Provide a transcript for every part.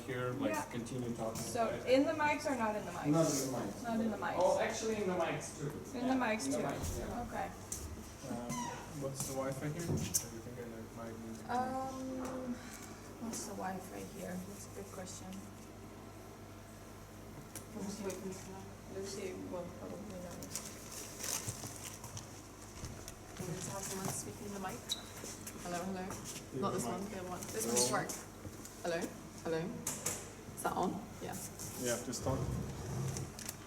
here, like continue talking. So in the mics or not in the mics? Not in the mics. Not in the mics. Oh, actually in the mics too. In the mics too. Yeah. Okay. What's the Wi-Fi here? Do you think I might need to What's the Wi-Fi here? That's a good question. Lucy will probably know. Let's have someone speaking in the mic. Hello, hello. Not this one, the other one. This one should work. Hello, hello. Is that on? Yeah. Yeah, just talk.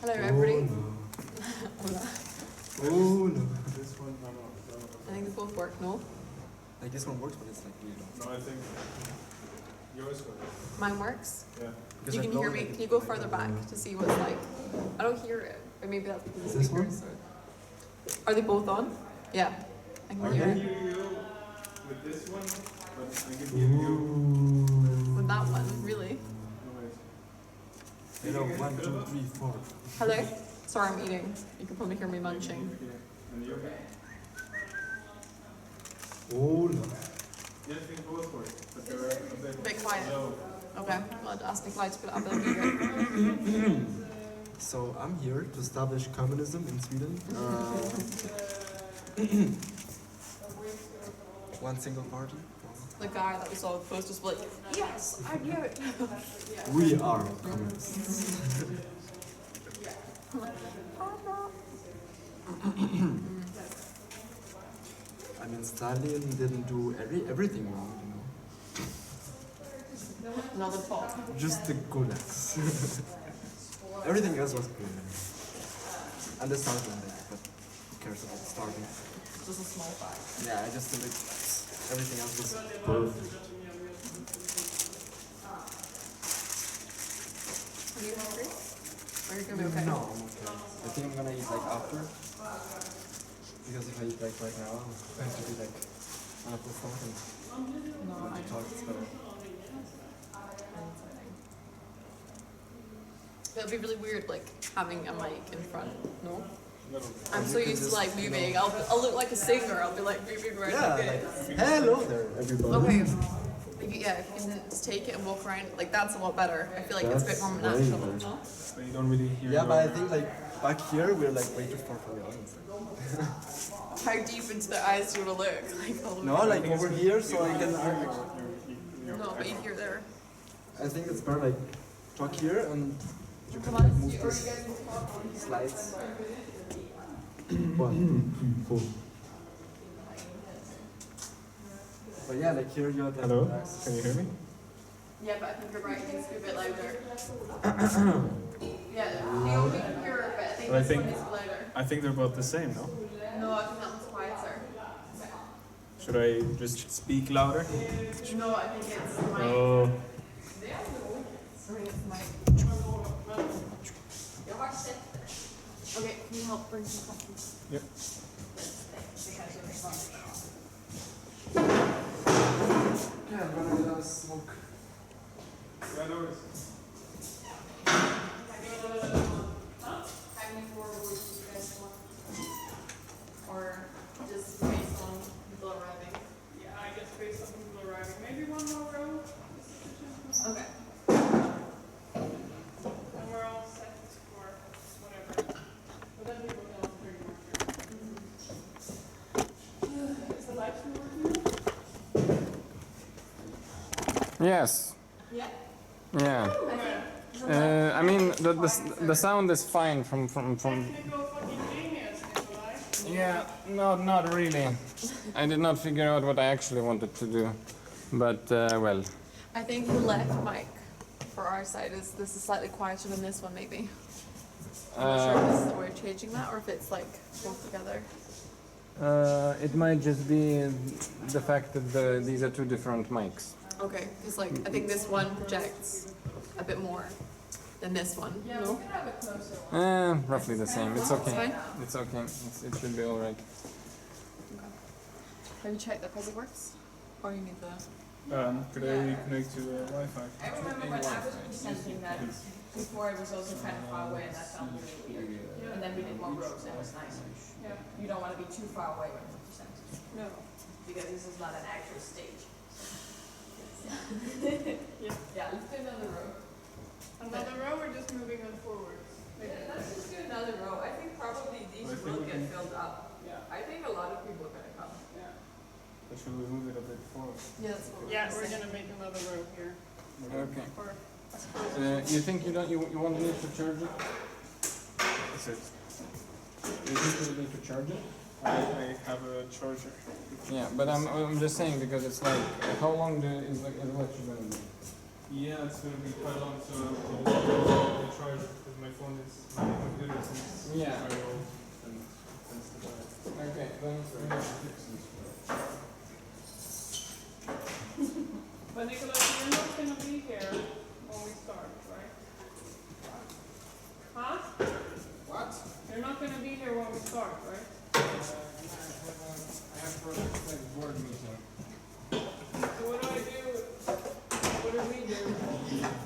Hello, everybody. Hola. Oh no. This one, no. I think they both work, no? Like this one works, but it's like weird. No, I think yours works. Mine works? Yeah. Because You I can blow hear it me. like Can you go further back to see what it's like? I don't hear it. But maybe that's because the This one? speakers. Are they both on? Yeah. I can I hear can it. hear you with this one, but I can hear you. With that one, really? Hello, 1, 2, 3, 4. Hello? Sorry, I'm eating. You can probably hear me munching. And you okay? Oh no. Yeah, I think both work, but they're a Bit quiet. low. Okay. Well, I'd ask Nikolai to put up a bigger. So I'm here to establish communism in Sweden. One single party. The guy that we saw with the posters was like, yes, I knew it. We are communists. I mean, Stalin didn't do everything wrong, you know. Another fault. Just the gulags. Everything else was good. And the starting, but who cares about the starting? Just a small fact. Yeah, I just think like everything else was perfect. Are you hungry? Or are you gonna be okay? No, I'm okay. I think I'm gonna eat like after. Because if I eat like right now, I'm going to be like on a full stomach and No, when I talk it's better. It'll be really weird, like, having a mic in front, no? Little. I'm so used to, like, moving. I'll look like a singer. I'll be, like, moving around Yeah, like like, this. hello there everybody. Okay. If you can just take it and walk around, like, that's a lot better. I feel like it's a bit more That's natural, way no? But you don't really hear Yeah, your- but I think like back here we're like way too far from the audience. How deep into their eyes do you want to look? Like, all the way No, down. like over here so I can No, but you hear there. I think it's better like talk here and you can Come like on, move or you these guys can talk on. slides. 1, 2, 3, 4. But yeah, like here you have like Hello? access. Can you hear me? Yeah, but I think you're right. It needs to be a bit louder. Yeah, the only can hear it, but I think But I this think- one is louder. I think they're both the same, no? No, I think that one's quieter. Should I just speak louder? No, I think it's mine. Oh, I think it's mine. Okay, can you help bring some coffee? yep. Yeah, I'm gonna smoke. Yeah, no worries. How many more would you guys want? Or just based on people arriving? Yeah, I guess based on people arriving, maybe one more row. Okay. And we're all set for whatever. But then people know it's pretty much here. Is the live stream working? Yes. Yeah. Yeah. I mean, the sound is fine from. Technical fucking genius, Nikolai. Yeah, not really. I did not figure out what I actually wanted to do, but well. I think the left mic for our side is slightly quieter than this one, maybe. I'm not sure if this is the way of changing that or if it's like both together. It might just be the fact that these are two different mics. Okay, because like I think this one projects a bit more than this one. Yeah, No? we can have it closer. Roughly the same. It's okay. fine. It's okay. It should be all right. Have you checked that Prezi works? Or you need the... Could I connect to Wi-Fi? I remember when I was presenting that before it was also kind of far away and that felt really weird. And then we did more rows and it was nicer. Yeah. You don't want to be too far away when you present. No. Because this is not an actual stage. Yeah. Yeah, let's do another row. another row or just moving them forward? Yeah, let's just do another row. I think probably these I think will we get can- filled up. Yeah. I think a lot of people are gonna come. Yeah. But should we move it a bit forward? Yeah, that's what Yeah, we're gonna make another row here. Okay. Or You think you won't need to charge it? Is it? You think you need to charge it? I have a charger. Yeah, but I'm just saying because it's like how long is the lecture gonna be? Yeah, it's gonna be quite long, so I'll charge it because my phone is, my computer is Yeah. very old and tends to die. Okay, then we have to fix this. But Nicholas, you're not gonna be here when we start, right? Huh? What? You're not gonna be here when we start, right? I have for like board meeting. So what do I do? What do we do?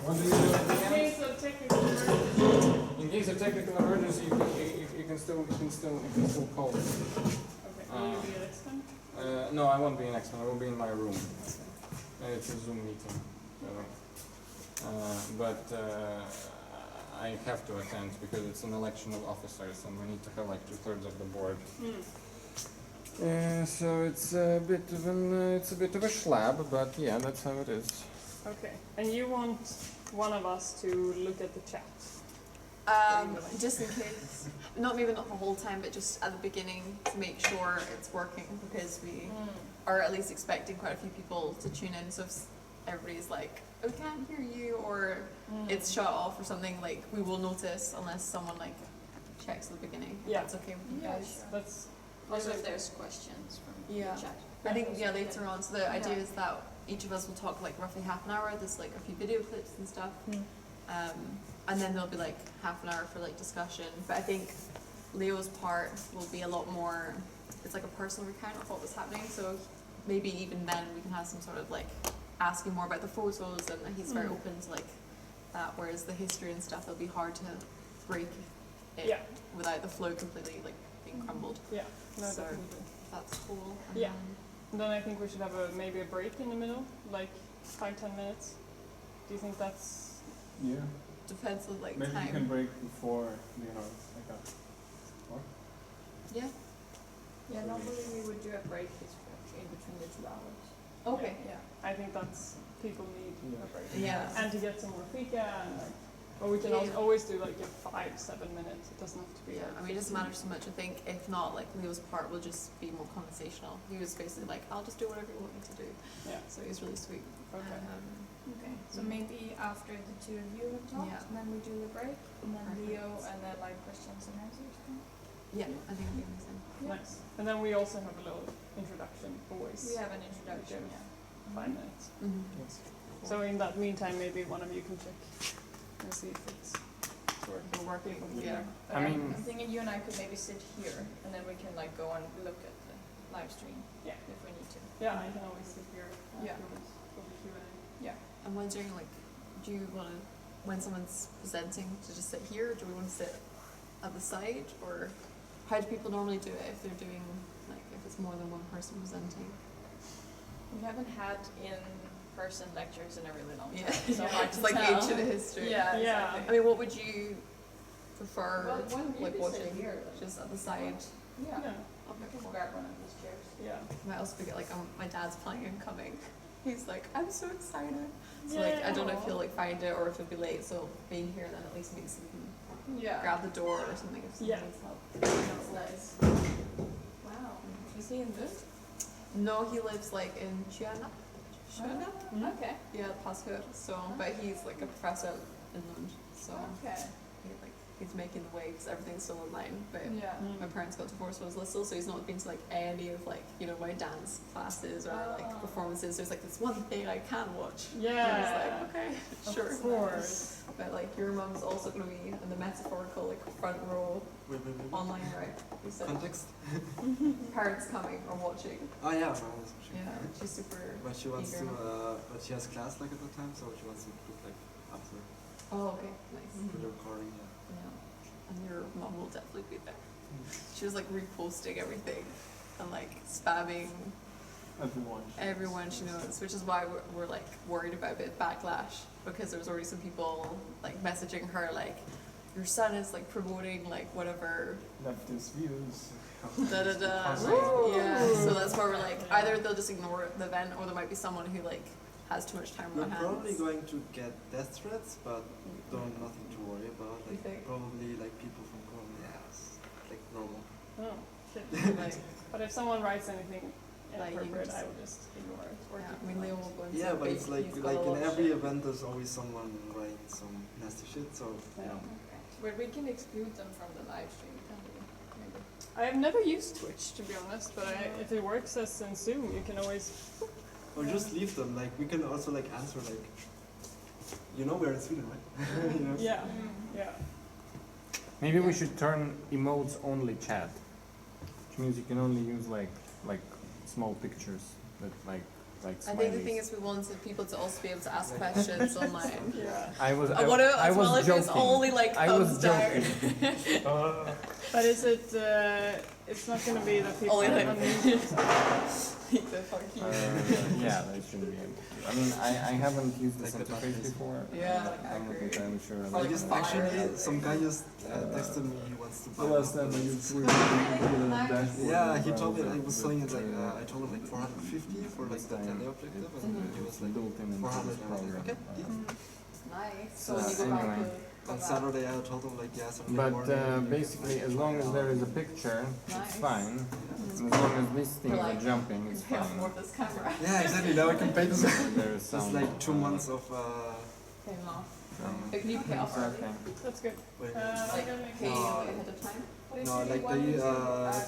What do you do? In case of technical emergency. In case of technical emergency, you can still call. Okay, will you be next time? No, I won't be in next one. I will be in my room. It's a Zoom meeting. But I have to attend because it's an election of officers, and we need to have like 2/3 of the board. So it's a bit of a schlab, but yeah, that's how it is. Okay, and you want one of us to look at the chat? Just in case, maybe not the whole time, but just at the beginning to make sure it's working because we are at least expecting quite a few people to tune in. So if everybody's like, "Oh, we can't hear you," or it's shut off or something, like we will notice unless someone like checks at the beginning. If Yeah. that's okay with you Yeah, guys. sure. That's Also, if there's questions from Yeah. the chat. I think later on. So the idea is that each of us will talk like roughly half an hour. There's like a few video clips and stuff. And then there'll be like half an hour for like discussion. But I think Leo's part will be a lot more, it's like a personal recount of what was happening. So maybe even then we can have some sort of like asking more about the photos, and he's very open to like that. Whereas the history and stuff, it'll be hard to break it Yeah. without the flow completely like being crumbled. Yeah, no, So- definitely. That's cool. And Yeah. then- And then I think we should have maybe a break in the middle, like 5-10 minutes. Do you think that's Yeah. Depends on like Maybe we can time. break before, like a, what? Yeah. Yeah, normally we would do a break in between the 2 hours. Okay. Yeah. I think that's people need Yeah. a break. Yeah. And to get some more fika and like, or we can Yeah. always do like a 5-7 minutes. It doesn't have to be. Yeah, like I mean, it doesn't matter so much. I think if not, like Leo's part will just be more conversational. He was basically like, "I'll just do whatever you want me to do." Yeah. So he's really sweet. Okay. Okay, so maybe after the two of you have talked, Yeah. and then we do the break, and then Perfect. Leo, and then like questions and answers. Yeah, I think it'd be amazing. Yeah. Nice. And then we also have a little introduction always. We have an introduction, Okay. yeah. 5 minutes. Mm-hmm. Yes. So in that meantime, maybe one of you can check and see if it's We're working with Yeah. you. But I mean- I'm thinking you and I could maybe sit here, and then we can like go and look at the live stream. Yeah. If we need to. Yeah, I can always sit here Yeah. afterwards for the Q&A. Yeah. I'm wondering, like, do you want to, when someone's presenting, to just sit here? Or do we want to sit at the side, or how do people normally do it if they're doing like if it's more than one person presenting? We haven't had in-person lectures in a really long time. Yeah, So hard it's to like tell. ancient history. Yeah, Yeah. exactly. I mean, what would you prefer, Well, one you like could sit watching here, like- just at the side? Yeah. Yeah. We can grab one of these chairs. Yeah. I might also forget, like, my dad's planning on coming. He's like, I'm so excited. So like, I don't know if he'll like find it or if he'll be late. So being here then at least means he can Yeah. grab the door or something if someone Yeah. needs help. That's nice. Wow. Is he in this? No, he lives like in Chiana. Mhm. Okay. Yeah, Pasteur. So, but he's like a professor in Lund. So Okay. he's making the way because everything's still online. But Yeah. my parents got divorced when I was little, so he's not been to like any of like my dance classes or like Oh. performances. There's like this one thing I can watch. Yeah. And he's like, okay, sure. Of course. But like your mum's also gonna be in the metaphorical like front row Wait. online, right? You said Context? parents coming or watching. Oh yeah, my mom was watching. Yeah, she's super. But she wants eager. to, but she has class like at the time, so she wants to do like after Oh, okay, nice. for the recording. Yeah. Yeah, and your mom will definitely be there. She was like reposting everything and like spamming everyone she knows, which is why we're like worried about a bit of backlash, because there was already some people like messaging her like, your son is like promoting like whatever Leftist views. da da da. Woo! Yeah, so that's why we're like, either they'll just ignore the event, or there might be someone who like has too much time on We're their hands. probably going to get death threats, but nothing to worry about. You Like think? probably like people from Colombia, like normal. Oh, shit. Like, But if someone writes anything Like, you inappropriate, just- I will just ignore it. Or yeah, keep I mean, it Leo on. will go and Yeah, say, but it's "Babe, like you've got a in lot of every shit." event there's always someone writing some nasty shit. So Yeah. But we can exclude them from the live stream, can't we? Maybe. I have never used Twitch, to be honest, but if it works as in Zoom, you can always. or just leave them. Like we can also like answer like, you know, we're in Sweden, right? You know? Yeah, yeah. Maybe we should turn emotes only chat, which means you can only use like small pictures with like I smileys. think the thing is we wanted people to also be able to ask questions online. Yeah. I was I want to, I as well was if it's joking. only like I thumbs was down. joking. But is it? It's not going to be the people Only like- on YouTube. The fuck you. Yeah, they shouldn't be able to. I mean, I haven't used this Like the interface buttons. before. Yeah, like, I I'm not agree. entirely sure. Or I like just fire. actually some guy just texted me he wants to buy. The last time I used dashboard. Yeah, he told me I was selling it like I told him like 450 for like the teleobjective, and he was like built in into 400. this And I was like, program. okay. Nice. So when you go back Anyway. to On Saturday I told him like yeah, Saturday But morning. basically, as long as there is a picture, Nice. it's fine. As long as these things are like- jumping, it's pay off fine. more of this camera. Yeah, exactly. Now I can pay this. There is It's some. like 2 months of Paying off. um, But can you pay off early? okay. That's good. wait, Like pay No. ahead of time? no, like they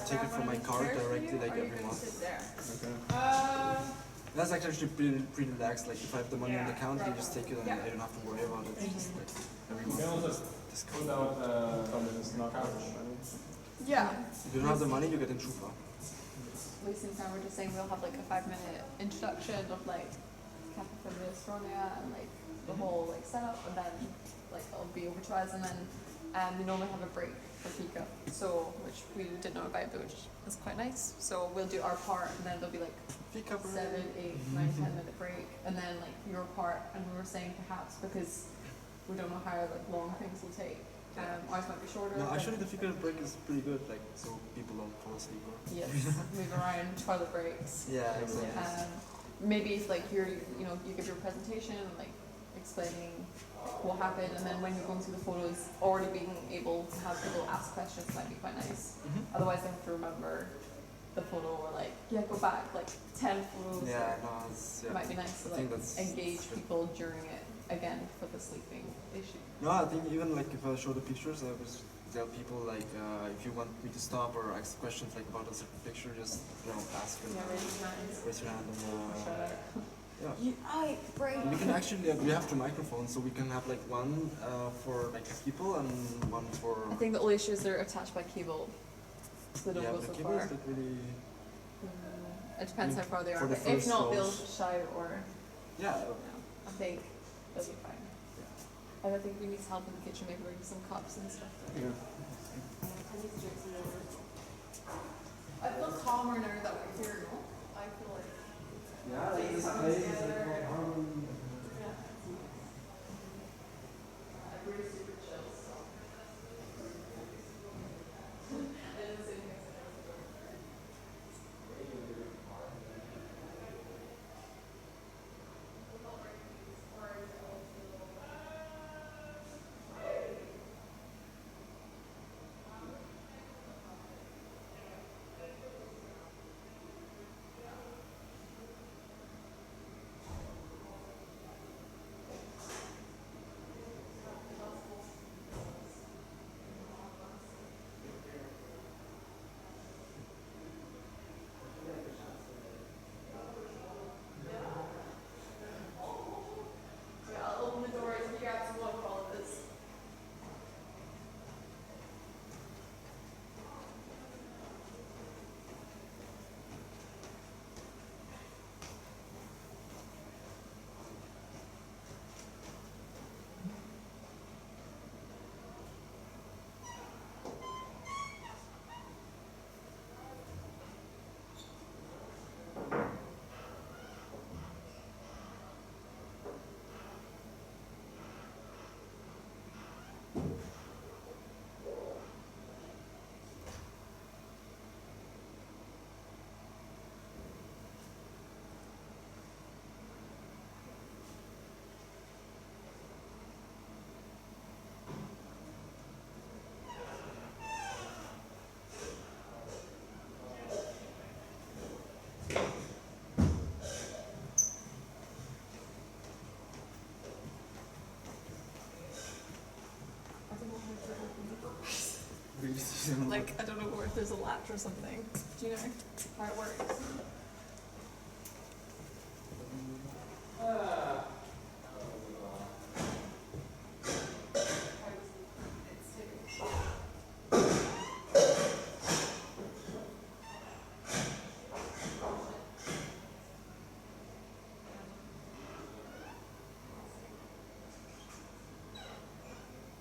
take it from my card directly like every month. That's actually pretty relaxed. Like if I have the money on the account, they just take it and I don't have to worry about it. It's just like every month. Discount. Yeah. If you don't have the money, you get in Schufa. Lucy and Sam were just saying we'll have like a 5-minute introduction of like Cafe from Estonia and like the whole like setup, and then like it'll be over to us, and then we normally have a break for Fika, so which we didn't know about, but which is quite nice. So we'll do our part, and then there'll be like Fika break. 7, 8, 9, 10-minute break, and then like your part, and we were saying perhaps because we don't know how like long things will take. Ours might be shorter. No, but- actually the Fika break is pretty good. Like so people don't fall asleep. Or Yes, move around, toilet breaks. yeah, exactly. Maybe if like you give your presentation and like explaining what happened, and then when you're going through the photos, already being able to have people ask questions might be quite nice. Mhm. Otherwise, they have to remember the photo, or like go back like 10 photos. Yeah, or- no, it's It yeah. might be nice to I think like that's engage good. people during it again for the sleeping issue. No, I think even like if I show the pictures, I always tell people like if you want me to stop or ask questions like about a certain picture, just ask and raise your hand and yeah. Break. We can actually we have two microphones, so we can have like one for like people and one for. I think the only issue is they're attached by cable, so they don't yeah, go but so the cable far. is like really. It depends how far they For are. the But if first not, they'll rows. shout or Yeah. I think they'll be fine. And I think we need help in the kitchen, maybe bring some cups and stuff. I feel calmer now that we're here, no? I feel like Yeah, like this place is like harmony. we're super chill, so. Like, I don't know if there's a latch or something. Do you know how it works?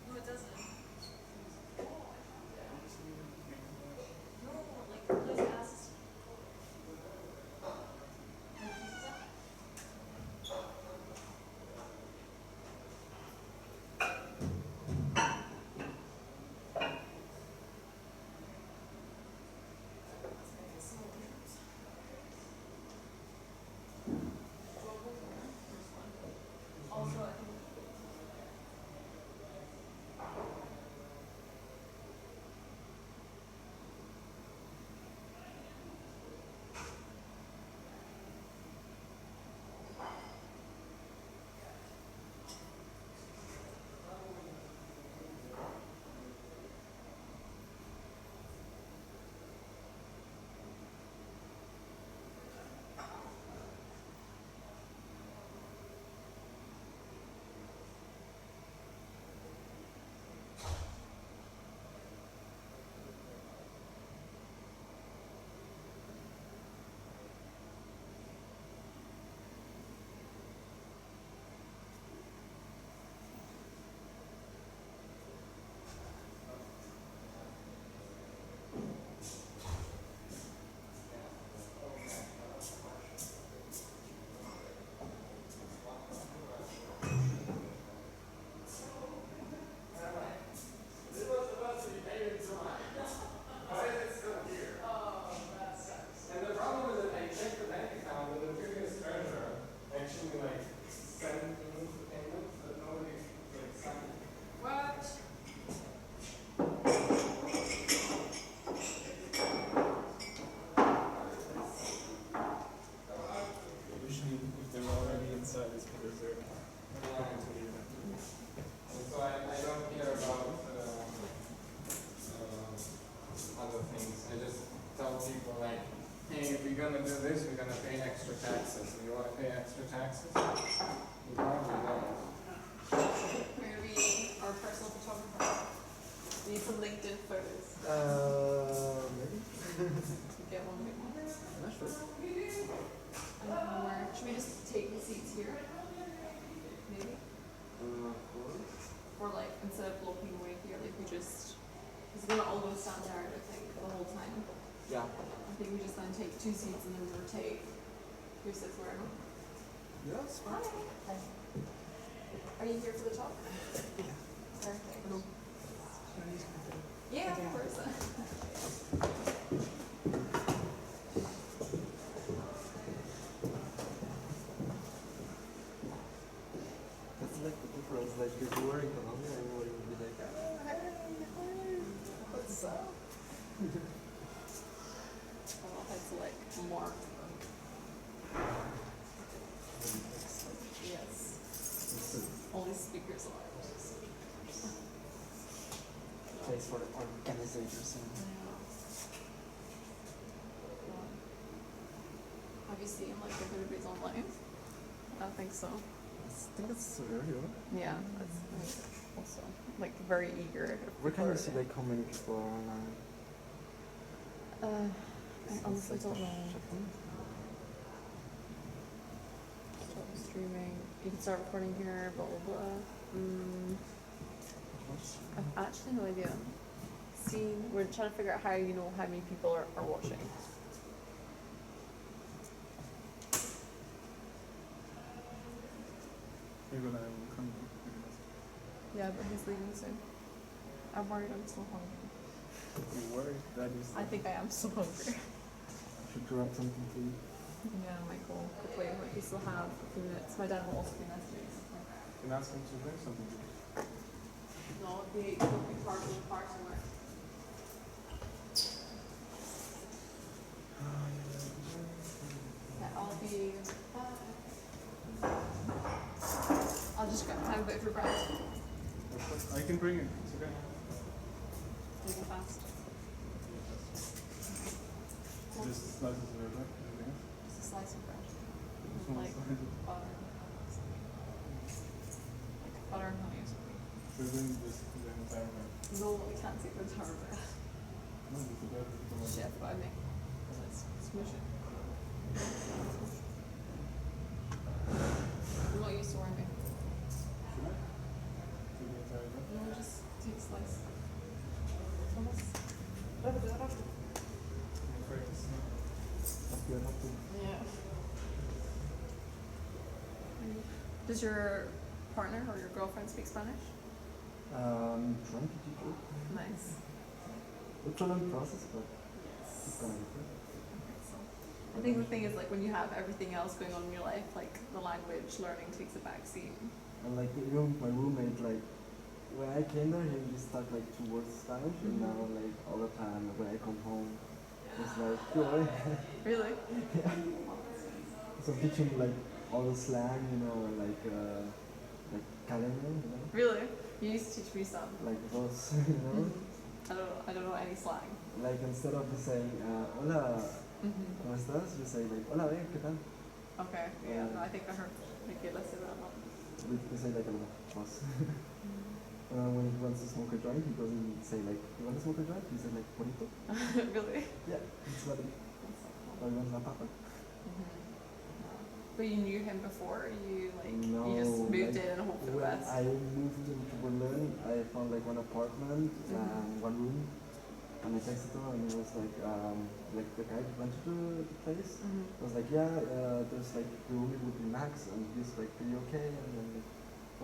No, it doesn't. No, like, Liz asked. Also, I think And the problem is that I checked the bank account, but the previous treasurer actually like sent me the payments, but nobody like signed it. what? Usually, if they're already inside, it's because they're trying to leave. And so I don't care about other things. I just tell people like, hey, if you're gonna do this, we're gonna pay extra taxes. Do you want to pay extra taxes? You probably don't. we're gonna be our personal photographer. We need some LinkedIn photos. Maybe. Get one big one. I'm not sure. I don't know where. Should we just take the seats here? Maybe? Or like, instead of blocking away here, like we just, because we're gonna all go stand there, I think, the whole time. Yeah. I think we just then take 2 seats and then rotate who sits where. Yeah, it's fine. Hi. Are you here for the talk? Yeah. Perfect. Yeah, of course. That's like the difference. Like if you were in Colombia, everybody would be like, ah, hey, what's up? I don't know if it's like more. Yes. All these speakers are. Place for the organizers. Have you seen like the videos online? I don't think so. I think it's so early, right? Yeah, that's also like very eager. Where can you see like how many people are online? I honestly don't know. Stop streaming. You can start recording here. Blah blah blah. I've actually no idea. See, we're trying to figure out how you know how many people are watching. You're gonna come. Yeah, but he's leaving soon. I'm worried I'm still hungry. You worried that is. I think I am still hungry. Should grab something to eat. Yeah, Michael. Quickly, what we still have a few minutes. My dad will also be messaging. You can ask him to bring something. No, the big park in the park somewhere. Yeah, I'll be. I'll just grab time wait for breath. I can bring it. It's okay. Really fast. Just slices of bread, anything else? Just a slice of bread. Small Like slices. butter. Like butter and honey or something. So you're doing this the entire bread? No, we can't take the entire bread. No, just the bread. Chef, but I make let's smush it. I'm not used to warming. Should I? Take the entire bread? No, just take a slice. Thomas. Yeah. Does your partner or your girlfriend speak Spanish? Trying to teach her. Nice. It's a long process, but it's gonna get there. I think the thing is like when you have everything else going on in your life, like the language learning takes a backseat. And like even my roommate, like when I came there, he only stuck like 2 words Spanish, and now like all the time when I come home, it's like joy. Really? So I'm teaching like all the slang, you know, like calendar, you know, Really? You used to teach me some. like those, you know. I don't know any slang. Like instead of just saying hola, ¿cómo estás? You say like hola, ¿qué tal? Okay. Yeah. No, I think I heard Michaela say that one. We say like hola, boss. When he wants to smoke a joint, he doesn't say like, you want to smoke a joint? He says like, bonito. Really? Yeah, it's what it is. Or he wants la papa. But you knew him before? You like No, you just moved like, in and hoped for the when best? I moved into Berlin, I found like one apartment and 1 room. And I texted him and he was like the guy who rented the place. Was like, yeah, there's like the room would be max, and he's like, are you okay? And then like,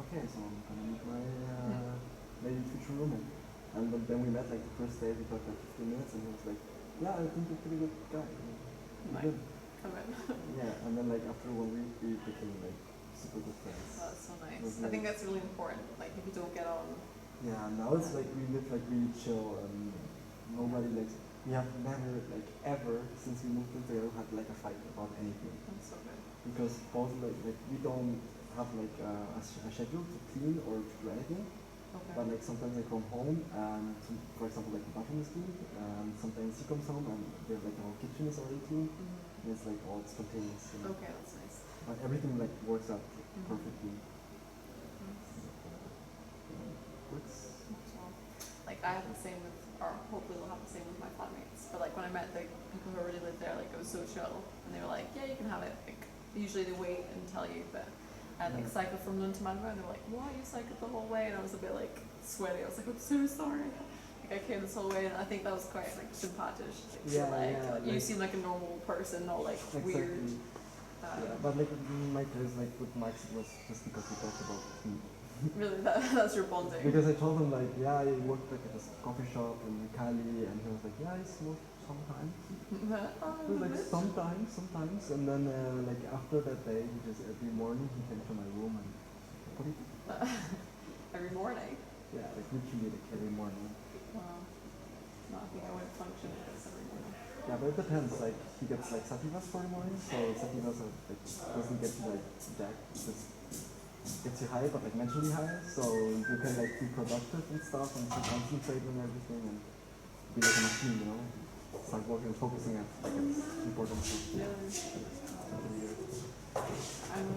okay, so I'm gonna meet my maybe future roommate. And then we met like the first day, we talked like 15 minutes, and he was like, yeah, I think you're a pretty good guy. You're good. Come in. Yeah, and then like after 1 week, we became like super good friends. That's so nice. Was I think nice. that's really important. Like if you don't get on. Yeah, now it's like we live like really chill, and nobody like, we have never like ever since we moved in together had like a fight about anything. That's so good. Because both like we don't have like a schedule to clean or to do anything. Okay. But like sometimes I come home and for example like the bathroom is clean, and sometimes he comes home and like the whole kitchen is already clean. And it's like all spontaneous. And Okay, that's nice. but everything like works out perfectly. Works. Like I have the same with, or hopefully we'll have the same with my flatmates. But like when I met the people who already lived there, like it was so chill, and they were like, yeah, you can have it. Like usually they wait and tell you, but I had like cycled from Lund to Malmö, and they were like, why you cycled the whole way? And I was a bit like sweaty. I was like, I'm so sorry. Like I came this whole way, and I think that was quite like sympathic. Like, Yeah, like, yeah, you like- seem like a normal person, not like Exactly. weird. Yeah, but like in my case, like with Max, it was just because we talked about food. Really, that's your bonding. Because I told him like, yeah, I worked like at a coffee shop in Cali, and he was like, yeah, I smoke sometimes. He was like, sometimes, and then like after that day, he just every morning he came to my room and what do you think? Every morning. Yeah, like literally like every morning. Wow. No, I think I would function with this every morning. Yeah, but it depends. Like he gets like sativas for the morning, so sativas are, like doesn't get you like jacked, just gets you high, but like mentally high. So you can like be productive and stuff, and to concentrate on everything and be like a machine, you know. Start working, focusing at like it's important stuff. Yeah. I'm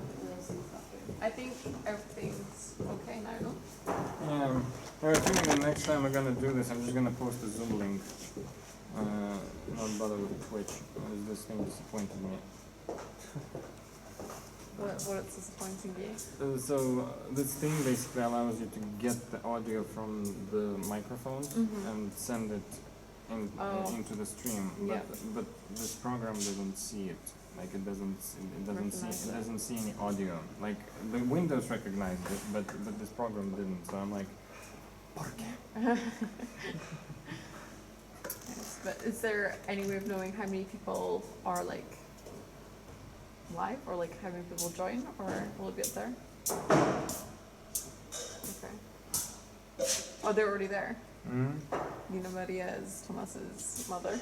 I think everything's okay now, no? Yeah, I think the next time we're gonna do this, I'm just gonna post a Zoom link. Not bother with Twitch. This thing disappointed me. What's disappointing you? So this thing basically allows you to get the audio from the microphones and send it into the stream. Yeah. But this program doesn't see it. Like it doesn't see any audio. Like the Windows recognized it, but this program didn't. So I'm like, ¿por qué? Yes, but is there any way of knowing how many people are like live, or like how many people join, or will it be up there? Okay. Oh, they're already there. Nina Maria is Tomas's mother.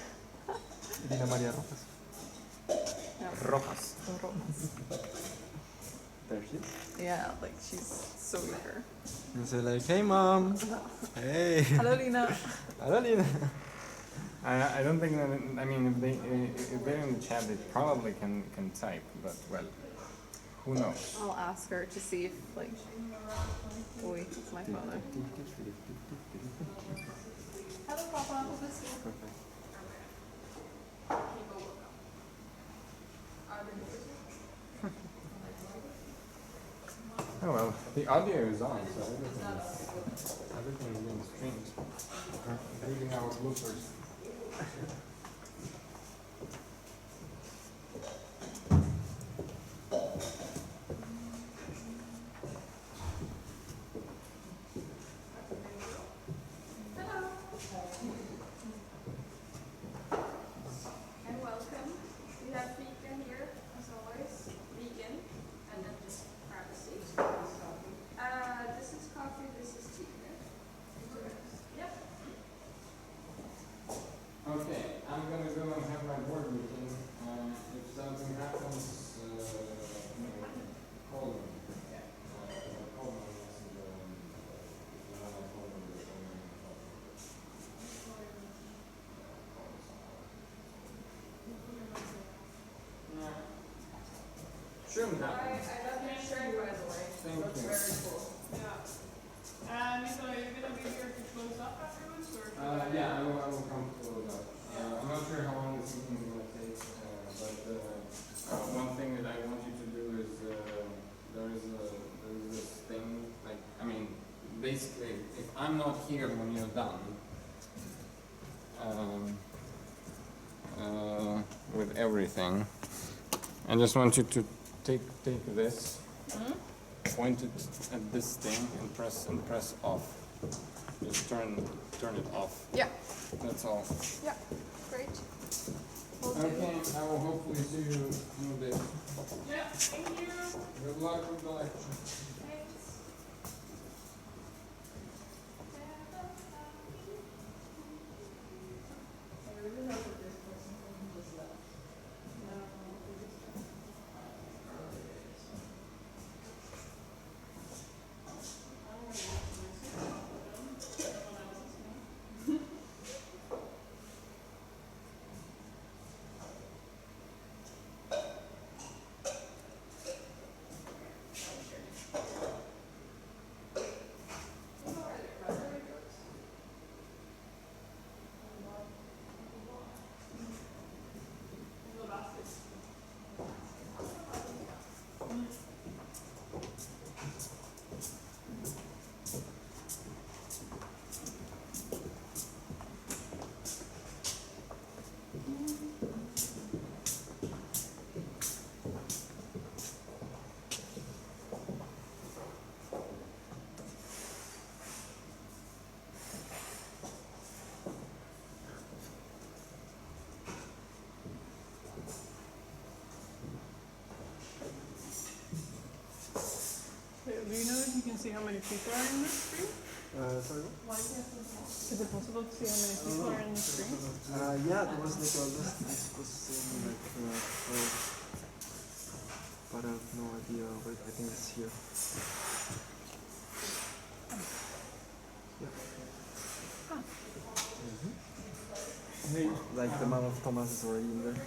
Dina Maria Rojas. No, Rojas. Rojas. There she is. Yeah, like she's so eager. You say like, hey mom. Hey. Hello, Lina. Hello, Lina. I don't think that. I mean, if they're in the chat, they probably can type, but well, who knows? I'll ask her to see if like. Oi, it's my phone there. Hello, Papa. Perfect. Oh well, the audio is on, so everything is being streamed, including our bloopers. And welcome. We have vegan here, as always. Vegan. And then just grab a seat. This is coffee, this is tea. Yep. Okay, I'm gonna go and have my board meeting. If something happens, call me. Call me. Shouldn't I happen. love your shirt, by the way. Thank Looks you. very cool. Yeah. Nicola, are you gonna be here to close up afterwards, or? Yeah, I will come to that. I'm not sure how long this meeting is gonna take, but one thing that I want you to do is there is this thing, like, I mean, basically, if I'm not here when you're done, with everything, I just want you to take this, point it at this thing, and press off. Just turn it off. Yeah. That's all. Yeah. Great. Will do. Okay, I will hopefully see you in a bit. Yeah, thank you. Good luck with the lecture. Thanks. I really hope that this person who just left. Do you know if you can see how many people are in the stream? Sorry? Is it possible to see how many people are in the stream? Yeah, there was like a list I supposed to say like 12. But I have no idea. Wait, I think it's here. Yeah. Hey. Like the mom of Thomas is already in there.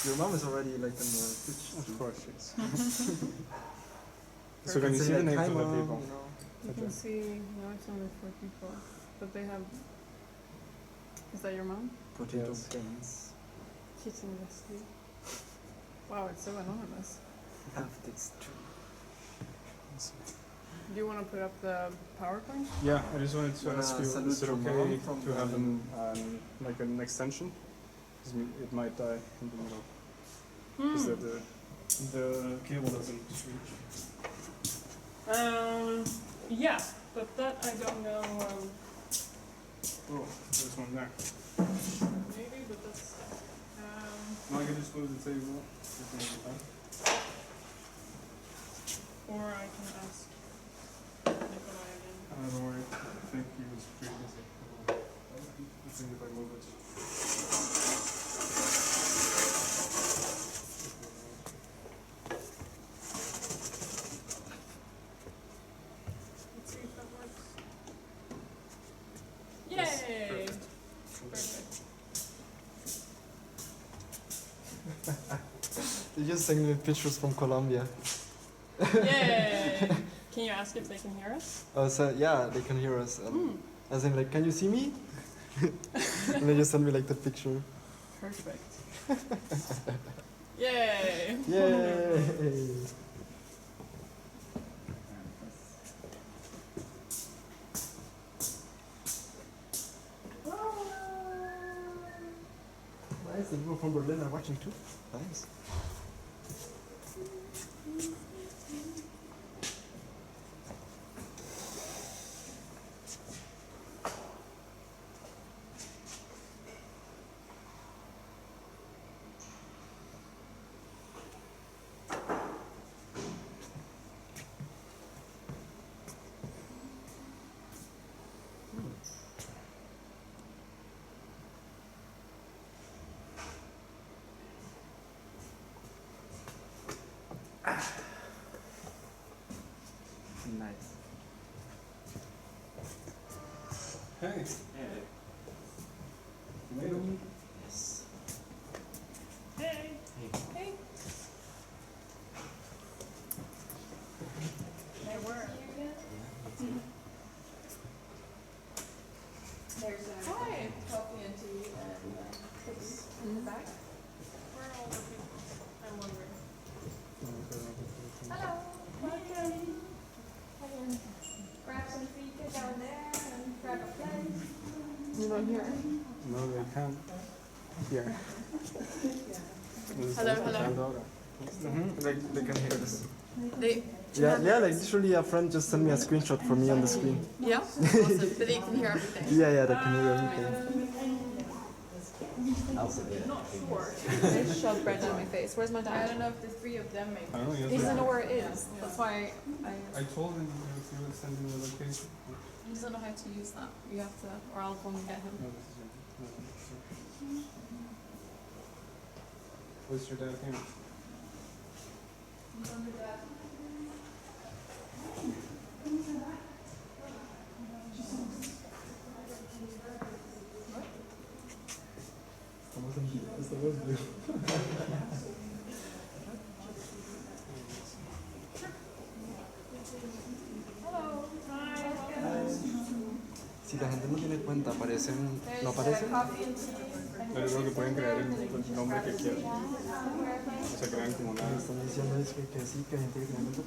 Your mom is already like in the Twitch. Of course, yes. So So can you say, see the like, names "Hi, of the Mom," people? you know? You can see, no, it's only 4 people. But they have. Is that your mom? Potato Yes. skins. She's in Wesley. Wow, it's so anonymous. Have this too. Do you want to put up the PowerPoint? Yeah, I just wanted to Wanna ask you, salute is it your okay mom from to have the- like an extension? 'Cause it might die in the middle. Because the cable doesn't reach. Yeah, but that I don't know. Oh, there's one there. Maybe, but that's. No, I can just move the table. Or I can ask Nikolai again. Don't worry, I think he was pretty busy. I think if I move it. Let's see if that works. Yay! just send me pictures from Colombia. Yay! Can you ask if they can hear us? Oh, so yeah, they can hear us. As in, like, can you see me? And they just send me like the picture. Perfect. Yay! Yay! Nice, the people from Berlin are watching too. Nice. Nice. Hey. Yes. Hey! Hey! They were. There's Hi. coffee and tea and cookies In the back. Where are all the people? I'm wondering. Hello. Welcome. Grab some fika down there and grab a plate. You don't hear. No, they can't. Here. Hello. Like, they can hear us. They. Yeah, yeah, like literally a friend just sent me a screenshot for me on the screen. Yeah. Awesome. But they can hear everything. Yeah, they can hear everything. Not sure. They shoved bread down my face. Where's my I dad? don't know if the three of them make I don't know. He doesn't know where it is. That's why I told him he would send me the location. he doesn't know how to use that. You have to, or I'll go and get him. No, this is it. No, this is it. What's your dad name? Si la gente no tiene cuenta, aparecen, no aparecen. Yo creo que pueden crear el nombre que quieran. O sea, crean como una... Están diciendo es que sí, que hay gente que tiene cuenta,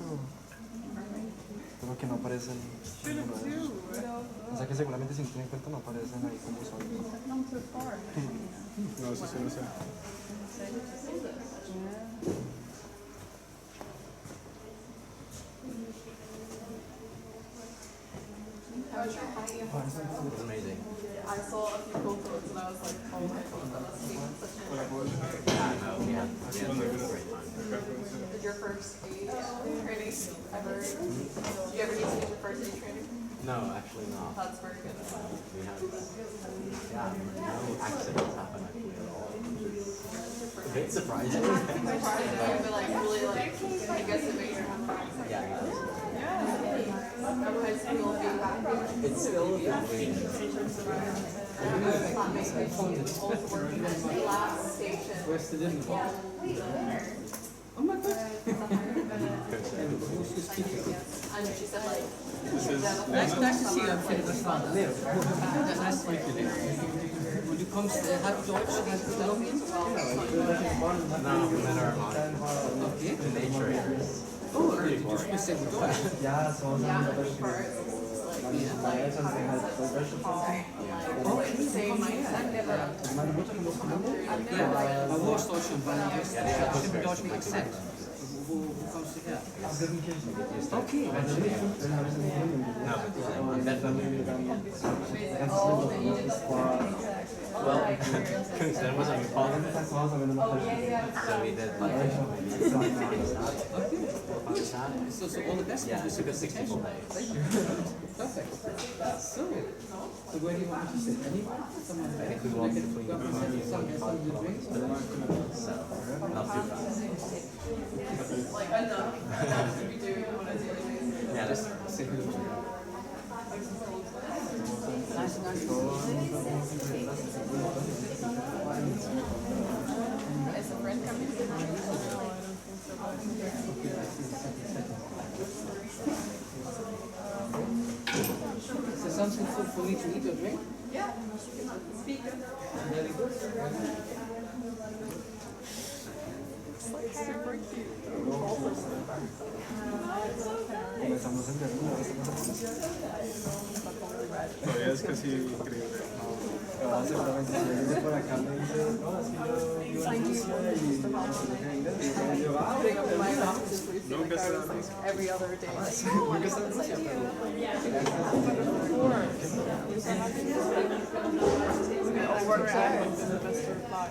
pero que no aparecen ninguno de ellos. O sea que seguramente si no tienen cuenta no aparecen ahí como usuarios. No, eso sí no sé. It's amazing. I saw a few photos and I was like, oh my god, that must be such an Did your first aid training ever? Did you ever need to do your first aid training? No, actually not. That's very good. We had, no accidents happen actually at all. A bit surprising. But like really like, I guess it makes you happy. Yeah. Otherwise you'll be back. It's still a bit weird. That makes me also working at the last station. Where's the dinner? Oh my god. And she said like, Nice to see you, Philipp Father. Nice to meet you. Would you come have Deutsch as Colombia? No, we met our mom. Okay. The nature areas. Oh, du sprichst sehr gut Deutsch. Ja, so sind yeah, aber which part? meine Eltern sind halt so Wäsche fahren. Meine Mutter muss Kolumbien. Ja, aber wo ist Deutschland? Weil du hast mit deutschem Akzent. Wo kommst du her? Aus Gelsenkirchen. Okay. Also nicht 15 habe ich in Kolumbien gelebt. Und dann irgendwie dann ganz schlimm. Das war... Well, that wasn't your fault. Tag zu Hause, wenn du noch So we did like So all the best. yeah, it took us 64 days. Perfect. So where do you want to sit? Anywhere? I think we walked between 20 and 25 kilometers per day. So not too fast. Like enough to be doing on a daily basis. Yeah, that's Say hello to you. Is a friend coming? something for me to eat or drink? Yeah, vegan. Very good. It's like super cute. Comenzamos en Berlín, Todavía es casi increíble. Seguramente si viene por acá me dice, no, es que yo vivo en Rusia y yo, Putting up in my offices recently, Nunca like, I was sabes. like every other day. nunca está en Rusia, pero I'll work there. The best reply.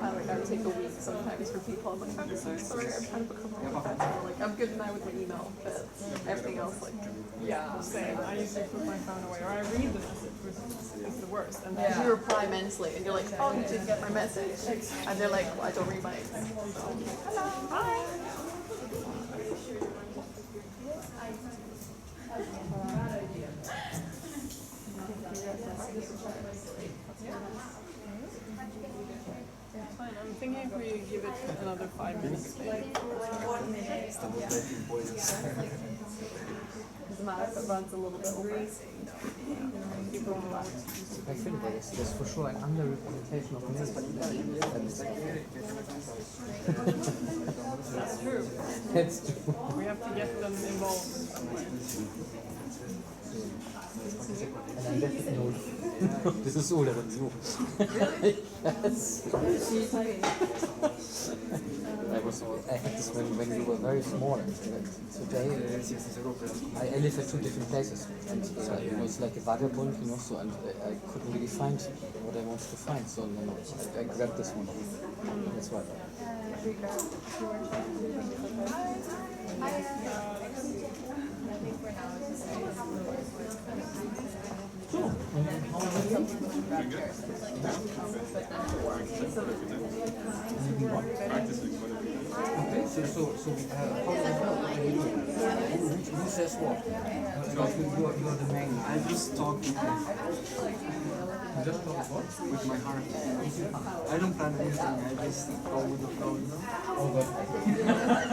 I would take a week sometimes for people. I'm like, I'm so sorry, I'm trying to become more professional. Like, I'm good now with my email, but everything else, like, Yeah, same. I usually put my phone away, or I read the message, which is the worst. And then you reply mentally, and you're like, oh, you didn't get my message. And they're like, well, I don't read my fine. I'm thinking if we give it another 5 minutes, maybe. estamos making points. Doesn't matter if it runs a little bit over. I think there's for sure an under-representation of men. That's true. That's true. We have to get them involved in some way. And I'm definitely this is older than you. Yes. I had this when we were very small, and today I live at 2 different places, and it was like a vagabond, you know. So and I couldn't really find what I wanted to find, so no, I grabbed this one. That's why. Okay, so how who says what? You're the main. I just talk with You just talk what? with my heart. I don't plan anything, I just go with the flow, you know? Oh, but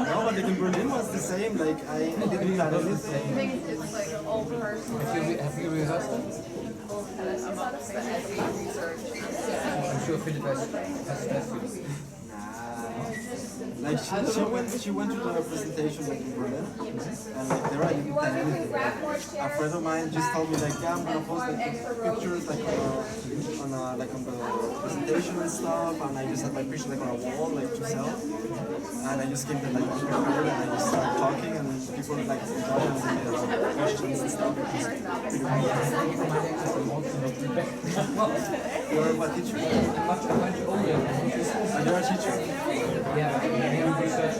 No, but like in Berlin was the same, like I didn't plan anything. I think it's like all personal. have you rehearsed it? Amongst the heavy research. I'm sure Philip has stressed you. Like she went to the presentation like in Berlin, and like there I didn't plan anything. Like, a friend of mine just told me like, yeah, I'm gonna post like pictures like on the presentation and stuff, and I just had my picture like on a wall like to sell, and I just came there like unprepared, and I just started talking, and people like enjoyed and they had questions and stuff. You're a teacher? Much older. You're a teacher? Yeah, research.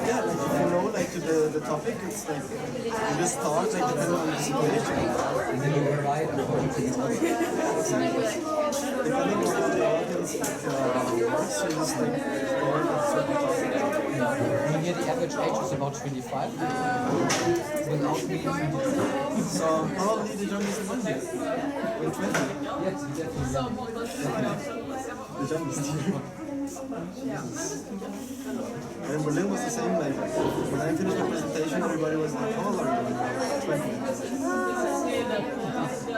Yeah, like if you know like the topic, it's like you just talk like depending on the situation. And then you write according to the topic. Depending on how the audience works, you just like go on with certain topic. You hear the average age is about 25. Without me. So probably the youngest one here. In 20. Yes, definitely. The youngest here. And in Berlin was the same, like when I finished the presentation everybody was like, how old are you? Like, 20.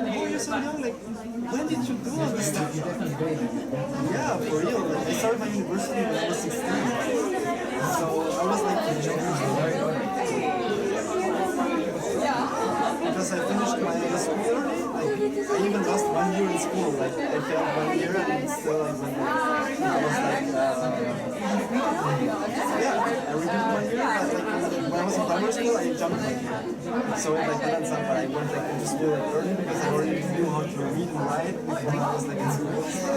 Oh, you're so young, like when did you do all this stuff? Yeah, for real. Like, I started my university when I was 16. So I was like because I finished my school early, like I even lost 1 year in school. Like I failed 1 year and still like when I was like yeah, I repeated 1 year, but like when I was in primary school I jumped like so like that and stuff, but I went like into school like early because I already knew how to read and write before I was like in school and stuff.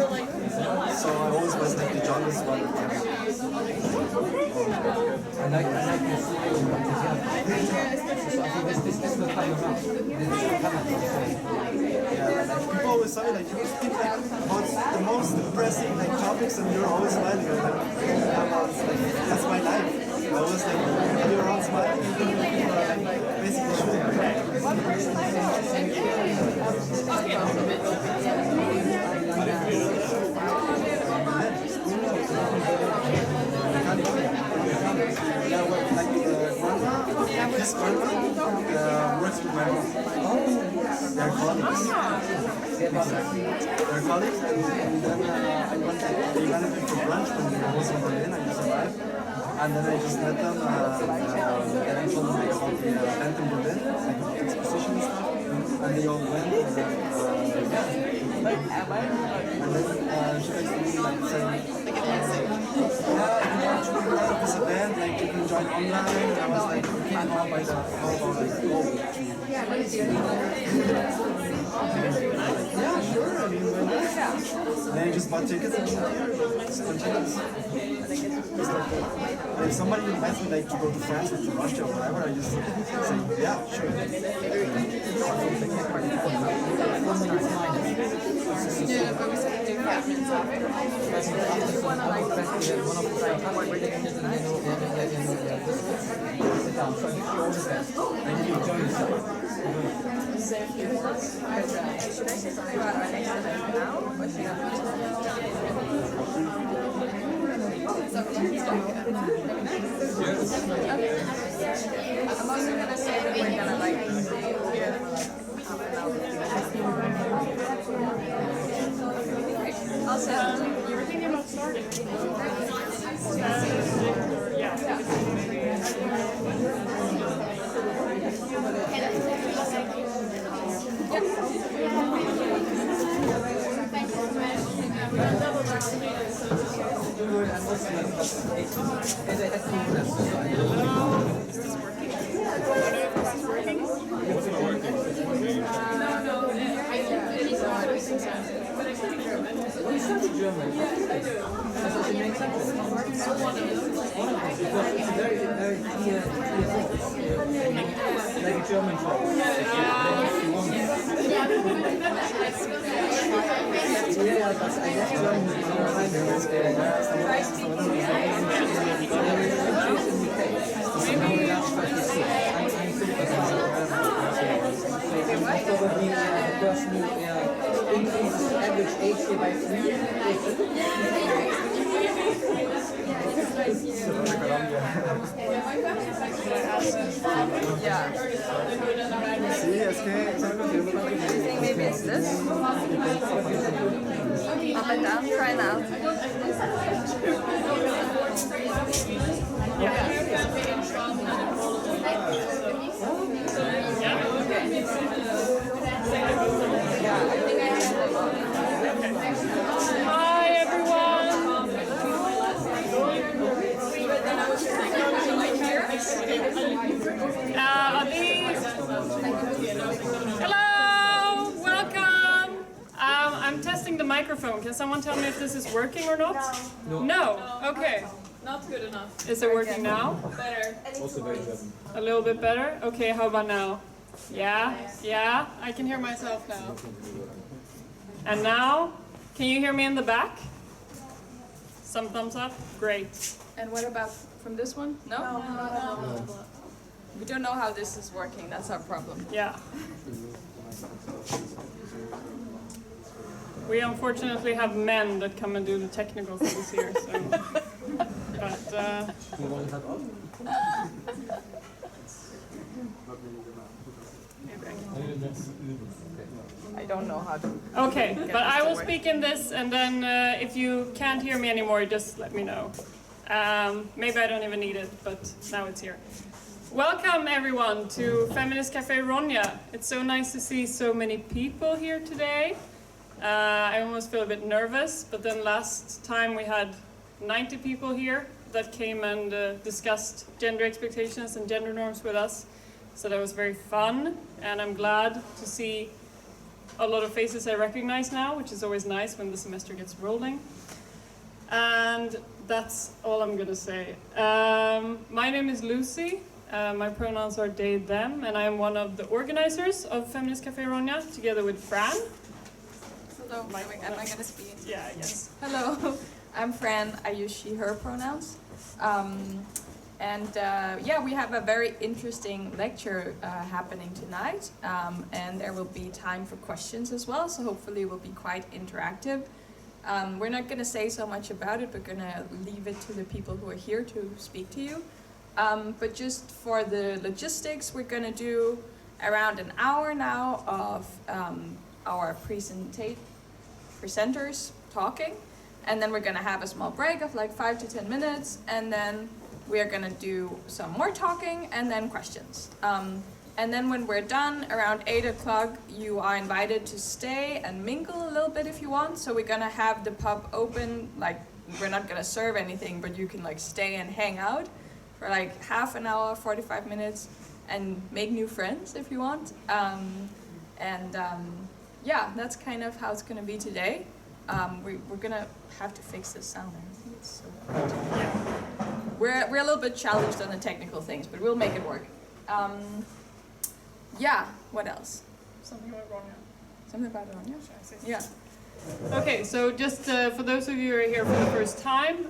So I always was like the youngest one. I like your story. So I think this will come around. This will come around. Yeah, like people always say like you speak like about the most depressing like topics and you're always smiling. I'm like, yeah, it's like that's my life. I always like you're around smiling and people are like basically yeah, well, like grandma this one works with my mom. They're colleagues. They're colleagues, and then they invited me for brunch when I was in Berlin. I just arrived, and then I just met them. And I told them about the event in Berlin, like the exposition and stuff, and they all went. And then she basically like said, this event, like you can join online, and I was like, okay, how about like go? Yeah, sure, I mean, why not? Then I just bought tickets and spontaneous. If somebody invites me like to go to France or to Russia or whatever, I just say, yeah, sure. Should I say something about our next event now? Or should I? I'm also gonna say that we're gonna like stay here half an hour. Also, You were thinking about starting? German. Also it makes sense. Because it's a very clear voice. Like a German voice. Yeah, but I guess German is more like probably a person who increases average age here by 3. yeah. Sí, es que es algo que I think maybe it's this. Up and down. Try now. Hi everyone! Are these... Hello! Welcome! I'm testing the microphone. Can someone tell me if this is working or not? No. No? Okay. Not good enough. Is it working now? Better. Also very German. A little bit better? Okay, how about now? Yeah? Yeah? I can hear myself now. And now? Can you hear me in the back? Some thumbs up? Great. And what about from this one? No? No. We don't know how this is working. That's our problem. Yeah. We unfortunately have men that come and do the technical things here, so. But, I don't know how to. okay, but I will speak in this, and then if you can't hear me anymore, just let me know. Maybe I don't even need it, but now it's here. Welcome everyone to Feminist Cafe Ronja. It's so nice to see so many people here today. I almost feel a bit nervous, but then last time we had 90 people here that came and discussed gender expectations and gender norms with us. So that was very fun, and I'm glad to see a lot of faces I recognize now, which is always nice when the semester gets rolling. And that's all I'm gonna say. My name is Lucy. My pronouns are they, them, and I am one of the organizers of Feminist Cafe Ronja, together with Fran. Hello. Am I gonna speak? Yeah, I guess. Hello. I'm Fran. I use she, her pronouns. Yeah, we have a very interesting lecture happening tonight, and there will be time for questions as well, so hopefully it will be quite interactive. We're not going to say so much about it, we're going to leave it to the people who are here to speak to you. But just for the logistics, we're gonna do around an hour now of our presenters talking, and then we're gonna have a small break of like 5 to 10 minutes, and then we are gonna do some more talking and then questions. And then when we're done, around 8 o'clock, you are invited to stay and mingle a little bit if you want. So we're gonna have the pub open, like we're not gonna serve anything, but you can like stay and hang out for like half an hour, 45 minutes, and make new friends if you want. Yeah, that's kind of how it's gonna be today. We're gonna have to fix this sound. I think it's so hard. We're a little bit challenged on the technical things, but we'll make it work. Yeah, what else? Something about Ronja. Something about Ronja? Yeah. Okay, so just for those of you who are here for the first time,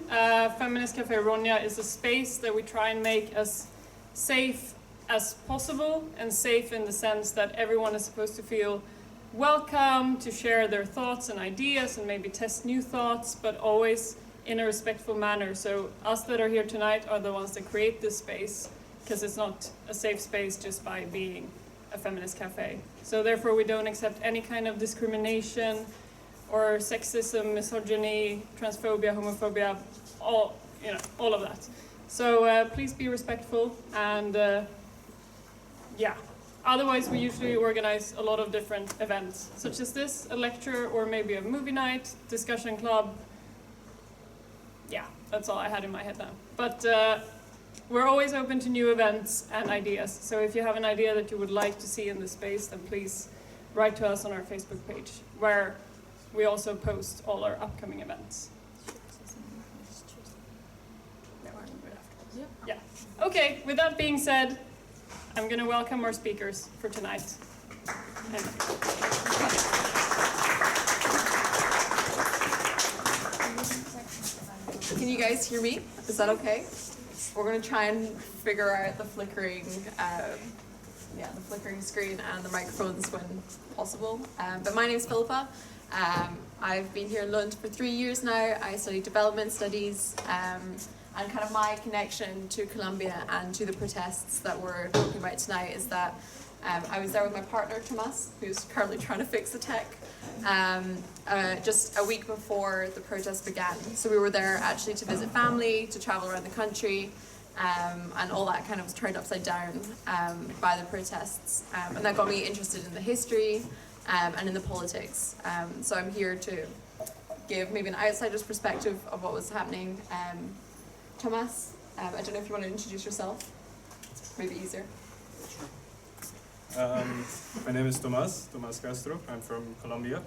Feminist Cafe Ronja is a space that we try and make as safe as possible, and safe in the sense that everyone is supposed to feel welcome to share their thoughts and ideas and maybe test new thoughts, but always in a respectful manner. So us that are here tonight are the ones that create this space, because it's not a safe space just by being a feminist cafe. So therefore we don't accept any kind of discrimination or sexism, misogyny, transphobia, homophobia, all of that. So please be respectful, and yeah. Otherwise we usually organize a lot of different events, such as this, a lecture, or maybe a movie night, discussion club. Yeah, that's all I had in my head now. But we're always open to new events and ideas. So if you have an idea that you would like to see in this space, then please write to us on our Facebook page, where we also post all our upcoming events. Yeah. Okay, with that being said, I'm going to welcome our speakers for tonight. Can you guys hear me? Is that okay? We're going to try and figure out the flickering screen and the microphones when possible. But my name's Philippa. I've been here in Lund for 3 years now. I study development studies, and kind of my connection to Colombia and to the protests that we're talking about tonight is that I was there with my partner Tomas, who's currently trying to fix the tech, just a week before the protests began. So we were there actually to visit family, to travel around the country, and all that kind of was turned upside down by the protests. And that got me interested in the history and in the politics. So I'm here to give maybe an outsider's perspective of what was happening. Tomas, I don't know if you want to introduce yourself. It's maybe easier. My name is Tomas Castro. I'm from Colombia.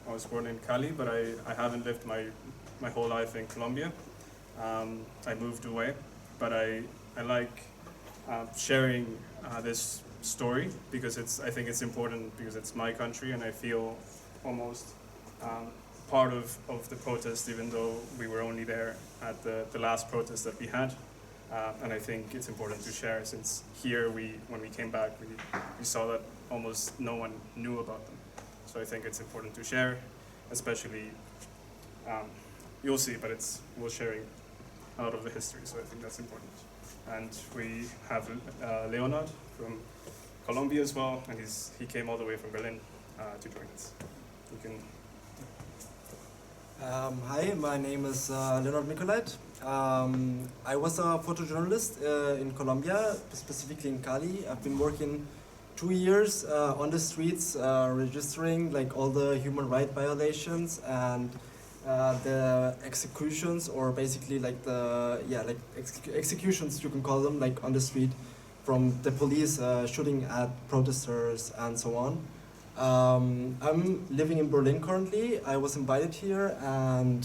I was born in Cali, but I haven't lived my whole life in Colombia. I moved away, but I like sharing this story because I think it's important because it's my country, and I feel almost part of the protest, even though we were only there at the last protest that we had. And I think it's important to share, since here when we came back, we saw that almost no one knew about them. So I think it's important to share, especially, you'll see, but we're sharing a lot of the history, so I think that's important. And we have Leonard from Colombia as well, and he came all the way from Berlin to join us. You can. Hi, my name is Leonard Nicolait. I was a photojournalist in Colombia, specifically in Cali. I've been working 2 years on the streets, registering like all the human rights violations and the executions, or basically like executions, you can call them, like on the street, from the police shooting at protesters and so on. I'm living in Berlin currently. I was invited here, and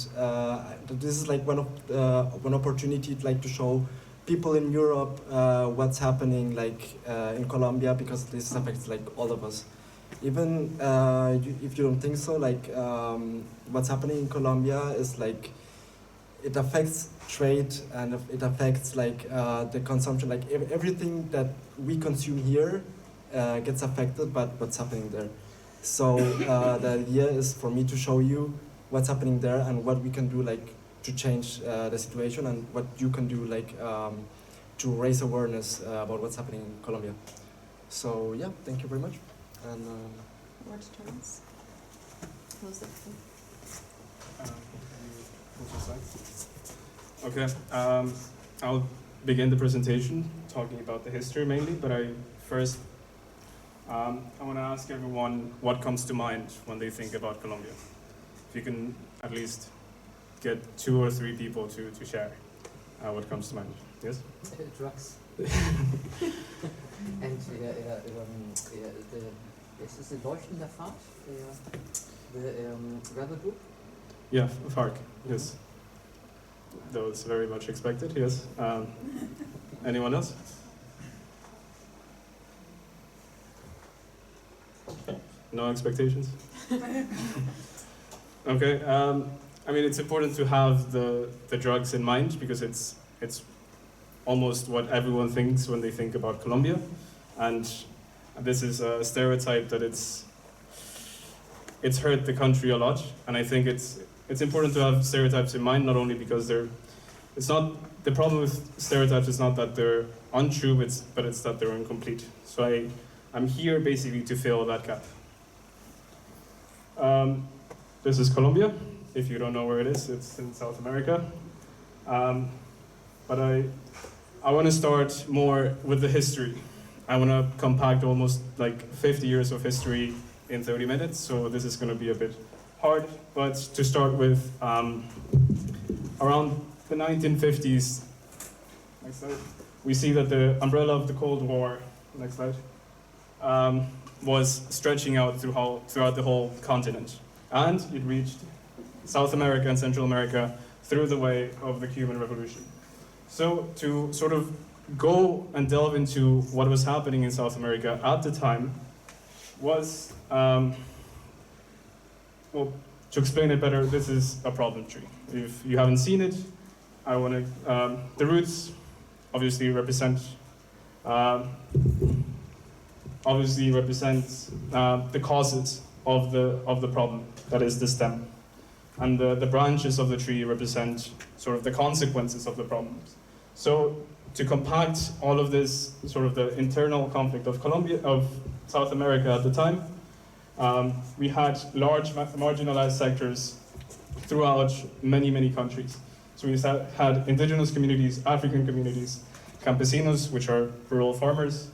this is like one opportunity like to show people in Europe what's happening like in Colombia, because this affects like all of us. Even if you don't think so, like what's happening in Colombia is like it affects trade, and it affects like the consumption, like everything that we consume here gets affected by what's happening there. So the idea is for me to show you what's happening there and what we can do like to change the situation, and what you can do like to raise awareness about what's happening in Colombia. So yeah, thank you very much. And Word turns. Close it. Okay, I'll begin the presentation talking about the history mainly, but I want to ask everyone what comes to mind when they think about Colombia. If you can at least get 2 or 3 people to share what comes to mind. Yes? Drugs. And is this the Leuchtender Pfad, the rebel group? Yeah, FARC, yes. That was very much expected, yes. Anyone else? No expectations? Okay, I mean, it's important to have the drugs in mind because it's almost what everyone thinks when they think about Colombia. And this is a stereotype that it's hurt the country a lot. And I think it's important to have stereotypes in mind, not only because the problem with stereotypes is not that they're untrue, but it's that they're incomplete. So I'm here basically to fill that gap. This is Colombia. If you don't know where it is, it's in South America. But I want to start more with the history. I want to compact almost like 50 years of history in 30 minutes, so this is going to be a bit hard. But to start with, around the 1950s, next slide, we see that the umbrella of the Cold War, next slide, was stretching out throughout the whole continent. And it reached South America and Central America through the way of the Cuban Revolution. So to sort of go and delve into what was happening in South America at the time was, well, to explain it better, this is a problem tree. If you haven't seen it, I want to, the roots obviously represent the causes of the problem, that is the stem. And the branches of the tree represent sort of the consequences of the problems. So to compact all of this, sort of the internal conflict of South America at the time, we had large marginalized sectors throughout many, many countries. So we had indigenous communities, African communities, campesinos, which are rural farmers,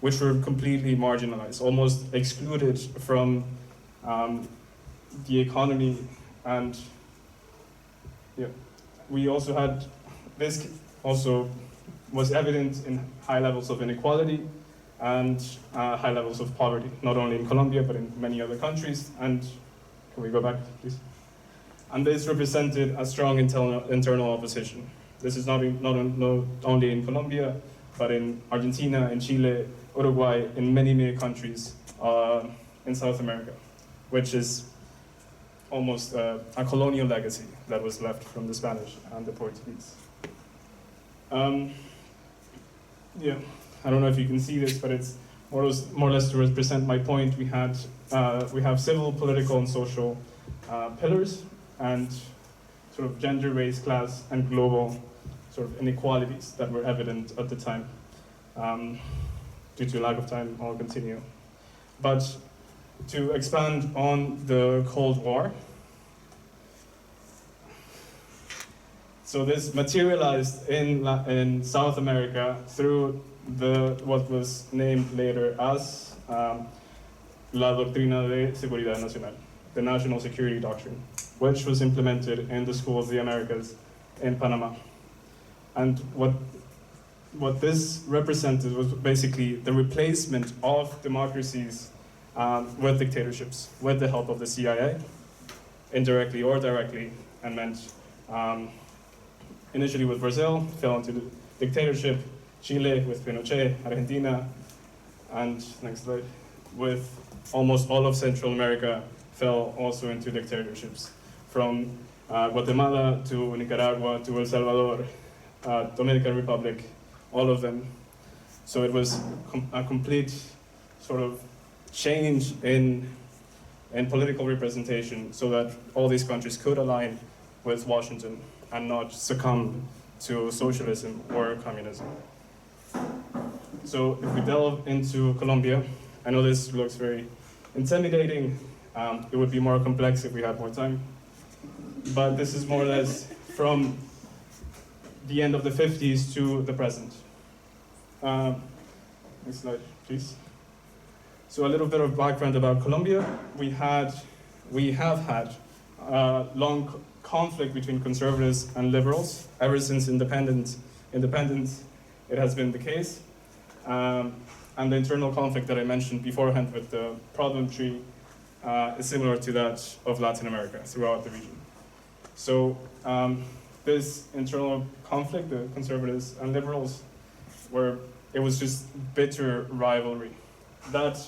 which were completely marginalized, almost excluded from the economy. And yeah, we also had, this also was evident in high levels of inequality and high levels of poverty, not only in Colombia, but in many other countries. And can we go back, please? And this represented a strong internal opposition. This is not only in Colombia, but in Argentina, in Chile, Uruguay, in many, many countries in South America, which is almost a colonial legacy that was left from the Spanish and the Portuguese. Yeah, I don't know if you can see this, but it's more or less to represent my point. We have civil, political, and social pillars, and sort of gender, race, class, and global sort of inequalities that were evident at the time. Due to lack of time, I'll continue. But to expand on the Cold War, so this materialized in South America through what was named later as La Doctrina de Seguridad Nacional, the National Security Doctrine, which was implemented in the School of the Americas in Panama. And what this represented was basically the replacement of democracies with dictatorships, with the help of the CIA, indirectly or directly, and meant initially with Brazil, fell into the dictatorship, Chile with Pinochet, Argentina, and next slide, with almost all of Central America fell also into dictatorships, from Guatemala to Nicaragua to El Salvador, Dominican Republic, all of them. So it was a complete sort of change in in political representation so that all these countries could align with Washington and not succumb to socialism or communism. So if we delve into Colombia, I know this looks very intimidating. It would be more complex if we had more time. But this is more or less from the end of the 50s to the present. Next slide, please. So a little bit of background about Colombia. We have had long conflict between conservatives and liberals ever since independence. It has been the case. And the internal conflict that I mentioned beforehand with the problem tree is similar to that of Latin America throughout the region. So this internal conflict, the conservatives and liberals, it was just bitter rivalry. That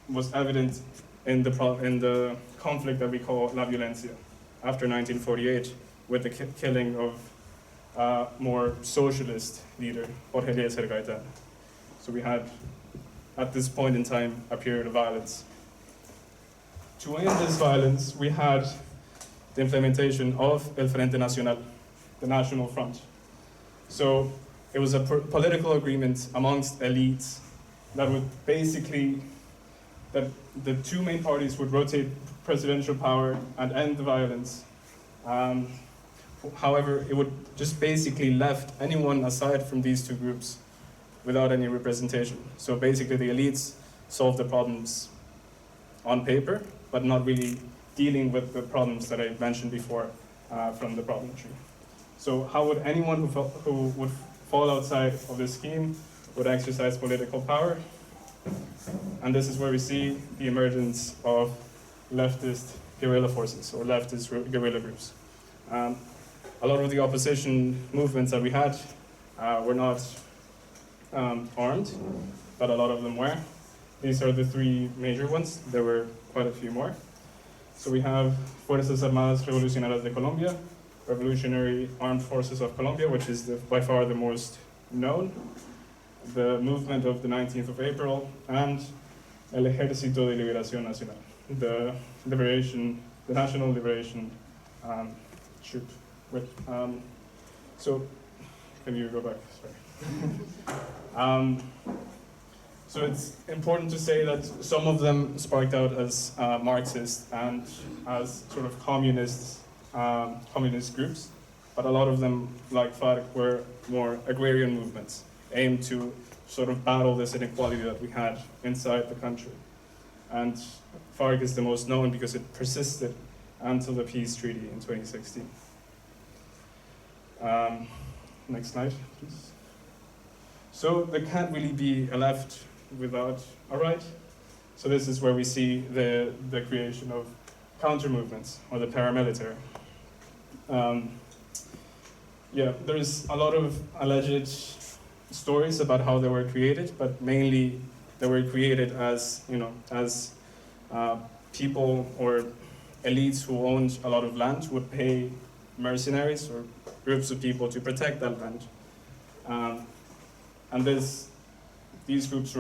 was evident in the conflict that we call La Violencia after 1948, with the killing of more socialist leader, Jorge Eliezer Gaitán. So we had, at this point in time, a period of violence. To end this violence, we had the implementation of El Frente Nacional, the National Front. So it was a political agreement amongst elites that would basically, that the two main parties would rotate presidential power and end the violence. However, it would just basically left anyone aside from these two groups without any representation. So basically the elites solved the problems on paper, but not really dealing with the problems that I mentioned before from the problem tree. So how would anyone who would fall outside of this scheme would exercise political power? And this is where we see the emergence of leftist guerrilla forces or leftist guerrilla groups. A lot of the opposition movements that we had were not armed, but a lot of them were. These are the three major ones. There were quite a few more. So we have Fuerzas Armadas Revolucionarias de Colombia, Revolutionary Armed Forces of Colombia, which is by far the most known, the movement of the 19th of April, and El Ejército de Liberación Nacional, the National Liberation Troop. So, can you go back? Sorry. So it's important to say that some of them sparked out as Marxist and as sort of communist groups, but a lot of them, like FARC, were more agrarian movements, aimed to sort of battle this inequality that we had inside the country. And FARC is the most known because it persisted until the peace treaty in 2016. Next slide, please. So there can't really be a left without a right. So this is where we see the creation of counter movements or the paramilitary. There's a lot of alleged stories about how they were created, but mainly they were created as people or elites who owned a lot of land would pay mercenaries or groups of people to protect that land. And these groups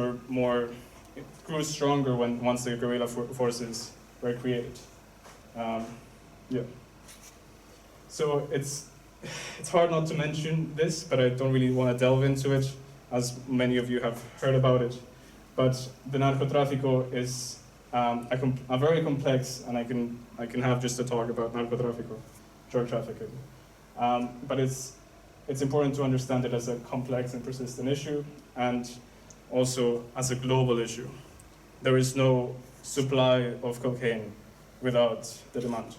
grew stronger once the guerrilla forces were created. So it's hard not to mention this, but I don't really want to delve into it, as many of you have heard about it. But the narcotráfico is a very complex, and I can have just a talk about narcotráfico, drug trafficking. But it's important to understand it as a complex and persistent issue, and also as a global issue. There is no supply of cocaine without the demand.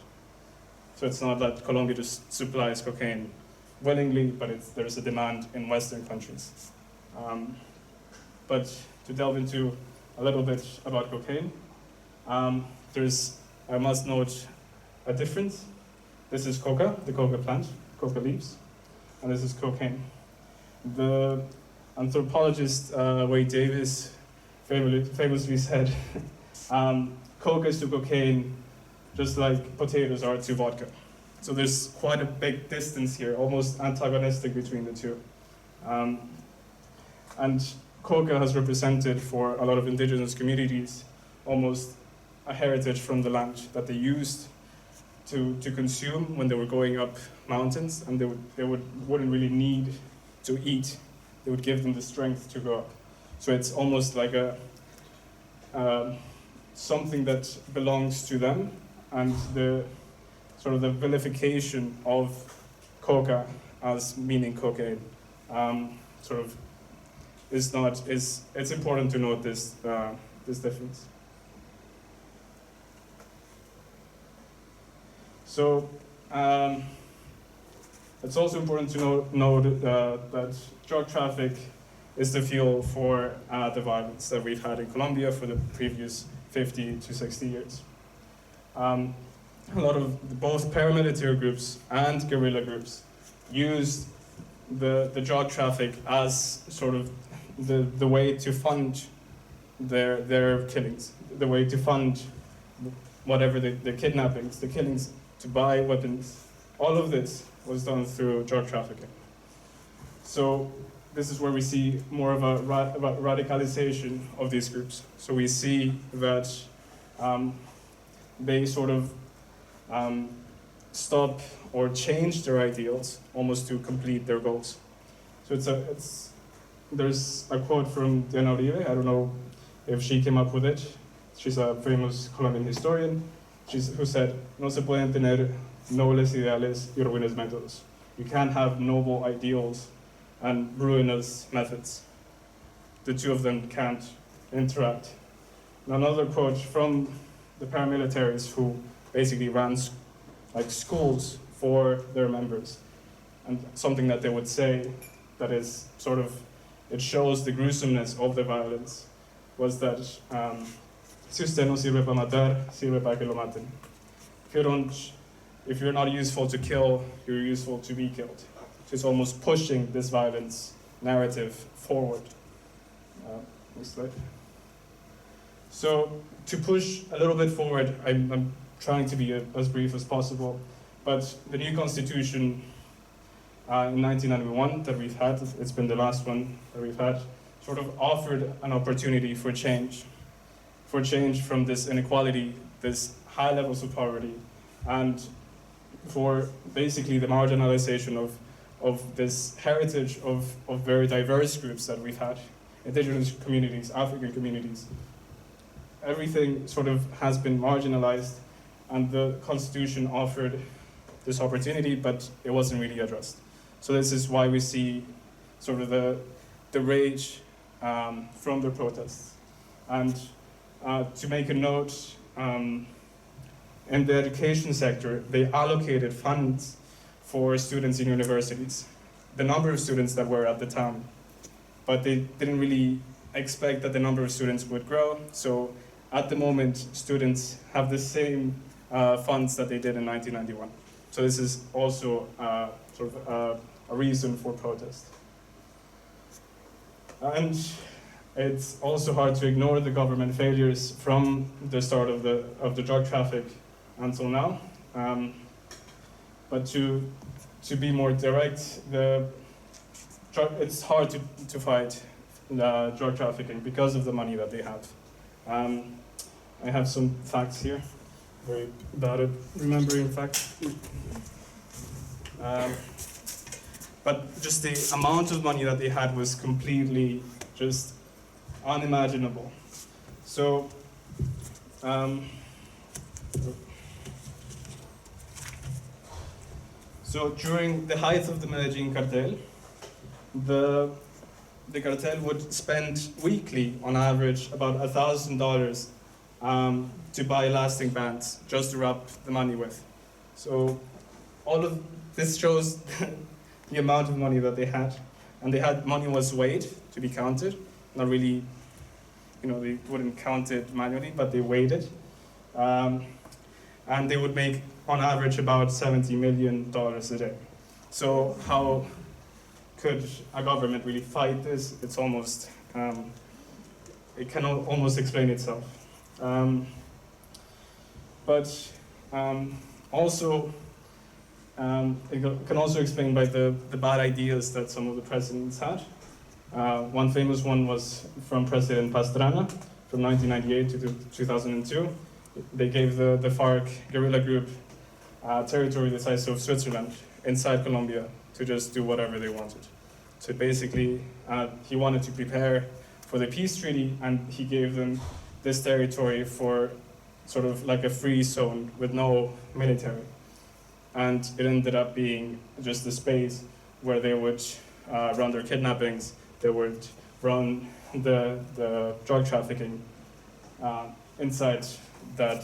So it's not that Colombia just supplies cocaine willingly, but there's a demand in Western countries. But to delve into a little bit about cocaine, I must note a difference. This is coca, the coca plant, coca leaves, and this is cocaine. The anthropologist Wade Davis famously said, coca is to cocaine just like potatoes are to vodka. So there's quite a big distance here, almost antagonistic between the two. And coca has represented for a lot of indigenous communities almost a heritage from the land that they used to consume when they were going up mountains, and wouldn't really need to eat. They would give them the strength to go up. So it's almost like a something that belongs to them, and the sort of the vilification of coca as meaning cocaine sort of it's important to note this difference. So it's also important to note that drug traffic is the fuel for the violence that we've had in Colombia for the previous 50 to 60 years. A lot of both paramilitary groups and guerrilla groups used the drug traffic as sort of the way to fund their killings, the way to fund whatever the kidnappings, the killings, to buy weapons. All of this was done through drug trafficking. So this is where we see more of a radicalization of these groups. So we see that they sort of stop or change their ideals almost to complete their goals. So there's a quote from Diana Uribe. I don't know if she came up with it. She's a famous Colombian historian. Who said, "No se pueden tener nobles ideales y ruines métodos." You can't have noble ideals and ruinous methods. The two of them can't interact. And another quote from the paramilitaries who basically ran like schools for their members, and something that they would say that is sort of, it shows the gruesomeness of the violence, was that si usted no sirve para matar, sirve para que lo maten. If you're not useful to kill, you're useful to be killed. So it's almost pushing this violence narrative forward. Next slide. So to push a little bit forward, I'm trying to be as brief as possible, but the new constitution in 1991 that we've had, it's been the last one that we've had, sort of offered an opportunity for change from this inequality, this high levels of poverty, and for basically the marginalization of this heritage of very diverse groups that we've had, indigenous communities, African communities. Everything sort of has been marginalized, and the Constitution offered this opportunity, but it wasn't really addressed. So this is why we see sort of the rage from the protests. And to make a note, in the education sector, they allocated funds for students in universities, the number of students that were at the time, but they didn't really expect that the number of students would grow. So at the moment, students have the same funds that they did in 1991. So this is also sort of a reason for protest. And it's also hard to ignore the government failures from the start of the drug traffic until now. But to be more direct, it's hard to fight drug trafficking because of the money that they have. I have some facts here, very bad at remembering facts. But just the amount of money that they had was completely just unimaginable. So, so during the height of the Medellin cartel, the cartel would spend weekly, on average, about $1,000 to buy lasting bands, just to wrap the money with. So all of this shows the amount of money that they had. And money was weighed to be counted, not really, they wouldn't count it manually, but they weighed it. And they would make, on average, about $70 million a day. So how could a government really fight this? It's almost, it can almost explain itself. But also, it can also explain by the bad ideas that some of the presidents had. One famous one was from President Pastrana from 1998 to 2002. they gave the FARC guerrilla group territory the size of Switzerland inside Colombia to just do whatever they wanted. So basically, he wanted to prepare for the peace treaty, and he gave them this territory for sort of like a free zone with no military. And it ended up being just a space where they would run their kidnappings, they would run the drug trafficking inside that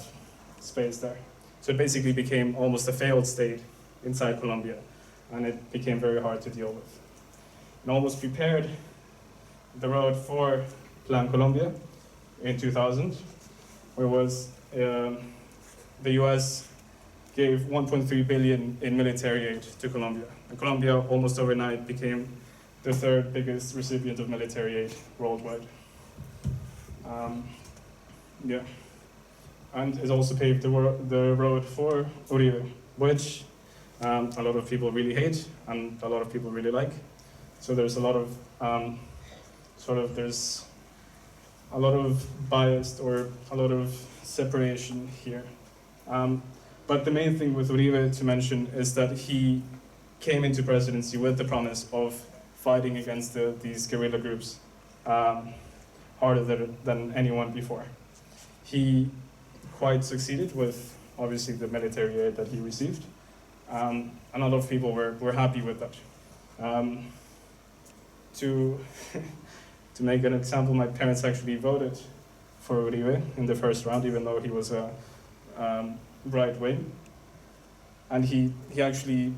space there. So it basically became almost a failed state inside Colombia, and it became very hard to deal with. And almost prepared the road for Plan Colombia in 2000, where was the US gave 1.3 billion in military aid to Colombia. And Colombia almost overnight became the third biggest recipient of military aid worldwide. Yeah. And it also paved the road for Uribe, which a lot of people really hate and a lot of people really like. So there's a lot of there's a lot of bias or a lot of separation here. But the main thing with Uribe to mention is that he came into presidency with the promise of fighting against these guerrilla groups harder than anyone before. He quite succeeded with, obviously, the military aid that he received. And a lot of people were happy with that. To make an example, my parents actually voted for Uribe in the first round, even though he was a right wing. And he actually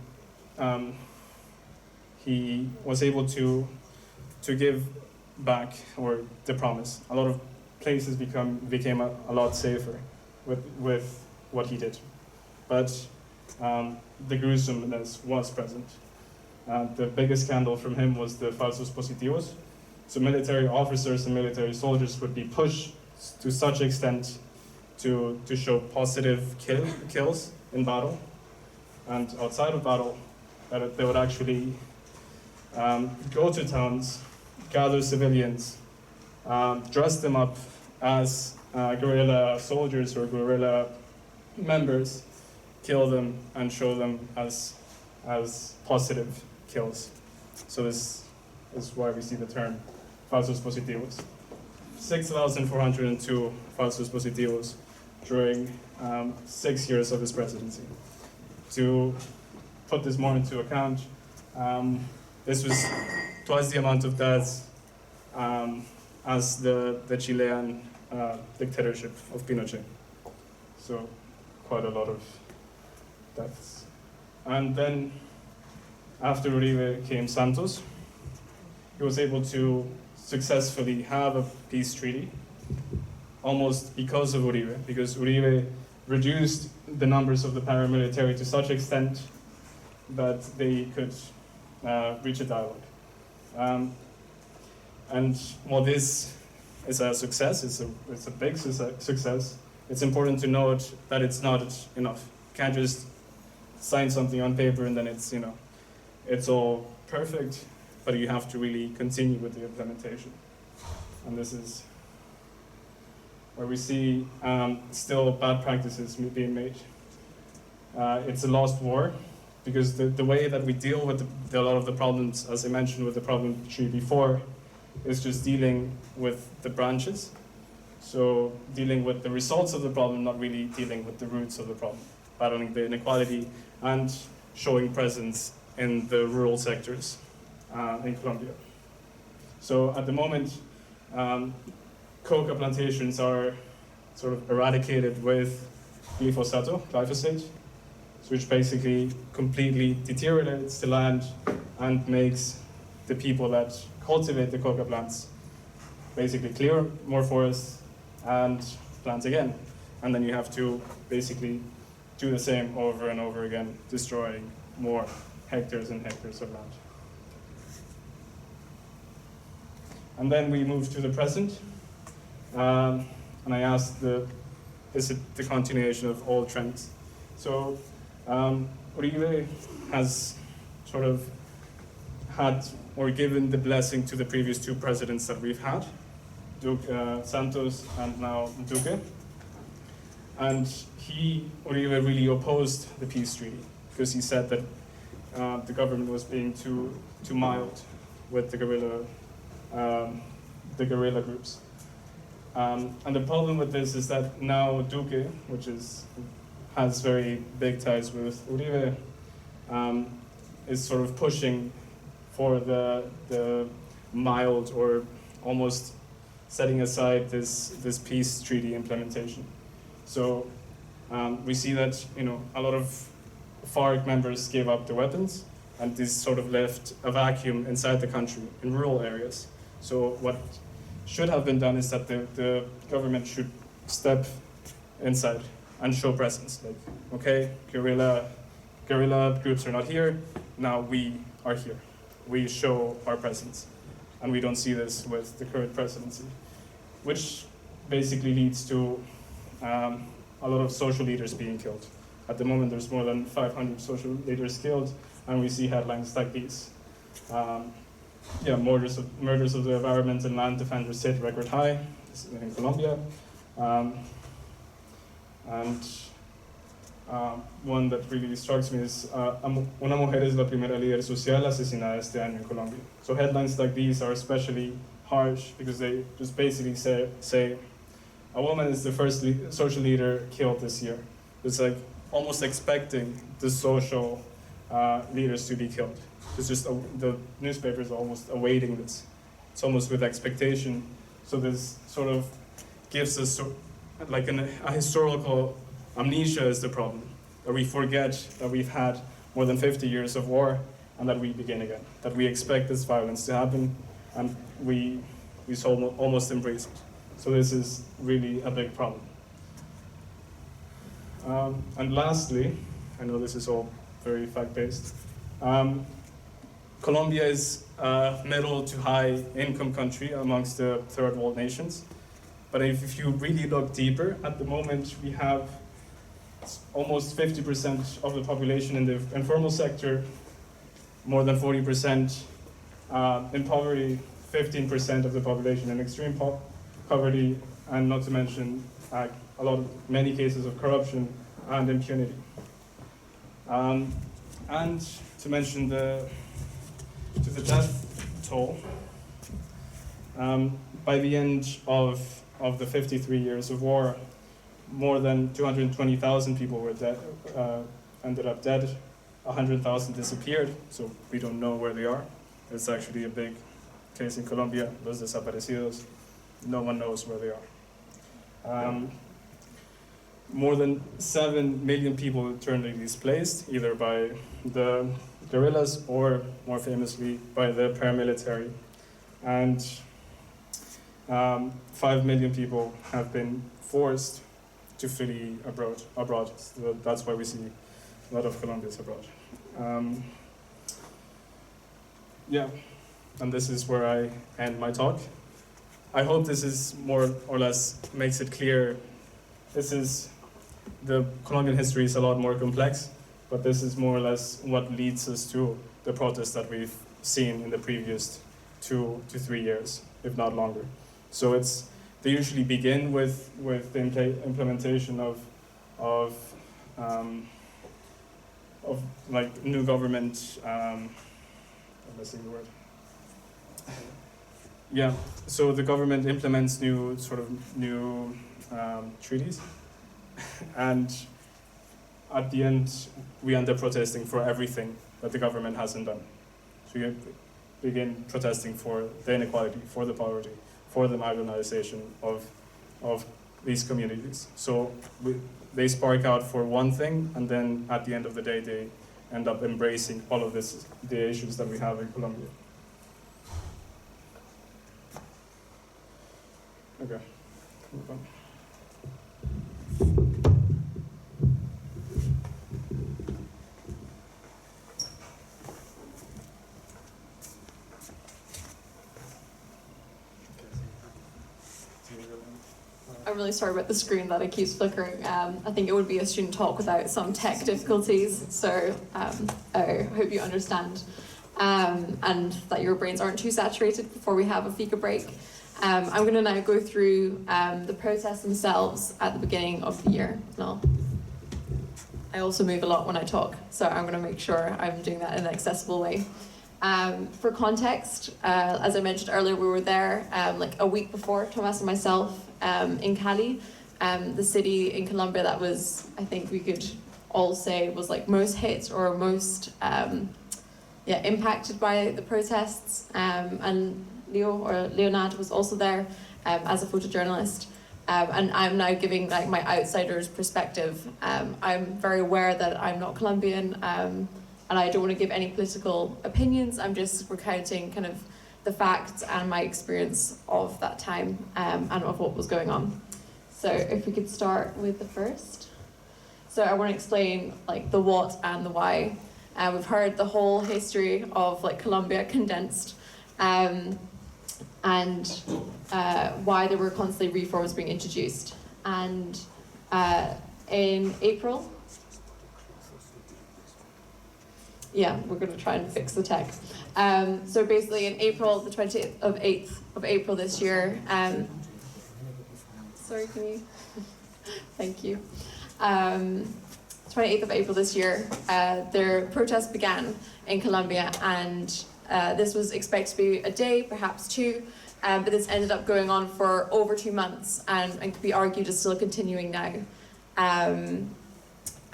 he was able to give back, or the promise. A lot of places became a lot safer with what he did. But the gruesomeness was present. The biggest scandal from him was the falsos positivos. So military officers and military soldiers would be pushed to such extent to show positive kills in battle and outside of battle, that they would actually go to towns, gather civilians, dress them up as guerrilla soldiers or guerrilla members, kill them and show them as positive kills. So this is why we see the term falsos positivos. 6,402 falsos positivos during 6 years of his presidency. To put this more into account, this was twice the amount of deaths as the Chilean dictatorship of Pinochet. So quite a lot of deaths. And then after Uribe came Santos. He was able to successfully have a peace treaty, almost because of Uribe, because Uribe reduced the numbers of the paramilitary to such extent that they could reach a dialogue. And while this is a success, it's a big success, it's important to note that it's not enough. You can't just sign something on paper and then it's all perfect, but you have to really continue with the implementation. And this is where we see still bad practices being made. It's a lost war, because the way that we deal with a lot of the problems, as I mentioned with the problem tree before, is just dealing with the branches. So dealing with the results of the problem, not really dealing with the roots of the problem, battling the inequality and showing presence in the rural sectors in Colombia. So at the moment, coca plantations are sort of eradicated with glyphosate, which basically completely deteriorates the land and makes the people that cultivate the coca plants basically clear more forests and plant again. And then you have to basically do the same over and over again, destroying more hectares and hectares of land. And then we move to the present. And I asked, is it the continuation of old trends? So Uribe has sort of had or given the blessing to the previous two presidents that we've had, Santos and now Duque. And Uribe really opposed the peace treaty because he said that the government was being too mild with the guerrilla groups. And the problem with this is that now Duque, which has very big ties with Uribe, is sort of pushing for the mild or almost setting aside this peace treaty implementation. So we see that a lot of FARC members gave up their weapons, and this sort of left a vacuum inside the country in rural areas. So what should have been done is that the government should step inside and show presence. Like, okay, guerrilla groups are not here, now we are here. We show our presence. And we don't see this with the current presidency, which basically leads to a lot of social leaders being killed. At the moment, there's more than 500 social leaders killed, and we see headlines like these. Murders of the environment and land defenders hit record high in Colombia. One that really strikes me is una mujer es la primera líder social asesinada este año en Colombia. So headlines like these are especially harsh because they just basically say a woman is the first social leader killed this year. It's like almost expecting the social leaders to be killed. It's just the newspapers are almost awaiting this. It's almost with expectation. So this sort of gives us like a historical amnesia is the problem. That we forget that we've had more than 50 years of war and that we begin again. That we expect this violence to happen and we almost embrace it. So this is really a big problem. And lastly, I know this is all very fact-based, Colombia is a middle to high income country amongst the third world nations. But if you really look deeper, at the moment we have almost 50% of the population in the informal sector, more than 40% in poverty, 15% of the population in extreme poverty, and not to mention many cases of corruption and impunity. And to mention the death toll, by the end of the 53 years of war, more than 220,000 people were ended up dead, 100,000 disappeared, so we don't know where they are. It's actually a big case in Colombia, los desaparecidos. No one knows where they are. More than 7 million people internally displaced, either by the guerrillas or, more famously, by the paramilitary. And 5 million people have been forced to flee abroad. So that's why we see a lot of Colombians abroad. And this is where I end my talk. I hope this is more or less makes it clear. The Colombian history is a lot more complex, but this is more or less what leads us to the protests that we've seen in the previous 2 to 3 years, if not longer. So they usually begin with the implementation of like new government. I'm missing the word. Yeah, so the government implements new treaties, and at the end we end up protesting for everything that the government hasn't done. So you begin protesting for the inequality, for the poverty, for the marginalization of these communities. So they spark out for one thing, and then at the end of the day they end up embracing all of the issues that we have in Colombia. Okay, move on. I'm really sorry about the screen that it keeps flickering. I think it would be a student talk without some tech difficulties, so I hope you understand and that your brains aren't too saturated before we have a fika break. I'm going to now go through the protests themselves at the beginning of the year. No. I also move a lot when I talk, so I'm going to make sure I'm doing that in an accessible way. For context, as I mentioned earlier, we were there like a week before, Thomas and myself, in Cali, the city in Colombia that was, I think we could all say, was like most hit or most impacted by the protests. And Leonard was also there as a photojournalist. And I'm now giving like my outsider's perspective. I'm very aware that I'm not Colombian, and I don't want to give any political opinions. I'm just recounting kind of the facts and my experience of that time, and of what was going on. So if we could start with the first. So I want to explain like the what and the why. We've heard the whole history of like Colombia condensed, and why there were constantly reforms being introduced. And in April, we're going to try and fix the tech. So basically in April, the 28th of April this year, sorry, can you? Thank you. 28th of April this year, their protests began in Colombia, and this was expected to be a day, perhaps two, but this ended up going on for over 2 months, and could be argued is still continuing now.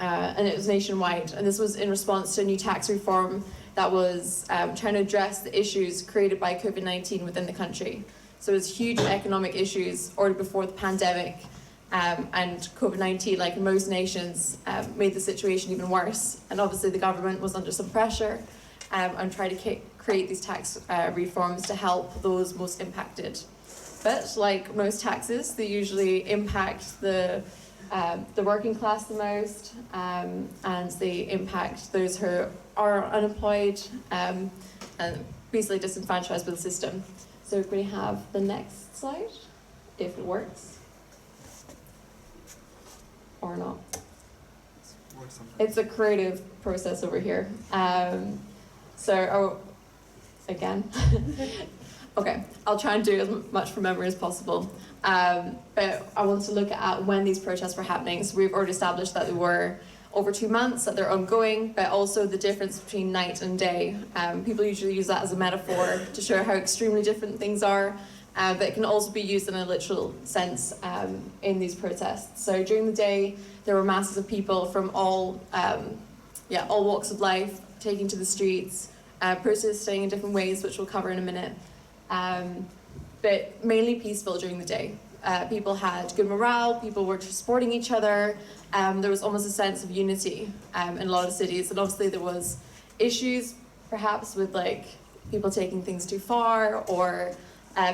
And it was nationwide, and this was in response to a new tax reform that was trying to address the issues created by COVID-19 within the country. So it was huge economic issues already before the pandemic, and COVID-19, like most nations, made the situation even worse. And obviously the government was under some pressure and tried to create these tax reforms to help those most impacted. But like most taxes, they usually impact the working class the most, and they impact those who are unemployed and basically disenfranchised with the system. So can we have the next slide, if it works? Or not. It's a creative process over here. Again. Okay, I'll try and do as much from memory as possible. But I want to look at when these protests were happening. So we've already established that they were over 2 months, that they're ongoing, but also the difference between night and day. People usually use that as a metaphor to show how extremely different things are. But it can also be used in a literal sense in these protests. So during the day, there were masses of people from all walks of life taking to the streets, protesting in different ways, which we'll cover in a minute. But mainly peaceful during the day. People had good morale, people were supporting each other. There was almost a sense of unity in a lot of cities. And obviously there was issues, perhaps, with like people taking things too far, or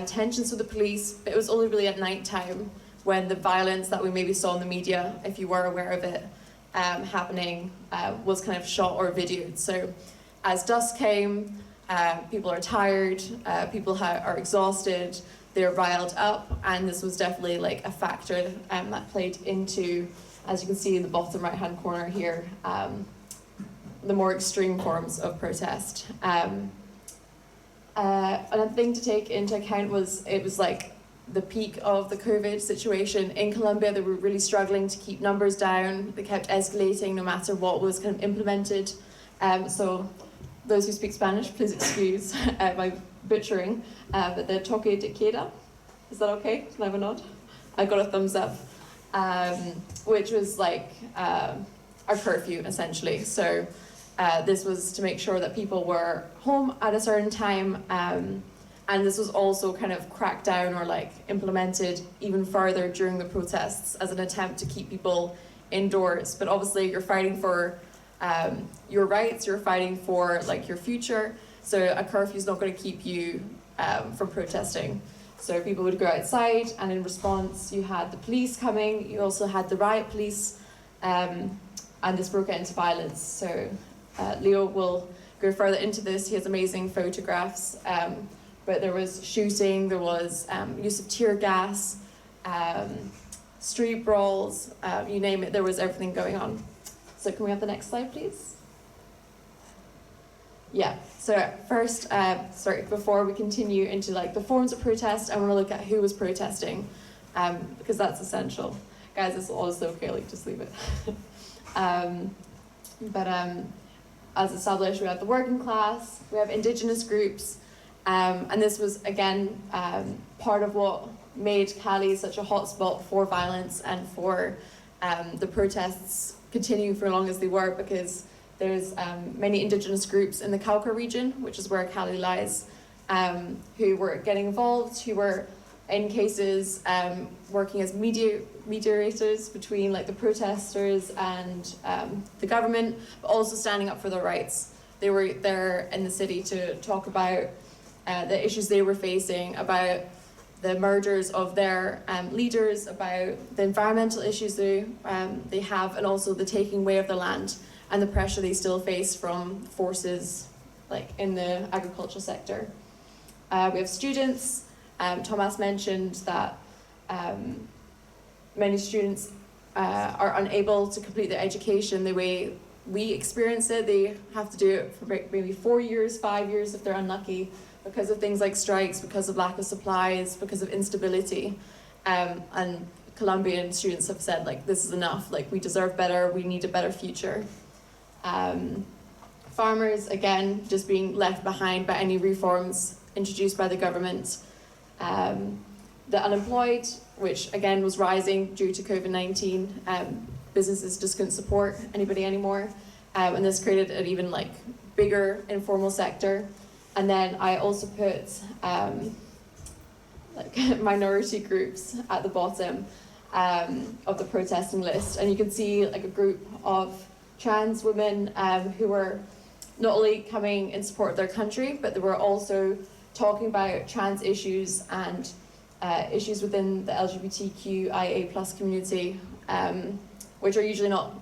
tensions with the police, but it was only really at night time when the violence that we maybe saw in the media, if you were aware of it, happening, was kind of shot or videoed. So as dusk came, people are tired, people are exhausted, they're riled up, and this was definitely like a factor that played into, as you can see in the bottom right hand corner here, the more extreme forms of protest. Another thing to take into account was it was like the peak of the COVID situation in Colombia. They were really struggling to keep numbers down. They kept escalating no matter what was kind of implemented. So those who speak Spanish, please excuse my butchering. But the toque de queda, is that okay? Can I have a nod? I got a thumbs up, which was like a curfew essentially. So this was to make sure that people were home at a certain time, and this was also kind of cracked down or like implemented even further during the protests as an attempt to keep people indoors. But obviously you're fighting for your rights, you're fighting for like your future, so a curfew is not going to keep you from protesting. So people would go outside, and in response you had the police coming, you also had the riot police, and this broke out into violence. So Leo will go further into this. He has amazing photographs, but there was shooting, there was use of tear gas, street brawls, you name it, there was everything going on. So can we have the next slide, please? Yeah, so first, before we continue into like the forms of protest, I want to look at who was protesting, because that's essential. Guys, it's also okay, like just leave it. As established, we have the working class, we have indigenous groups, and this was again part of what made Cali such a hotspot for violence and for the protests continuing for as long as they were, because there's many indigenous groups in the Cauca region, which is where Cali lies, who were getting involved, who were in cases working as mediators between like the protesters and the government, but also standing up for their rights. They were there in the city to talk about the issues they were facing, about the murders of their leaders, about the environmental issues they have, and also the taking away of the land and the pressure they still face from forces like in the agricultural sector. We have students. Thomas mentioned that many students are unable to complete their education the way we experience it. They have to do it for maybe 4 years, 5 years if they're unlucky, because of things like strikes, because of lack of supplies, because of instability. And Colombian students have said, like, this is enough, like, we deserve better, we need a better future. Farmers, again, just being left behind by any reforms introduced by the government. The unemployed, which again was rising due to COVID-19, businesses just couldn't support anybody anymore, and this created an even like bigger informal sector. And then I also put like minority groups at the bottom of the protesting list, and you can see like a group of trans women who were not only coming in support of their country, but they were also talking about trans issues and issues within the LGBTQIA+ community, which are usually not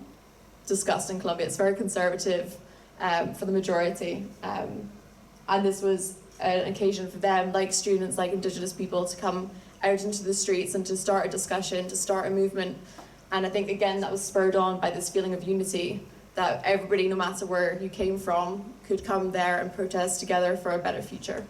discussed in Colombia. It's very conservative for the majority. And this was an occasion for them, like students, like indigenous people, to come out into the streets and to start a discussion, to start a movement. And I think, again, that was spurred on by this feeling of unity, that everybody, no matter where you came from, could come there and protest together for a better future.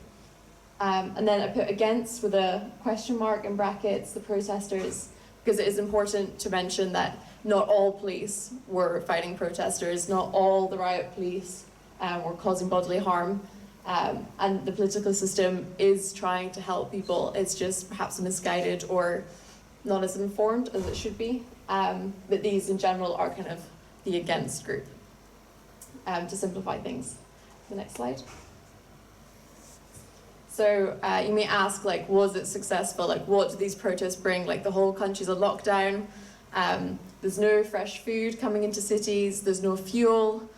And then I put against with a question mark in brackets the protesters, because it is important to mention that not all police were fighting protesters, not all the riot police were causing bodily harm, and the political system is trying to help people. It's just perhaps misguided or not as informed as it should be, but these in general are kind of the against group, to simplify things. The next slide. So you may ask, like, was it successful? Like, what did these protests bring? Like, the whole country's on lockdown. There's no fresh food coming into cities. There's no fuel.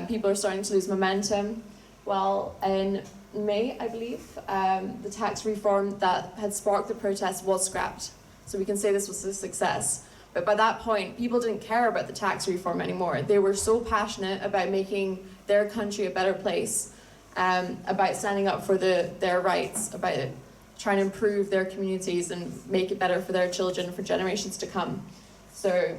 People are starting to lose momentum. Well, in May, I believe, the tax reform that had sparked the protests was scrapped. So we can say this was a success. But by that point, people didn't care about the tax reform anymore. They were so passionate about making their country a better place, about standing up for their rights, about trying to improve their communities and make it better for their children for generations to come. So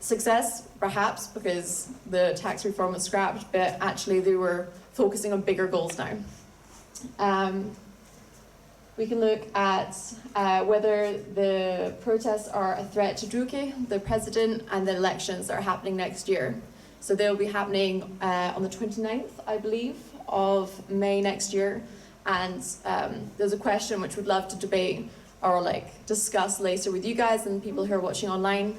success, perhaps, because the tax reform was scrapped, but actually they were focusing on bigger goals now. We can look at whether the protests are a threat to Duque, the president, and the elections that are happening next year. So they'll be happening on the 29th, I believe, of May next year. And there's a question which we'd love to debate or like discuss later with you guys and people who are watching online.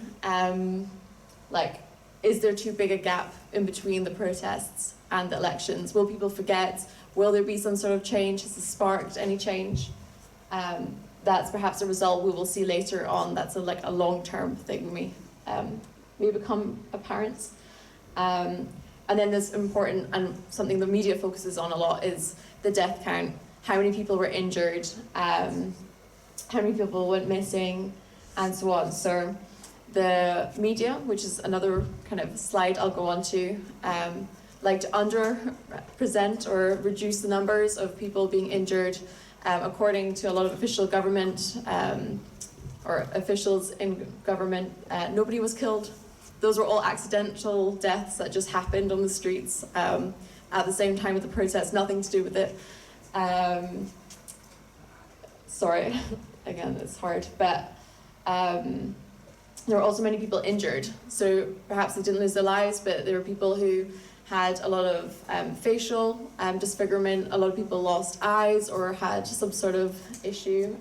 Like, is there too big a gap in between the protests and the elections? Will people forget? Will there be some sort of change? Has it sparked any change? That's perhaps a result we will see later on. That's a long-term thing may become apparent. And then this important, and something the media focuses on a lot, is the death count. How many people were injured, how many people went missing, and so on. So the media, which is another kind of slide I'll go on to, like to underrepresent or reduce the numbers of people being injured. According to a lot of official government or officials in government, nobody was killed. Those were all accidental deaths that just happened on the streets. at the same time with the protest, nothing to do with it. Sorry, again, it's hard, but there were also many people injured. So perhaps they didn't lose their lives, but there were people who had a lot of facial disfigurement. A lot of people lost eyes or had some sort of issue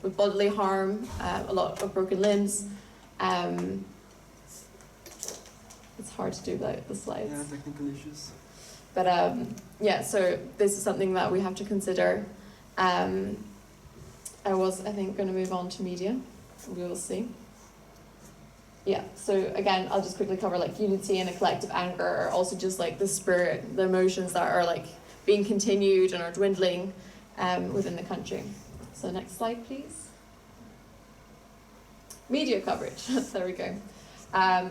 with bodily harm, a lot of broken limbs. It's hard to do without the slides. Yeah, technical issues. But yeah, so this is something that we have to consider. I was, I think, going to move on to media. We will see. Yeah, so again, I'll just quickly cover like unity and a collective anger are also just like the spirit, the emotions that are like being continued and are dwindling within the country. So next slide, please. Media coverage, there we go.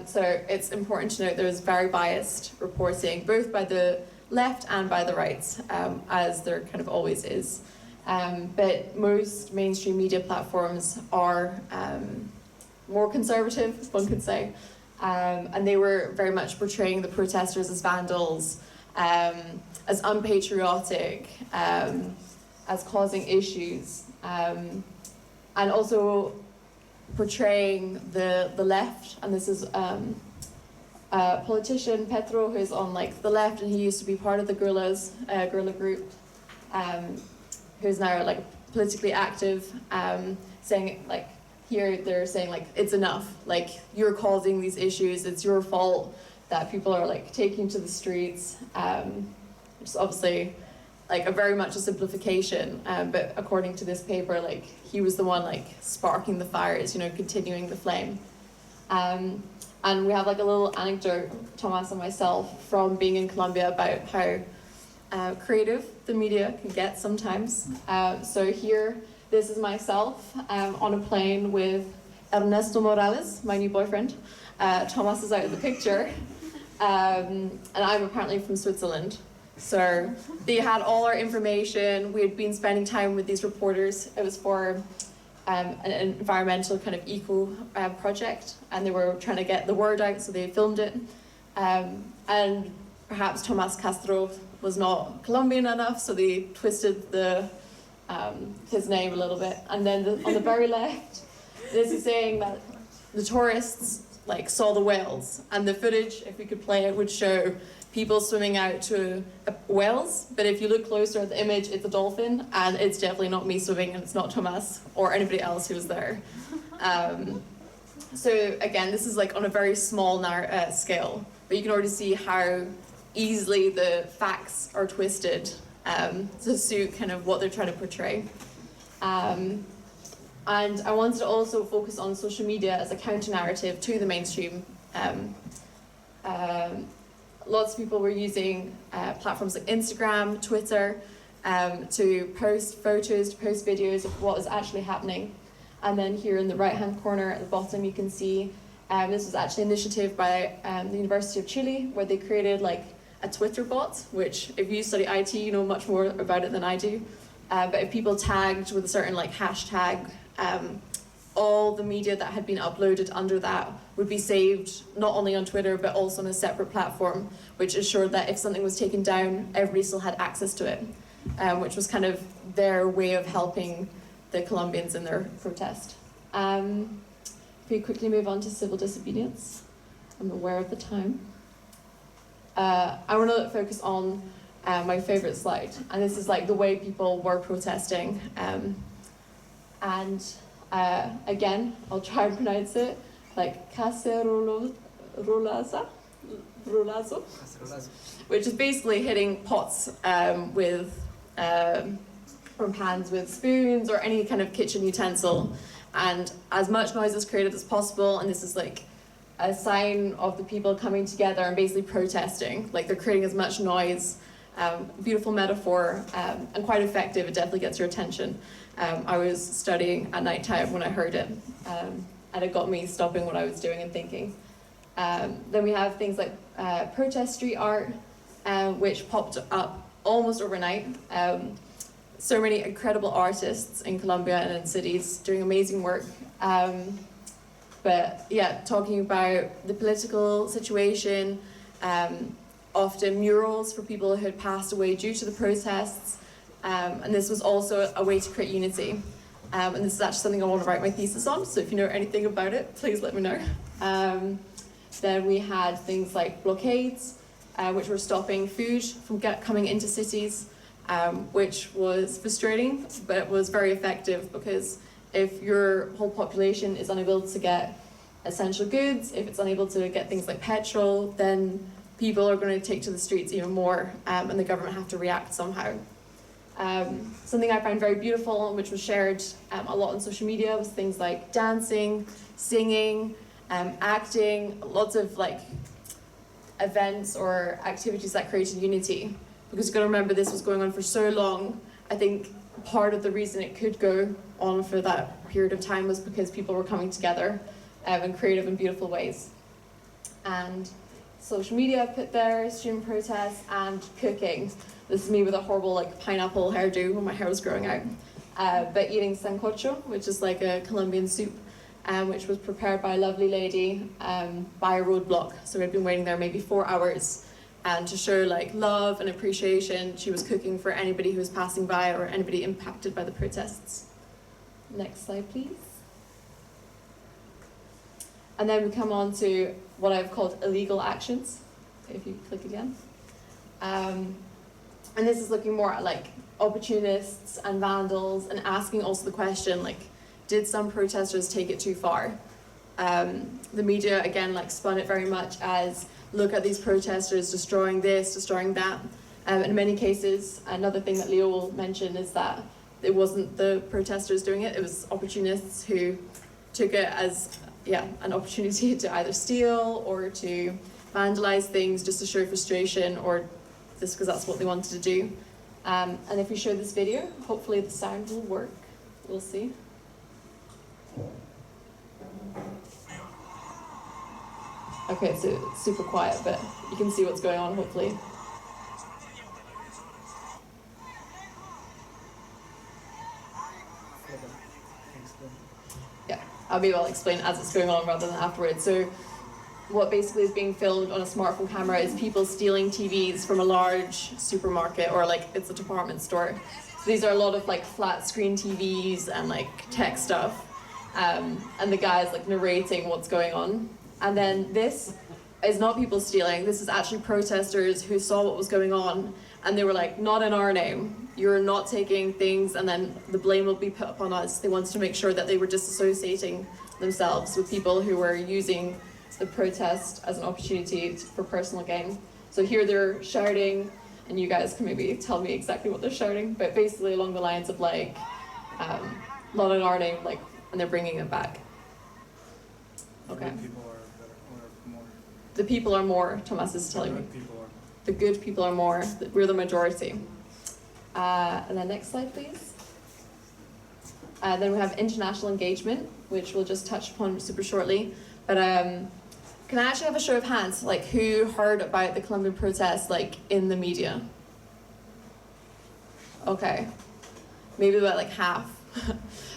So it's important to note there's very biased reporting, both by the left and by the right, as there kind of always is. But most mainstream media platforms are more conservative, one could say, and they were very much portraying the protesters as vandals, as unpatriotic, as causing issues, and also portraying the left. And this is a politician, Petro, who's on like the left, and he used to be part of the guerrilla group, who's now like politically active, saying like, here they're saying like, it's enough, like you're causing these issues, it's your fault that people are like taking to the streets, which is obviously like a very much a simplification, but according to this paper, like he was the one like sparking the fires, you know, continuing the flame. And we have like a little anecdote, Thomas and myself, from being in Colombia about how creative the media can get sometimes. So here, this is myself on a plane with Ernesto Morales, my new boyfriend. Thomas is out of the picture. And I'm apparently from Switzerland. So they had all our information. We had been spending time with these reporters. It was for an environmental kind of eco project, and they were trying to get the word out, so they filmed it. And perhaps Tomas Castro was not Colombian enough, so they twisted his name a little bit. And then on the very left, this is saying that the tourists like saw the whales, and the footage, if we could play it, would show people swimming out to whales, but if you look closer at the image, it's a dolphin, and it's definitely not me swimming, and it's not Thomas or anybody else who was there. So again, this is like on a very small scale, but you can already see how easily the facts are twisted to suit kind of what they're trying to portray. And I wanted to also focus on social media as a counter-narrative to the mainstream. Lots of people were using platforms like Instagram, Twitter, to post photos, to post videos of what is actually happening. And then here in the right-hand corner at the bottom, you can see this was actually an initiative by the University of Chile, where they created like a Twitter bot, which if you study IT, you know much more about it than I do. But if people tagged with a certain like hashtag, all the media that had been uploaded under that would be saved not only on Twitter but also on a separate platform, which ensured that if something was taken down, everybody still had access to it, which was kind of their way of helping the Colombians in their protest. If we quickly move on to civil disobedience, I'm aware of the time. I want to focus on my favorite slide, and this is like the way people were protesting. And again, I'll try and pronounce it, like cacerolazo, which is basically hitting pots from pans with spoons or any kind of kitchen utensil, and as much noise is created as possible. And this is like a sign of the people coming together and basically protesting, like they're creating as much noise. Beautiful metaphor, and quite effective. It definitely gets your attention. I was studying at night time when I heard it, and it got me stopping what I was doing and thinking. Then we have things like protest street art, which popped up almost overnight. So many incredible artists in Colombia and in cities doing amazing work. But yeah, talking about the political situation, often murals for people who had passed away due to the protests, and this was also a way to create unity. And this is actually something I want to write my thesis on, so if you know anything about it, please let me know. Then we had things like blockades, which were stopping food from coming into cities, which was frustrating, but it was very effective, because if your whole population is unable to get essential goods, if it's unable to get things like petrol, then people are going to take to the streets even more, and the government have to react somehow. Something I found very beautiful, which was shared a lot on social media, was things like dancing, singing, acting, lots of like events or activities that created unity. Because you've got to remember, this was going on for so long. I think part of the reason it could go on for that period of time was because people were coming together in creative and beautiful ways. And social media put there, student protests, and cooking. This is me with a horrible like pineapple hairdo when my hair was growing out. But eating sancocho, which is like a Colombian soup, which was prepared by a lovely lady by a roadblock. So we'd been waiting there maybe 4 hours. And to show like love and appreciation, she was cooking for anybody who was passing by or anybody impacted by the protests. Next slide, please. And then we come on to what I've called illegal actions. If you click again. And this is looking more at like opportunists and vandals, and asking also the question, like, did some protesters take it too far? The media, again, like spun it very much as, look at these protesters destroying this, destroying that. In many cases, another thing that Leo will mention is that it wasn't the protesters doing it, it was opportunists who took it as an opportunity to either steal or to vandalize things just to show frustration, or just because that's what they wanted to do. And if we show this video, hopefully the sound will work. We'll see. Okay, so it's super quiet, but you can see what's going on, hopefully. Yeah, I'll be able to explain as it's going on rather than afterwards. So what basically is being filmed on a smartphone camera is people stealing TVs from a large supermarket, or like it's a department store. So these are a lot of like flat screen TVs and like tech stuff. And the guy's like narrating what's going on. And then this is not people stealing, this is actually protesters who saw what was going on, and they were like, not in our name, you're not taking things, and then the blame will be put upon us. They wanted to make sure that they were disassociating themselves with people who were using the protest as an opportunity for personal gain. So here they're shouting, and you guys can maybe tell me exactly what they're shouting, but basically along the lines of like, not in our name, like, and they're bringing it back. Okay. The people are more, Thomas is telling me. The good people are more, we're the majority. And then next slide, please. Then we have international engagement, which we'll just touch upon super shortly. But can I actually have a show of hands, like who heard about the Colombian protests, like in the media? Okay, maybe about like half.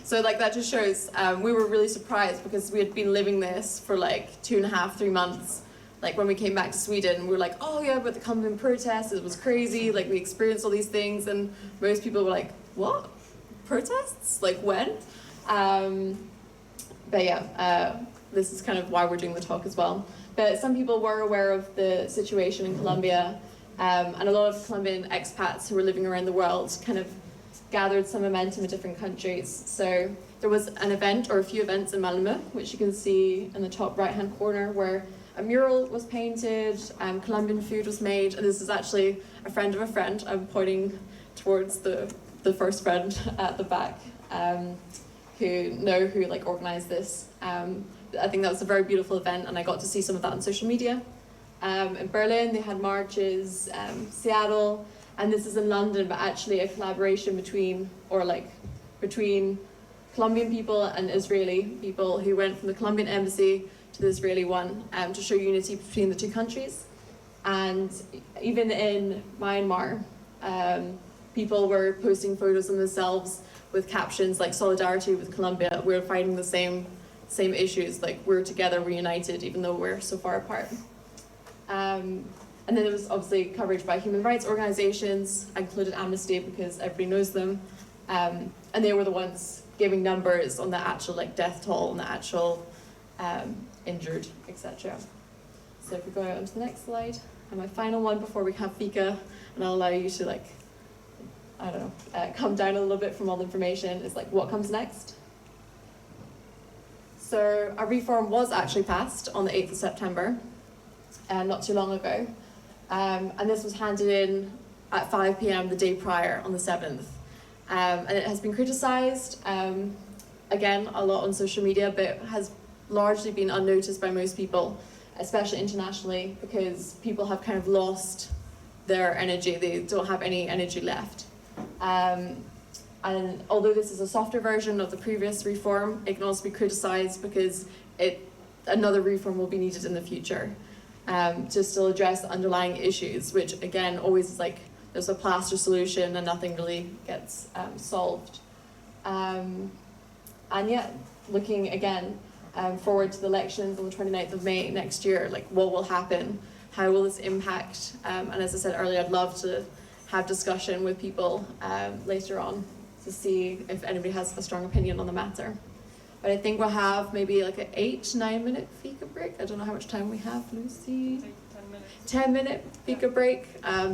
So like that just shows, we were really surprised because we had been living this for like 2.5, 3 months. Like when we came back to Sweden, we were like, oh yeah, but the Colombian protests, it was crazy, like we experienced all these things, and most people were like, what? Protests? Like when? But yeah, this is kind of why we're doing the talk as well. But some people were aware of the situation in Colombia, and a lot of Colombian expats who were living around the world kind of gathered some momentum in different countries. So there was an event, or a few events in Malmö, which you can see in the top right-hand corner, where a mural was painted, Colombian food was made, and this is actually a friend of a friend. I'm pointing towards the first friend at the back, who like organized this. I think that was a very beautiful event, and I got to see some of that on social media. In Berlin, they had marches, Seattle, and this is in London, but actually a collaboration between Colombian people and Israeli people who went from the Colombian embassy to the Israeli one, to show unity between the two countries. And even in Myanmar, people were posting photos of themselves with captions like "Solidarity with Colombia." We're fighting the same same issues, like we're together, we're united, even though we're so far apart. And then there was obviously coverage by human rights organizations. I included Amnesty because everybody knows them. And they were the ones giving numbers on the actual like death toll and the actual injured, etc. So if we go on to the next slide, and my final one before we have fika, and I'll allow you to like, I don't know, come down a little bit from all the information, is like what comes next. So a reform was actually passed on the 8th of September, not too long ago. And this was handed in at 5 p.m. the day prior on the 7th. And it has been criticised, again, a lot on social media, but has largely been unnoticed by most people, especially internationally, because people have kind of lost their energy. They don't have any energy left. And although this is a softer version of the previous reform, it can also be criticised because another reform will be needed in the future to still address the underlying issues, which again always is like there's a plaster solution and nothing really gets solved. And yeah, looking again forward to the elections on the 29th of May next year, like what will happen? How will this impact? And as I said earlier, I'd love to have discussion with people later on to see if anybody has a strong opinion on the matter. But I think we'll have maybe like an 8 to 9 minute fika break. I don't know how much time we have, Lucy. 10 minute fika break,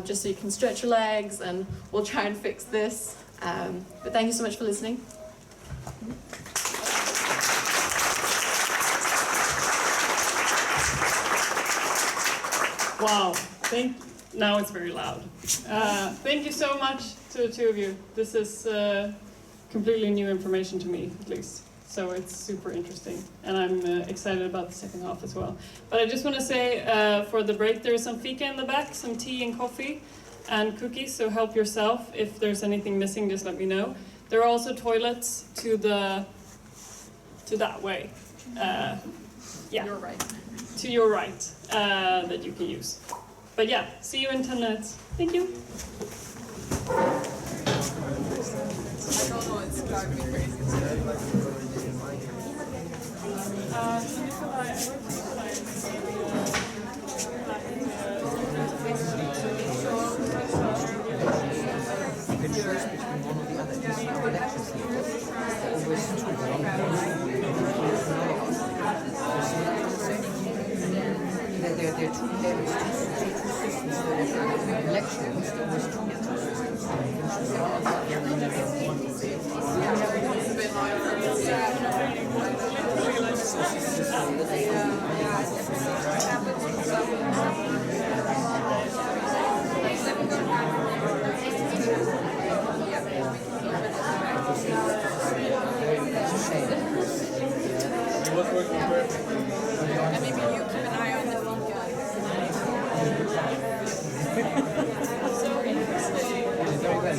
just so you can stretch your legs, and we'll try and fix this. But thank you so much for listening. Wow, now it's very loud. Thank you so much to the two of you. This is completely new information to me, at least. So it's super interesting, and I'm excited about the second half as well. But I just want to say, for the break, there's some fika in the back, some tea and coffee, and cookies, so help yourself. If there's anything missing, just let me know. There are also toilets to that way. Yeah. You're right. To your right, that you can use. But yeah, see you in 10 minutes. Thank you. I don't know, it's driving me crazy. There are two levels, two systems. Elections, there was two systems. And maybe you keep an eye on the fika. So interesting. Very well.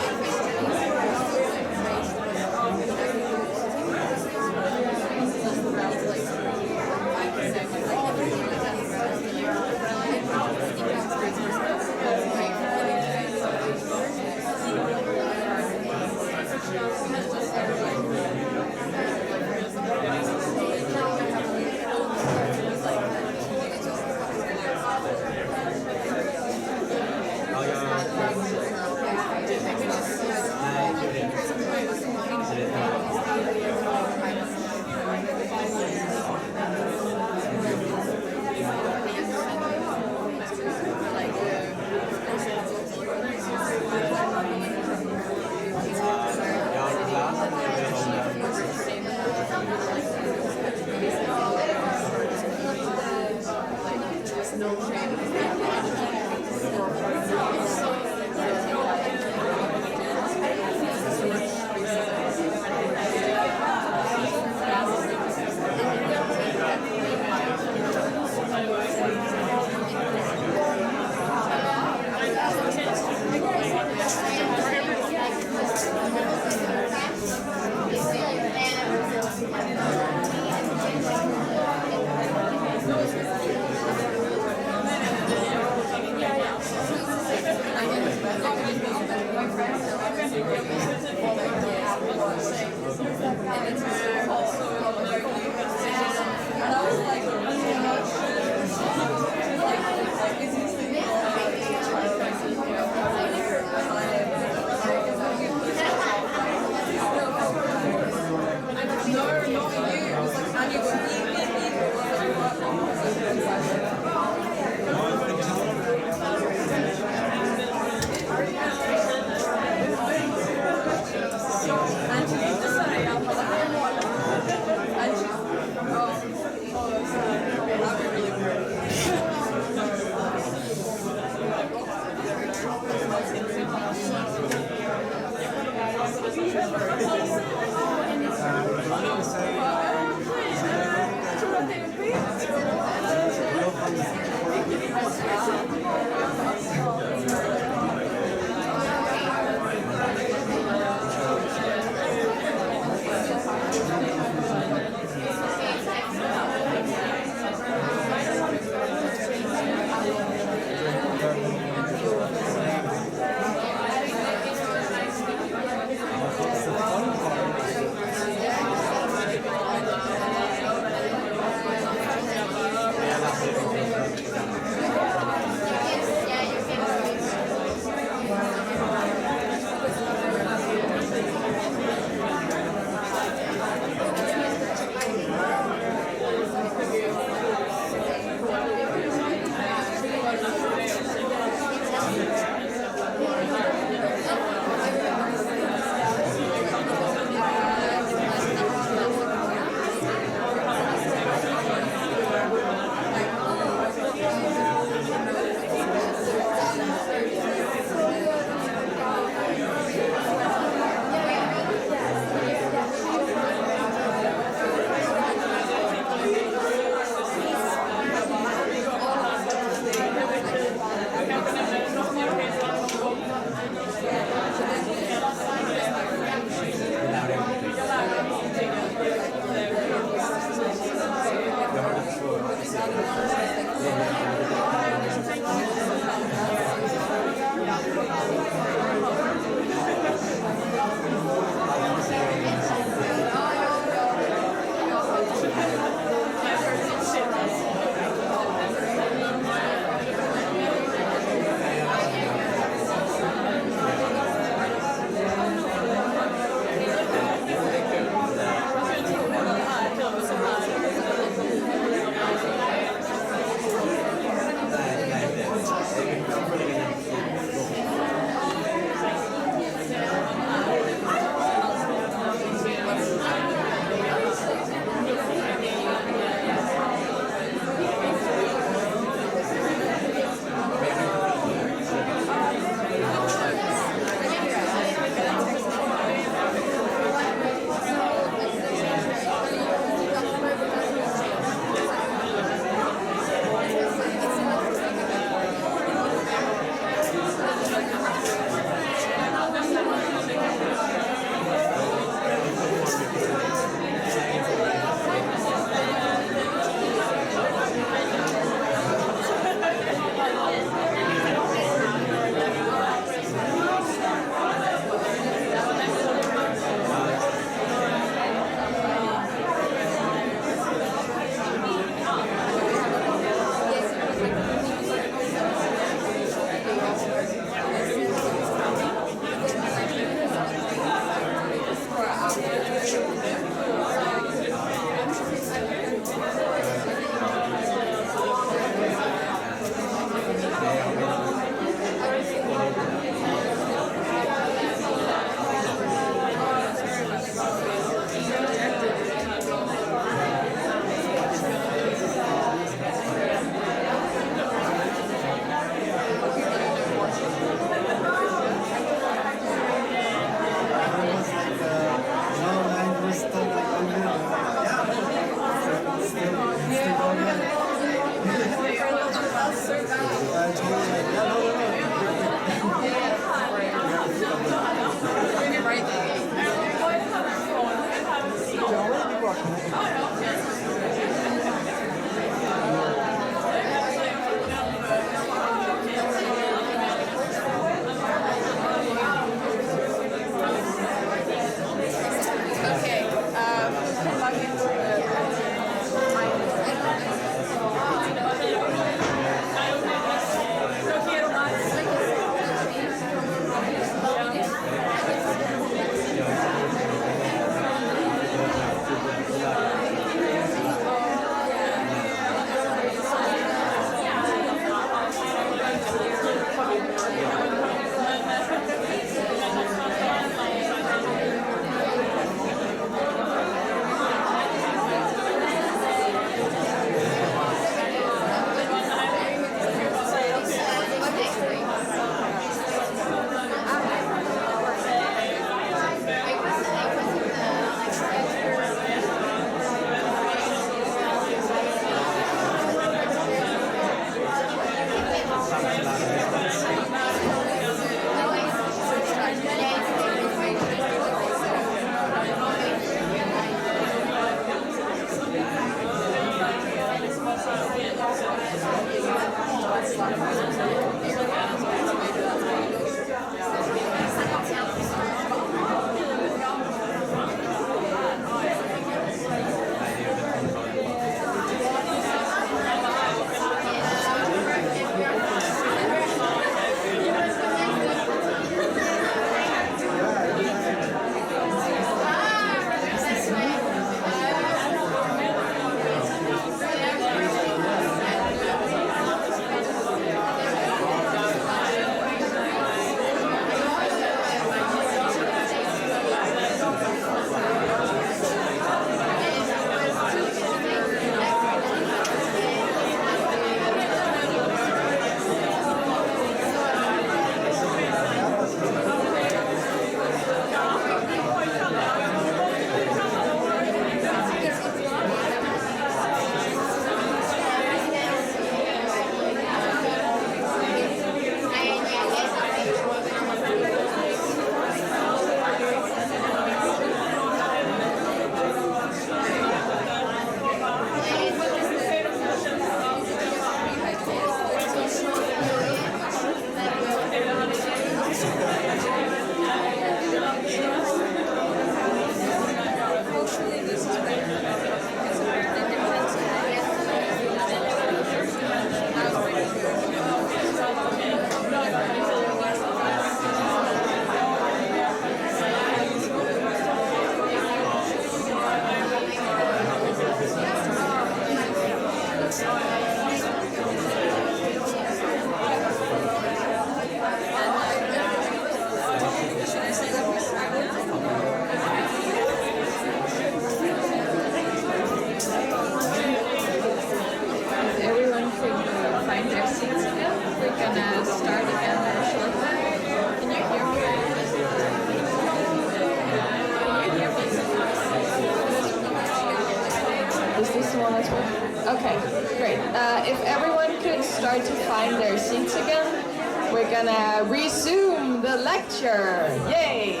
start to find their seats again, we're gonna resume the lecture. Yay!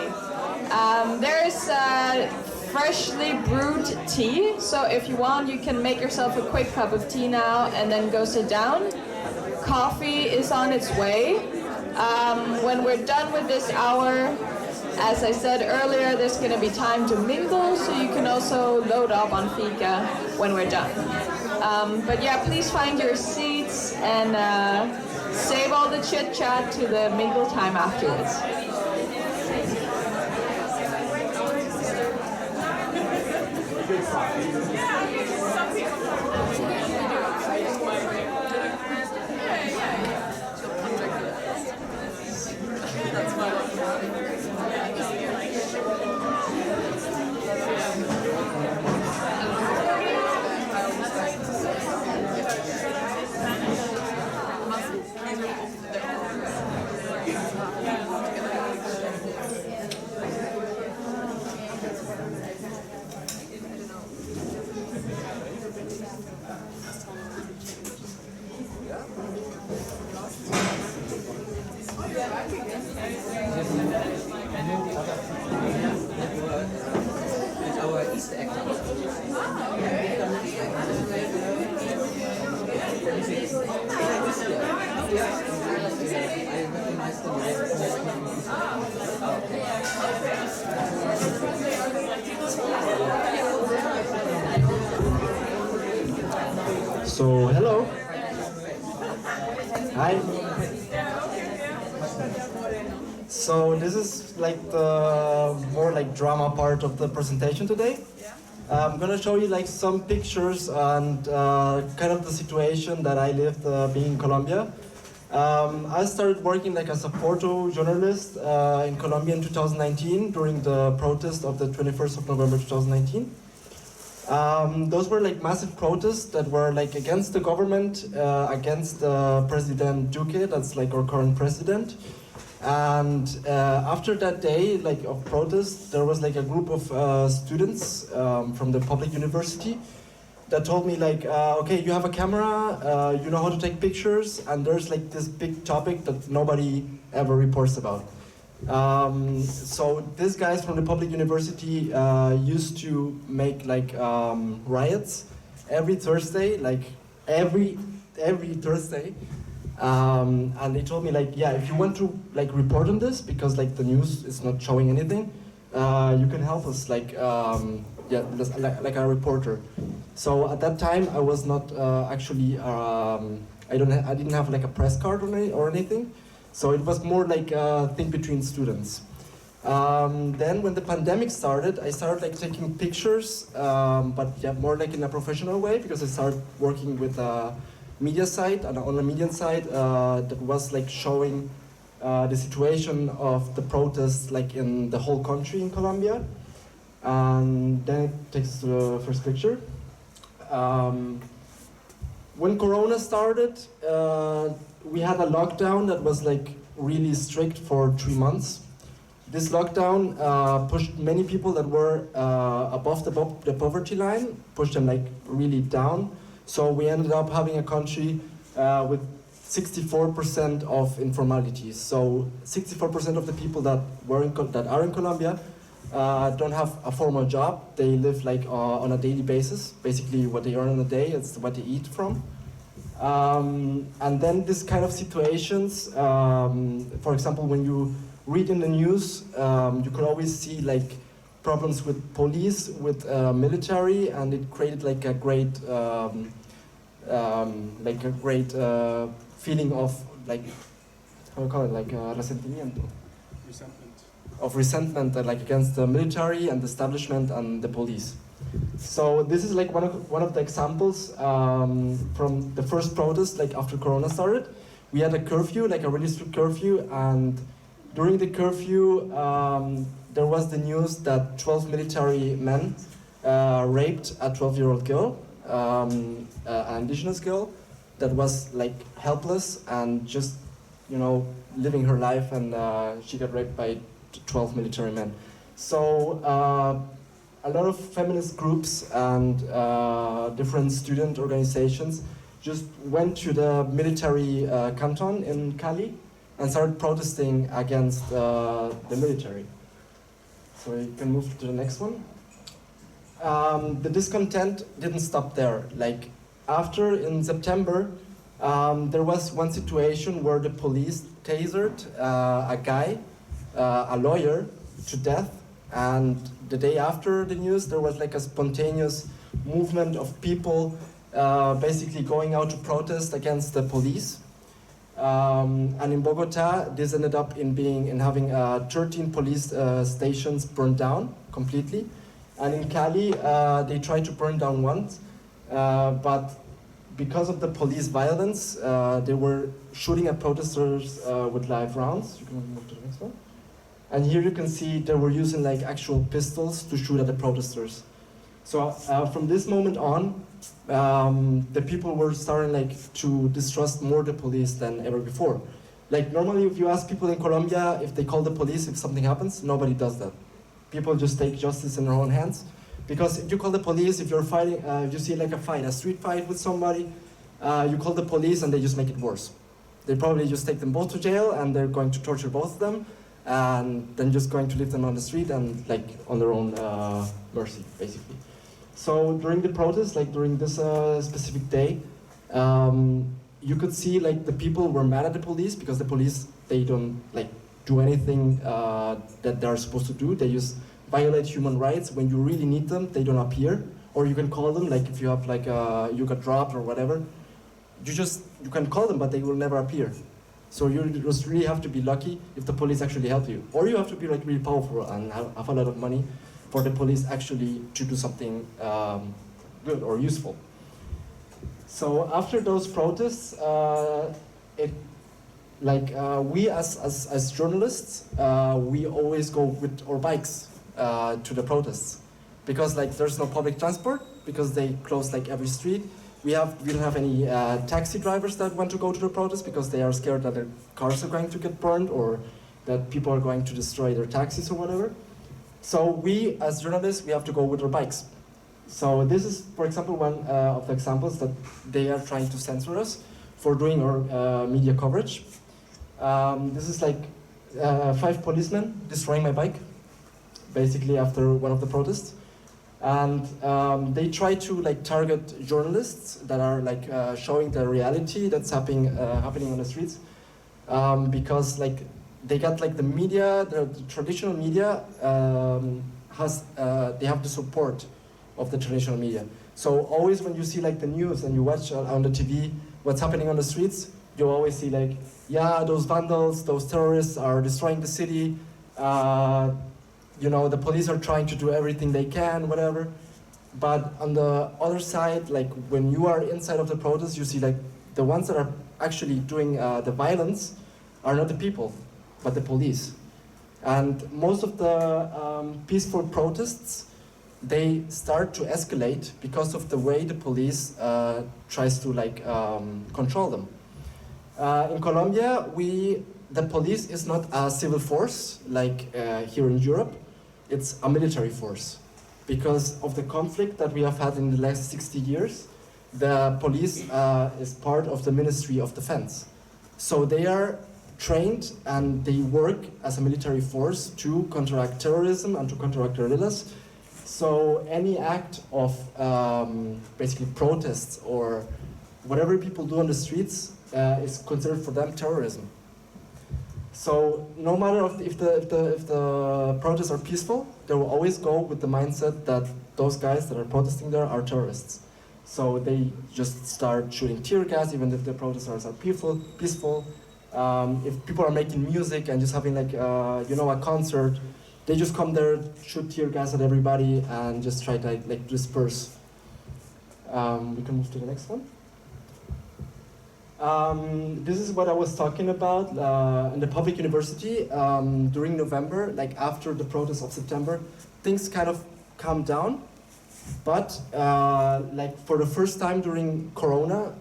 There's freshly brewed tea, so if you want, you can make yourself a quick cup of tea now and then go sit down. Coffee is on its way. When we're done with this hour, as I said earlier, there's going to be time to mingle, so you can also load up on fika when we're done. But yeah, please find your seats and save all the chit-chat to the mingle time afterwards. So, hello. Hi. So this is like the more like drama part of the presentation today. I'm gonna show you like some pictures and kind of the situation that I lived being in Colombia. I started working like as a photo journalist in Colombia in 2019 during the protest of the 21st of November 2019. Those were like massive protests that were like against the government, against President Duque, that's like our current president. And after that day like of protest, there was like a group of students from the public university that told me like, okay, you have a camera, you know how to take pictures, and there's like this big topic that nobody ever reports about. So these guys from the public university used to make like riots every Thursday, like every Thursday. And they told me like, yeah, if you want to like report on this because like the news is not showing anything, you can help us like yeah, like a reporter. So at that time I was not actually I didn't have like a press card or anything. So it was more like a thing between students. Then when the pandemic started, I started like taking pictures, but yeah, more like in a professional way because I started working with a media site and on a media site that was like showing the situation of the protests like in the whole country in Colombia. And then it takes to the first picture. When Corona started, we had a lockdown that was like really strict for 3 months. This lockdown pushed many people that were above the poverty line, pushed them like really down. So we ended up having a country with 64% of informalities. So 64% of the people that are in Colombia don't have a formal job. They live like on a daily basis. Basically what they earn in a day, it's what they eat from. And then this kind of situations, for example, when you read in the news, you could always see like problems with police, with military, and it created like a great feeling of like, how do you call it, like resentimiento. Resentment like against the military and the establishment and the police. So this is like one of the examples from the first protest like after Corona started. We had a curfew, like a really strict curfew, and during the curfew there was the news that 12 military men raped a 12-year-old girl, an indigenous girl that was like helpless and just, you know, living her life, and she got raped by 12 military men. So a lot of feminist groups and different student organizations just went to the military canton in Cali and started protesting against the military. So you can move to the next one. The discontent didn't stop there. Like after, in September, there was one situation where the police tasered a guy, a lawyer, to death. And the day after the news, there was like a spontaneous movement of people basically going out to protest against the police. And in Bogota, this ended up in having 13 police stations burned down completely. And in Cali, they tried to burn down once, but because of the police violence, they were shooting at protesters with live rounds. You can move to the next one. And here you can see they were using like actual pistols to shoot at the protesters. So from this moment on, the people were starting like to distrust more the police than ever before. Like normally, if you ask people in Colombia if they call the police if something happens, nobody does that. People just take justice in their own hands. Because if you call the police, if you're fighting, if you see like a fight, a street fight with somebody, you call the police and they just make it worse. They probably just take them both to jail and they're going to torture both of them and then just going to leave them on the street and like on their own mercy, basically. So during the protest, like during this specific day, you could see like the people were mad at the police because the police, they don't like do anything that they're supposed to do. They just violate human rights. When you really need them, they don't appear. Or you can call them, like if you have like you got dropped or whatever, you can call them, but they will never appear. So you just really have to be lucky if the police actually help you. Or you have to be like really powerful and have a lot of money for the police actually to do something good or useful. So after those protests, we as journalists, we always go with our bikes to the protests because like there's no public transport because they close like every street. We don't have any taxi drivers that want to go to the protest because they are scared that their cars are going to get burned or that people are going to destroy their taxis or whatever. So we as journalists, we have to go with our bikes. So this is, for example, one of the examples that they are trying to censor us for doing our media coverage. This is like 5 policemen destroying my bike, basically after one of the protests. And they try to like target journalists that are like showing the reality that's happening on the streets, because like they got like the media, the traditional media they have the support of the traditional media. So always when you see like the news and you watch on the TV what's happening on the streets, you always see like, yeah, those vandals, those terrorists are destroying the city. You know, the police are trying to do everything they can, whatever. But on the other side, like when you are inside of the protest, you see like the ones that are actually doing the violence are not the people, but the police. And most of the peaceful protests, they start to escalate because of the way the police tries to like control them. In Colombia, the police is not a civil force like here in Europe. It's a military force. Because of the conflict that we have had in the last 60 years, the police is part of the Ministry of Defense. So they are trained and they work as a military force to counteract terrorism and to counteract guerrillas. So any act of basically protests or whatever people do on the streets is considered for them terrorism. So no matter if the protests are peaceful, they will always go with the mindset that those guys that are protesting there are terrorists. So they just start shooting tear gas, even if the protesters are peaceful. If people are making music and just having like a concert, they just come there, shoot tear gas at everybody, and just try to like disperse. We can move to the next one. This is what I was talking about in the public university during November, like after the protests of September, things kind of calmed down. But like for the first time during Corona,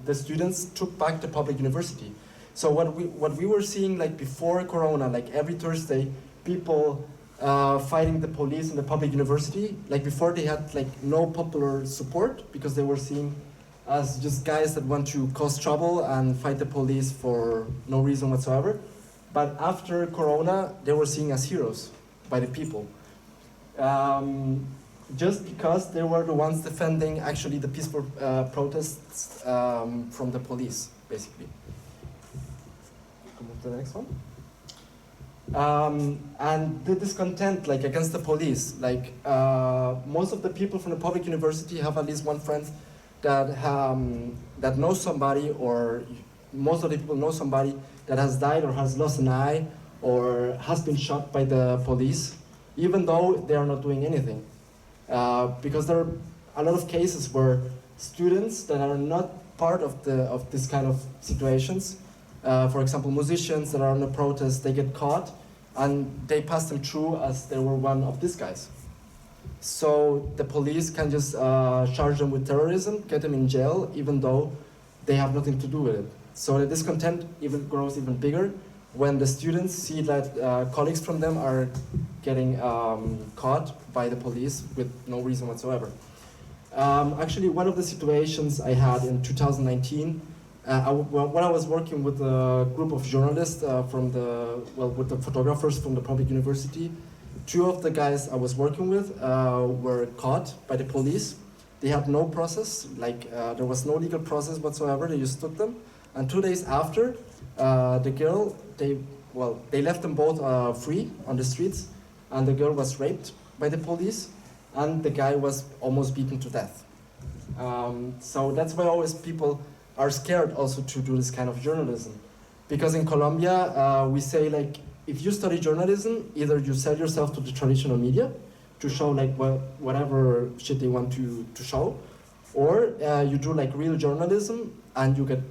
the students took back the public university. So what we were seeing like before Corona, like every Thursday, people fighting the police in the public university, like before they had like no popular support because they were seeing as just guys that want to cause trouble and fight the police for no reason whatsoever. But after Corona, they were seen as heroes by the people. Just because they were the ones defending actually the peaceful protests from the police, basically. Come on to the next one. And the discontent like against the police, like most of the people from the public university have at least one friend that knows somebody, or most of the people know somebody that has died or has lost an eye or has been shot by the police, even though they are not doing anything. Because there are a lot of cases where students that are not part of this kind of situations, for example, musicians that are on a protest, they get caught and they pass them through as they were one of these guys. So the police can just charge them with terrorism, get them in jail, even though they have nothing to do with it. So the discontent even grows even bigger when the students see that colleagues from them are getting caught by the police with no reason whatsoever. Actually, one of the situations I had in 2019, when I was working with a group of journalists with the photographers from the public university, two of the guys I was working with were caught by the police. They had no process, there was no legal process whatsoever, they just took them. And 2 days after, the girl, they left them both free on the streets, and the girl was raped by the police, and the guy was almost beaten to death. So that's why always people are scared also to do this kind of journalism. Because in Colombia, we say if you study journalism, either you sell yourself to the traditional media to show whatever shit they want to show, or you do real journalism and you get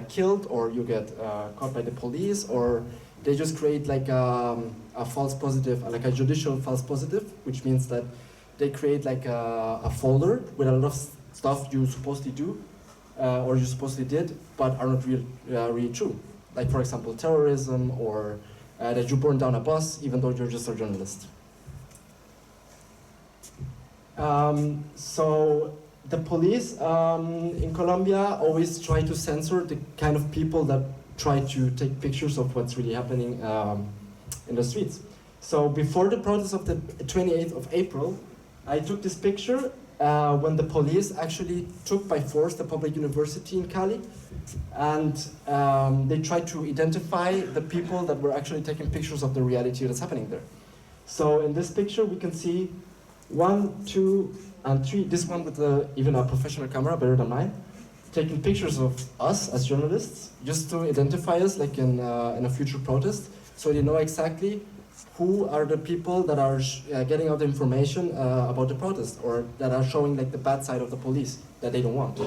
killed, or you get caught by the police, or they just create a false positive, a judicial false positive, which means that they create a folder with a lot of stuff you supposedly do or you supposedly did, but are not really true. Like, for example, terrorism, or that you burn down a bus even though you're just a journalist. So the police in Colombia always try to censor the kind of people that try to take pictures of what's really happening in the streets. So before the protest of the 28th of April, I took this picture when the police actually took by force the public university in Cali, and they tried to identify the people that were actually taking pictures of the reality that's happening there. So in this picture we can see 1, 2, and 3, this one with even a professional camera, better than mine, taking pictures of us as journalists, just to identify us in a future protest, so they know exactly who are the people that are getting out the information about the protest, or that are showing the bad side of the police that they don't want.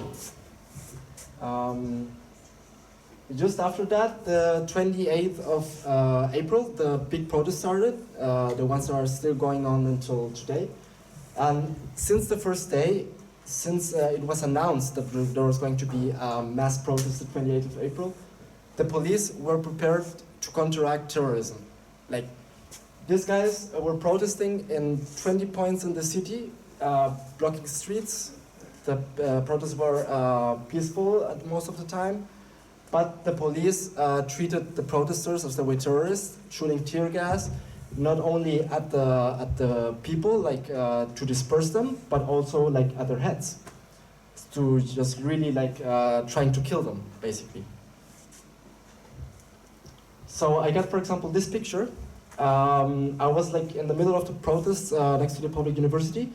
Just after that, the 28th of April, the big protest started, the ones that are still going on until today. And since the first day, since it was announced that there was going to be a mass protest the 28th of April, the police were prepared to counteract terrorism. These guys were protesting in 20 points in the city, blocking streets. The protests were peaceful at most of the time, but the police treated the protesters as they were terrorists, shooting tear gas, not only at the people, to disperse them, but also at their heads, to just really trying to kill them, basically. So I got, for example, this picture. I was in the middle of the protest next to the public university,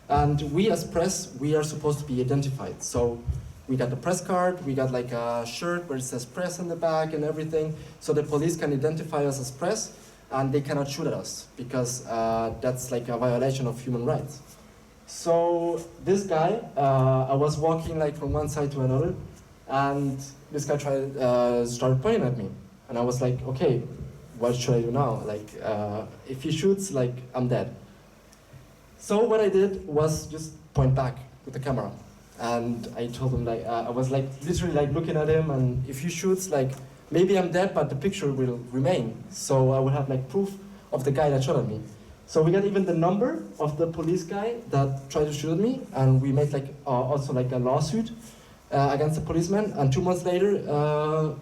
and we as press, we are supposed to be identified. So we got the press card, we got a shirt where it says press in the back and everything, so the police can identify us as press, and they cannot shoot at us, because that's a violation of human rights. So this guy, I was walking from one side to another, and this guy started pointing at me, and I was okay, what should I do now? If he shoots, I'm dead. So what I did was just point back with the camera. And I told him, I was literally looking at him, and if he shoots, maybe I'm dead, but the picture will remain. So I will have proof of the guy that shot at me. So we got even the number of the police guy that tried to shoot at me, and we made also a lawsuit against the policeman, and 2 months later,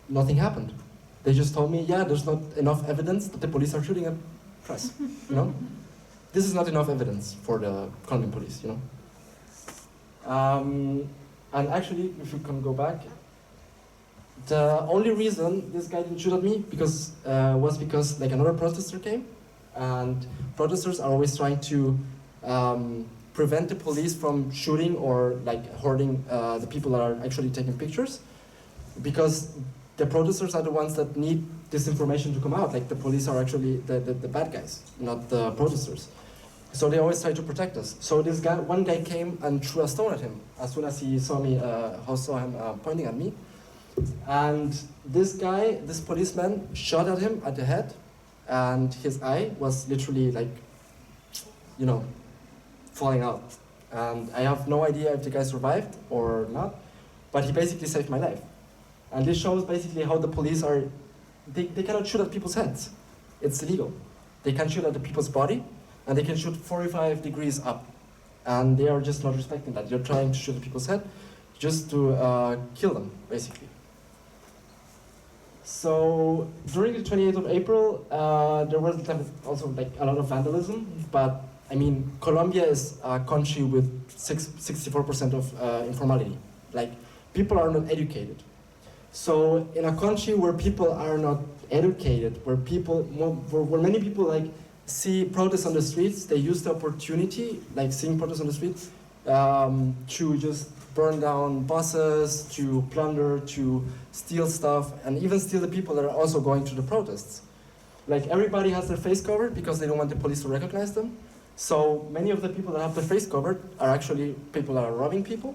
nothing happened. They just told me, yeah, there's not enough evidence that the police are shooting at press, you know? This is not enough evidence for the Colombian police, you know? And actually, if you can go back, the only reason this guy didn't shoot at me was because like another protester came, and protesters are always trying to prevent the police from shooting or like hurting the people that are actually taking pictures, because the protesters are the ones that need this information to come out. Like the police are actually the bad guys, not the protesters. So they always try to protect us. So this guy, one guy came and threw a stone at him as soon as he saw him pointing at me. And this guy, this policeman, shot at him at the head, and his eye was literally like, you know, falling out. And I have no idea if the guy survived or not, but he basically saved my life. And this shows basically how the police are, they cannot shoot at people's heads. It's illegal. They can shoot at the people's body, and they can shoot 45 degrees up. And they are just not respecting that. They're trying to shoot at people's head just to kill them, basically. So during the 28th of April, there was also like a lot of vandalism, but I mean, Colombia is a country with 64% of informality. Like, people are not educated. So in a country where people are not educated, where many people like see protests on the streets, they use the opportunity, like seeing protests on the streets, to just burn down buses, to plunder, to steal stuff, and even steal the people that are also going to the protests. Like, everybody has their face covered because they don't want the police to recognize them. So many of the people that have their face covered are actually people that are robbing people,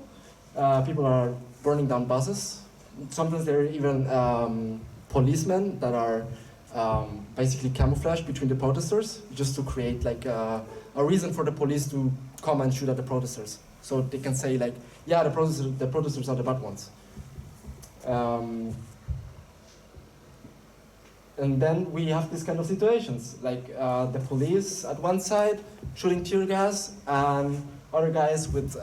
people are burning down buses. Sometimes there are even policemen that are basically camouflaged between the protesters, just to create like a reason for the police to come and shoot at the protesters. So they can say like, yeah, the protesters are the bad ones. And then we have these kind of situations, like the police at one side shooting tear gas, and other guys with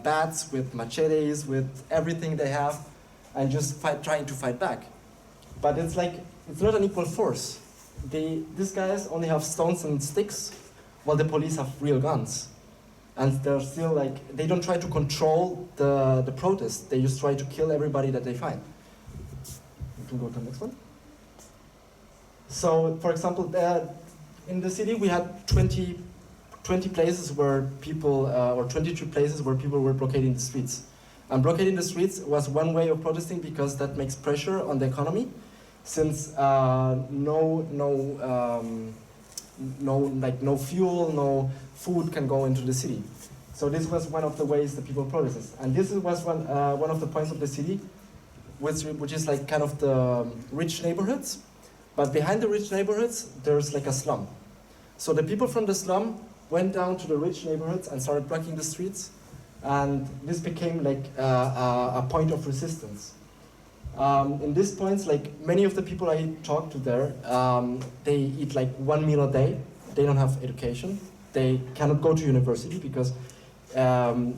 bats, with machetes, with everything they have, and just trying to fight back. But it's like, it's not an equal force. These guys only have stones and sticks, while the police have real guns. And they're still like, they don't try to control the protest, they just try to kill everybody that they find. You can go to the next one. So, for example, in the city we had 20 places where people, or 22 places where people were blockading the streets. And blockading the streets was one way of protesting because that makes pressure on the economy, since no fuel, no food can go into the city. So this was one of the ways that people protested. And this was one of the points of the city, which is like kind of the rich neighborhoods. But behind the rich neighborhoods, there's like a slum. So the people from the slum went down to the rich neighborhoods and started blocking the streets. And this became like a point of resistance. In these points, like many of the people I talked to there, they eat like one meal a day. They don't have education. They cannot go to university because to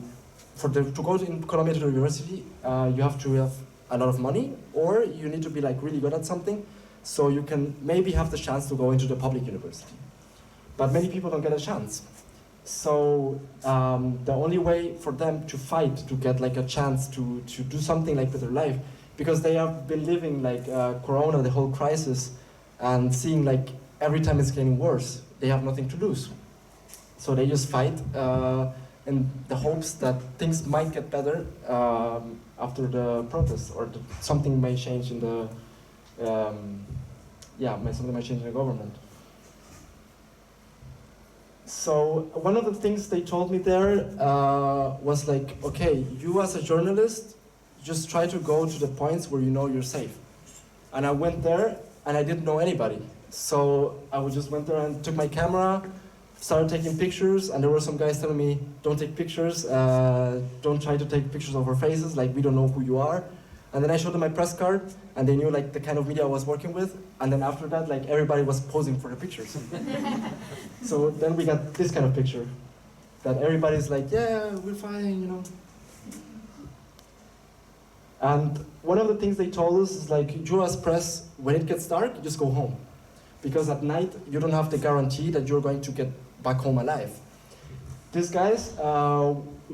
go in Colombia to the university, you have to have a lot of money, or you need to be like really good at something, so you can maybe have the chance to go into the public university. But many people don't get a chance. So the only way for them to fight, to get like a chance to do something like with their life, because they have been living like Corona, the whole crisis, and seeing like every time it's getting worse, they have nothing to lose. So they just fight in the hopes that things might get better after the protests, or something may change in the, something might change in the government. So one of the things they told me there was like, okay, you as a journalist, just try to go to the points where you know you're safe. And I went there and I didn't know anybody. So I just went there and took my camera, started taking pictures, and there were some guys telling me, don't take pictures, don't try to take pictures of our faces, like we don't know who you are. And then I showed them my press card, and they knew like the kind of media I was working with. And then after that, like everybody was posing for the pictures. So then we got this kind of picture, that everybody's like, yeah, we're fine, you know. And one of the things they told us is like, you as press, when it gets dark, you just go home. Because at night, you don't have the guarantee that you're going to get back home alive. These guys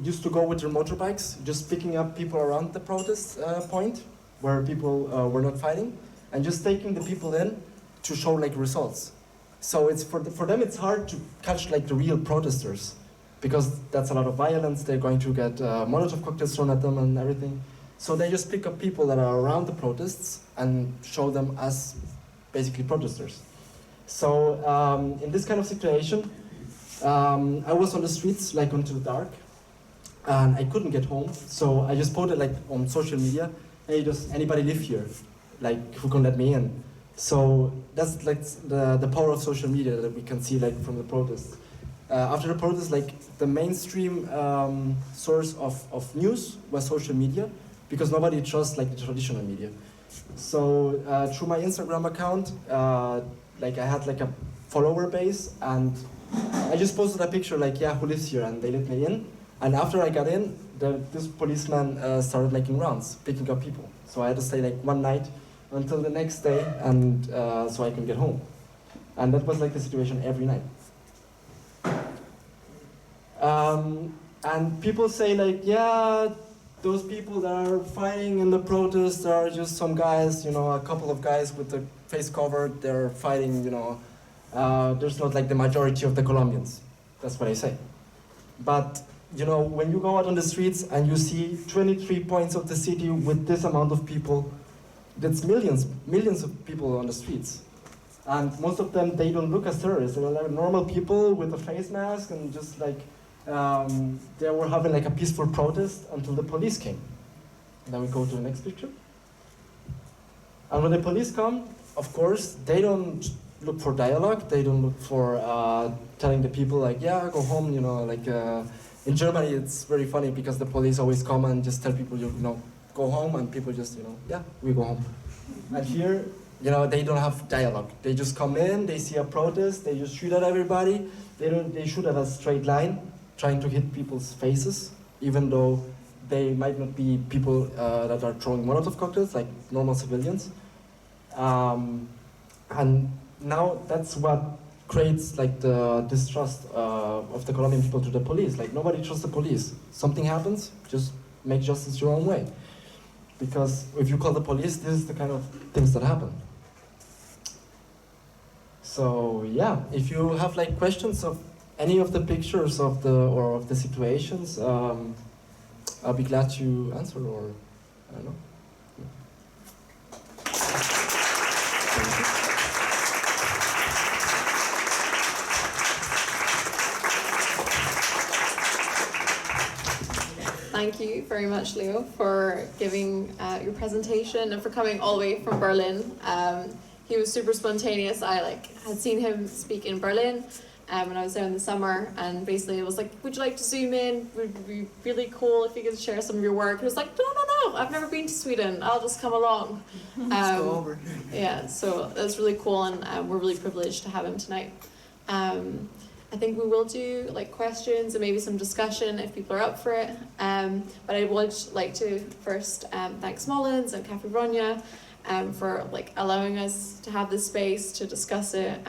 used to go with their motorbikes, just picking up people around the protest point, where people were not fighting, and just taking the people in to show like results. So it's for them, it's hard to catch like the real protesters, because that's a lot of violence. They're going to get Molotov cocktails thrown at them and everything. So they just pick up people that are around the protests and show them as basically protesters. So in this kind of situation, I was on the streets like until dark, and I couldn't get home. So I just posted like on social media, hey, does anybody live here? Like, who can let me in? So that's like the power of social media that we can see like from the protests. After the protests, like the mainstream source of news was social media, because nobody trusts like the traditional media. So through my Instagram account, like I had like a follower base, and I just posted a picture like, yeah, who lives here? And they let me in. And after I got in, this policeman started making rounds, picking up people. So I had to stay like one night until the next day, and so I can get home. And that was like the situation every night. And people say like, yeah, those people that are fighting in the protests are just some guys, you know, a couple of guys with the face covered, they're fighting, you know, there's not like the majority of the Colombians. That's what I say. But, you know, when you go out on the streets and you see 23 points of the city with this amount of people, that's millions of people on the streets. And most of them, they don't look as terrorists. They're like normal people with a face mask, and just like, they were having like a peaceful protest until the police came. And then we go to the next picture. And when the police come, of course, they don't look for dialogue. They don't look for telling the people like, yeah, go home, you know, like in Germany, it's very funny because the police always come and just tell people, you know, go home, and people just, you know, yeah, we go home. And here, you know, they don't have dialogue. They just come in, they see a protest, they just shoot at everybody. They shoot at a straight line, trying to hit people's faces, even though they might not be people that are throwing Molotov cocktails, like normal civilians. And now that's what creates like the distrust of the Colombian people to the police. Like, nobody trusts the police. Something happens, just make justice your own way. Because if you call the police, this is the kind of things that happen. So yeah, if you have like questions of any of the pictures of the situations, I'll be glad to answer, or I don't know. Thank you very much, Leo, for giving your presentation and for coming all the way from Berlin. He was super spontaneous. I had seen him speak in Berlin when I was there in the summer, and basically it was like, would you like to zoom in? Would it be really cool if you could share some of your work? And it was like, no, I've never been to Sweden. I'll just come along. Let's go over. Yeah, so that's really cool, and we're really privileged to have him tonight. I think we will do like questions and maybe some discussion if people are up for it. But I would like to first thank Smålands and Cafe Bronya for like allowing us to have this space to discuss it.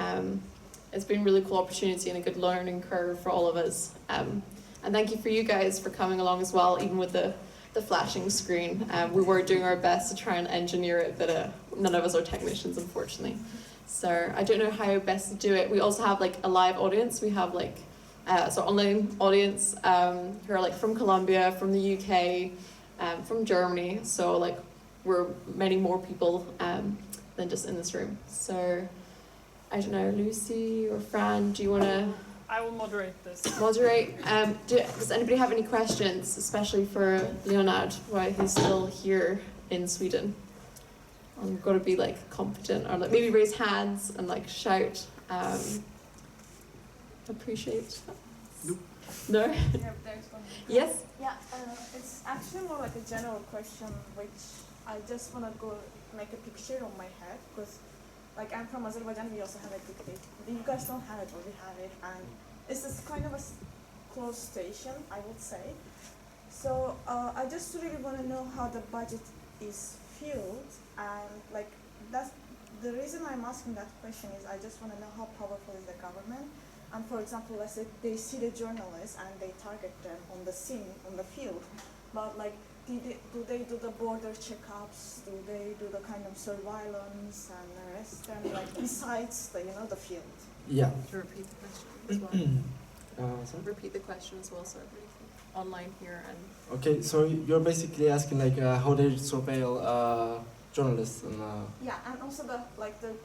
It's been a really cool opportunity and a good learning curve for all of us. And thank you for you guys for coming along as well, even with the flashing screen. We were doing our best to try and engineer it, but none of us are technicians, unfortunately. So I don't know how best to do it. We also have like a live audience. We have like so online audience who are like from Colombia, from the UK, from Germany. So like we're many more people than just in this room. So I don't know, Lucy or Fran, do you want to? I will moderate this. Moderate. Does anybody have any questions, especially for Leonard, while he's still here in Sweden? I'm going to be like competent, or like maybe raise hands and like shout. Appreciate. Nope. No? Yeah, there's one. Yes? Yeah, it's actually more like a general question, which I just want to go make a picture on my head, because like I'm from Azerbaijan, we also have a dictate. You guys don't have it, but we have it, and it's just kind of a close station, I would say. So I just really want to know how the budget is fueled, and like that's the reason I'm asking that question is I just want to know how powerful is the government. And for example, let's say they see the journalists and they target them on the scene, on the field, but like do they do the border checkups? Do they do the kind of surveillance and arrest them like besides the the field? Yeah. To repeat the question as well. Sorry? Repeat the question as well, so everybody can online here and. Okay, so you're basically asking like how they surveil journalists and. Yeah, and also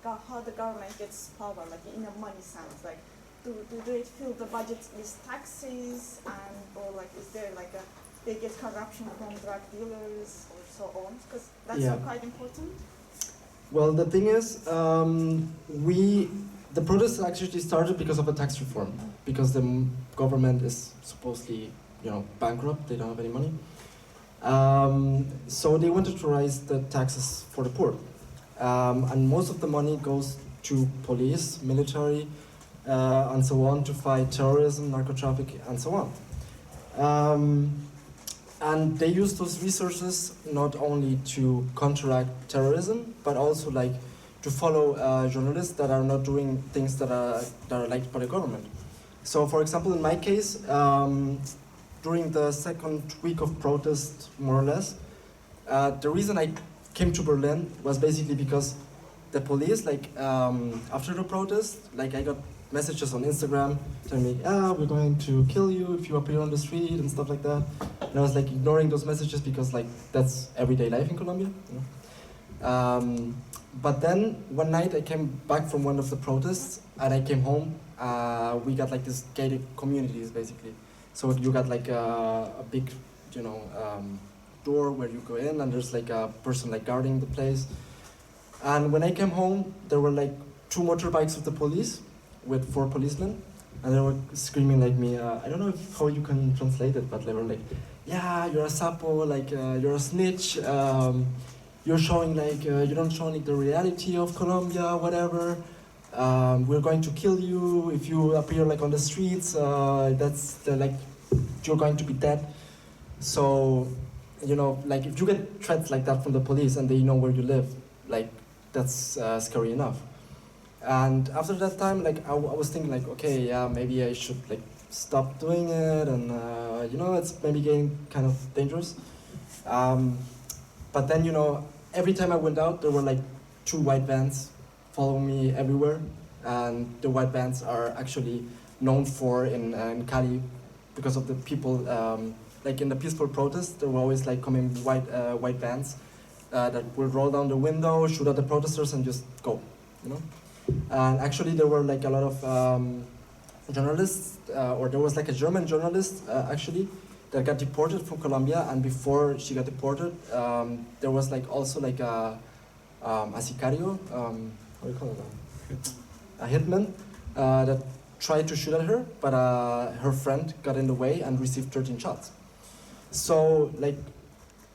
how the government gets power, like in a money sense, like do they fill the budget with taxes and or like is there like they get corruption from drug dealers or so on? Because that's quite important. Well, the thing is, the protests actually started because of a tax reform, because the government is supposedly, bankrupt, they don't have any money. So they wanted to raise the taxes for the poor. And most of the money goes to police, military, and so on, to fight terrorism, narco-trafficking, and so on. And they use those resources not only to counteract terrorism, but also like to follow journalists that are not doing things that are liked by the government. So, for example, in my case, during the second week of protest, more or less, the reason I came to Berlin was basically because the police, after the protest, I got messages on Instagram telling me, we're going to kill you if you appear on the street and stuff like that. And I was ignoring those messages because that's everyday life in Colombia. But then one night I came back from one of the protests and I came home. We got this gated communities basically. So you got a big, door where you go in and there's a person guarding the place. And when I came home, there were 2 motorbikes of the police with 4 policemen, and they were screaming like me. I don't know how you can translate it, but they were yeah, you're a sapo, you're a snitch. You're showing you don't show the reality of Colombia, whatever. We're going to kill you if you appear on the streets. That's you're going to be dead. So, if you get threats like that from the police and they know where you live, that's scary enough. And after that time, I was thinking okay, yeah, maybe I should stop doing it, and it's maybe getting kind of dangerous. But then every time I went out, there were 2 white vans following me everywhere, and the white vans are actually known for in Cali because of the people. In the peaceful protest, there were always coming white vans that would roll down the window, shoot at the protesters, and just go, And actually, there were a lot of journalists, or there was a German journalist actually that got deported from Colombia, and before she got deported, there was also a sicario, what do you call it? A hitman that tried to shoot at her, but her friend got in the way and received 13 shots. So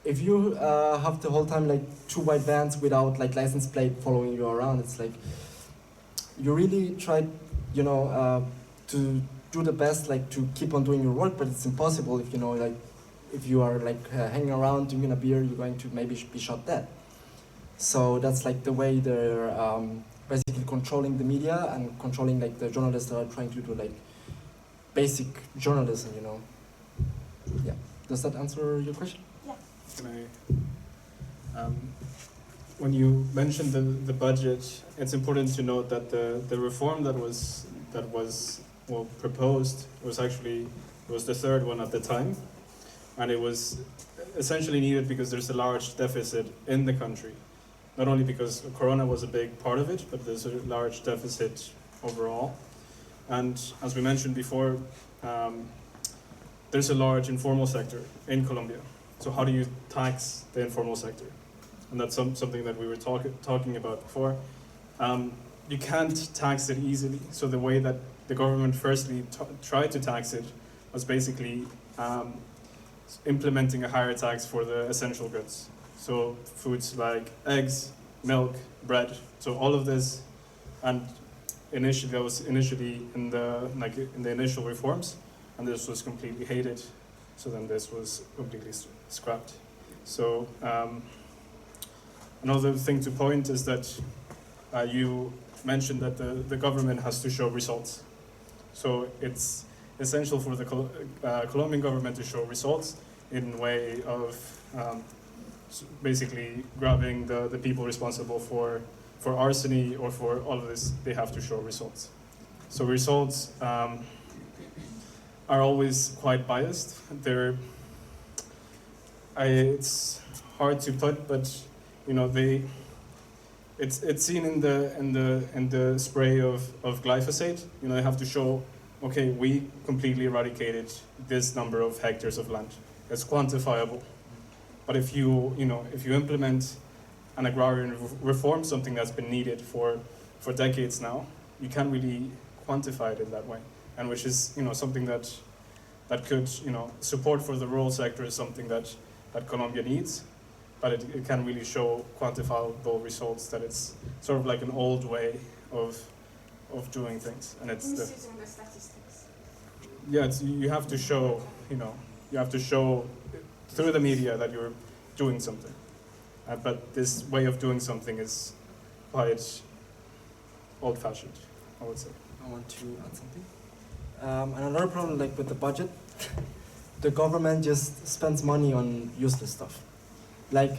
if you have the whole time 2 white vans without license plate following you around, it's you really try, to do the best to keep on doing your work, but it's impossible if if you are hanging around drinking a beer, you're going to maybe be shot dead. So that's the way they're basically controlling the media and controlling the journalists that are trying to do basic journalism, Yeah. Does that answer your question? Yeah. Can I, when you mentioned the budget, it's important to note that the reform that was proposed was the 3rd one at the time, and it was essentially needed because there's a large deficit in the country. Not only because Corona was a big part of it, but there's a large deficit overall. And as we mentioned before, there's a large informal sector in Colombia. So how do you tax the informal sector? And that's something that we were talking about before. You can't tax it easily. So the way that the government firstly tried to tax it was basically implementing a higher tax for the essential goods. So foods like eggs, milk, bread. So all of this, and that was initially in the initial reforms, and this was completely hated. So then this was completely scrapped. So Another thing to point is that you mentioned that the government has to show results. So it's essential for the Colombian government to show results in way of basically grabbing the people responsible for arson or for all of this. They have to show results. So results are always quite biased. It's hard to put, but you know it's seen in the spray of glyphosate. You know, they have to show, okay, we completely eradicated this number of hectares of land. It's quantifiable. But if you implement an agrarian reform, something that's been needed for decades now, you can't really quantify it in that way. And which is, you know, something that could, you know, support for the rural sector is something that Colombia needs, but it can really show quantifiable results. That it's sort of like an old way of doing things, and it's Misusing the statistics. yeah, you have to show, you know, through the media that you're doing something, but this way of doing something is quite old-fashioned, I would say. I want to add something. Another problem, like with the budget, the government just spends money on useless stuff. Like